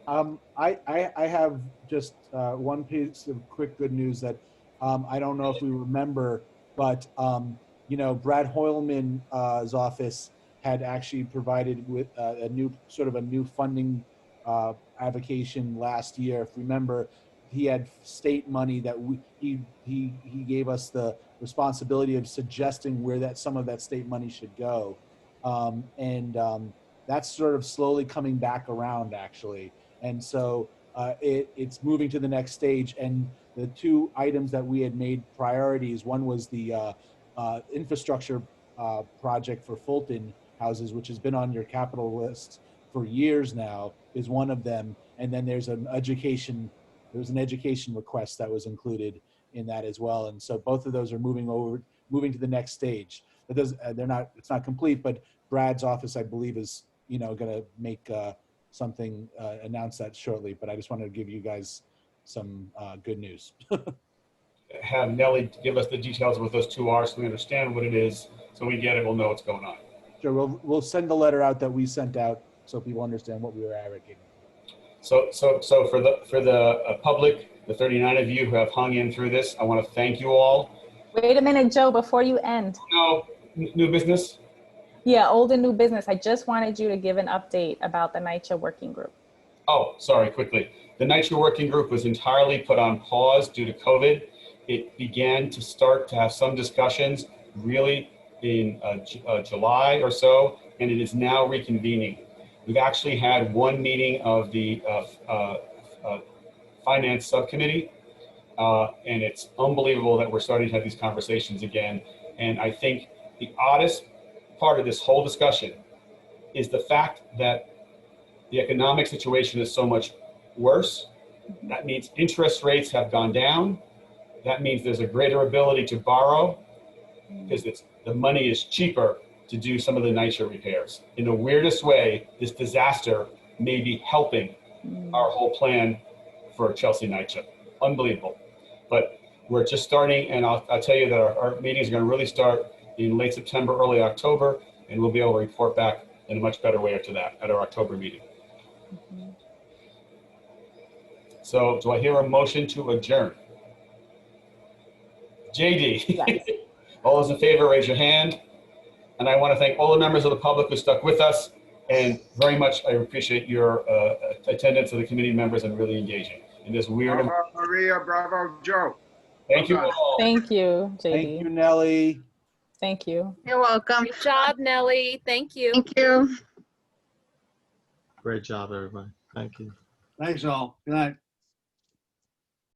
I have just one piece of quick good news that I don't know if we remember, but Brad Hoylman's office had actually provided with a new funding avocation last year. If you remember, he had state money that he gave us the responsibility of suggesting where some of that state money should go, and that's sort of slowly coming back around actually. And so it's moving to the next stage. And the two items that we had made priorities, one was the infrastructure project for Fulton houses, which has been on your capital list for years now, is one of them. And then there's an education request that was included in that as well. And so both of those are moving to the next stage. It's not complete, but Brad's office, I believe, is going to make something, announce that shortly, but I just wanted to give you guys some good news. Have Nellie give us the details of what those two are so we understand what it is. So we get it, we'll know what's going on. Sure, we'll send the letter out that we sent out so people understand what we were advocating. So for the public, the 39 of you who have hung in through this, I want to thank you all. Wait a minute, Joe, before you end. No, new business? Yeah, old and new business. I just wanted you to give an update about the NYCHA working group. Oh, sorry, quickly. The NYCHA working group was entirely put on pause due to COVID. It began to start to have some discussions really in July or so, and it is now reconvening. We've actually had one meeting of the finance subcommittee, and it's unbelievable that we're starting to have these conversations again. And I think the oddest part of this whole discussion is the fact that the economic situation is so much worse. That means interest rates have gone down. That means there's a greater ability to borrow because the money is cheaper to do some of the NYCHA repairs. In the weirdest way, this disaster may be helping our whole plan for Chelsea NYCHA. Unbelievable. But we're just starting, and I'll tell you that our meetings are going to really start in late September, early October, and we'll be able to report back in a much better way after that at our October meeting. So do I hear a motion to adjourn? JD, yes. All those in favor, raise your hand. And I want to thank all the members of the public who stuck with us, and very much I appreciate your attendance of the committee members and really engaging in this weird. Bravo, Maria, bravo, Joe. Thank you all. Thank you, JD. Thank you, Nellie. Thank you. You're welcome. Great job, Nellie. Thank you. Thank you. Great job, everybody. Thank you. Thanks all. Good night.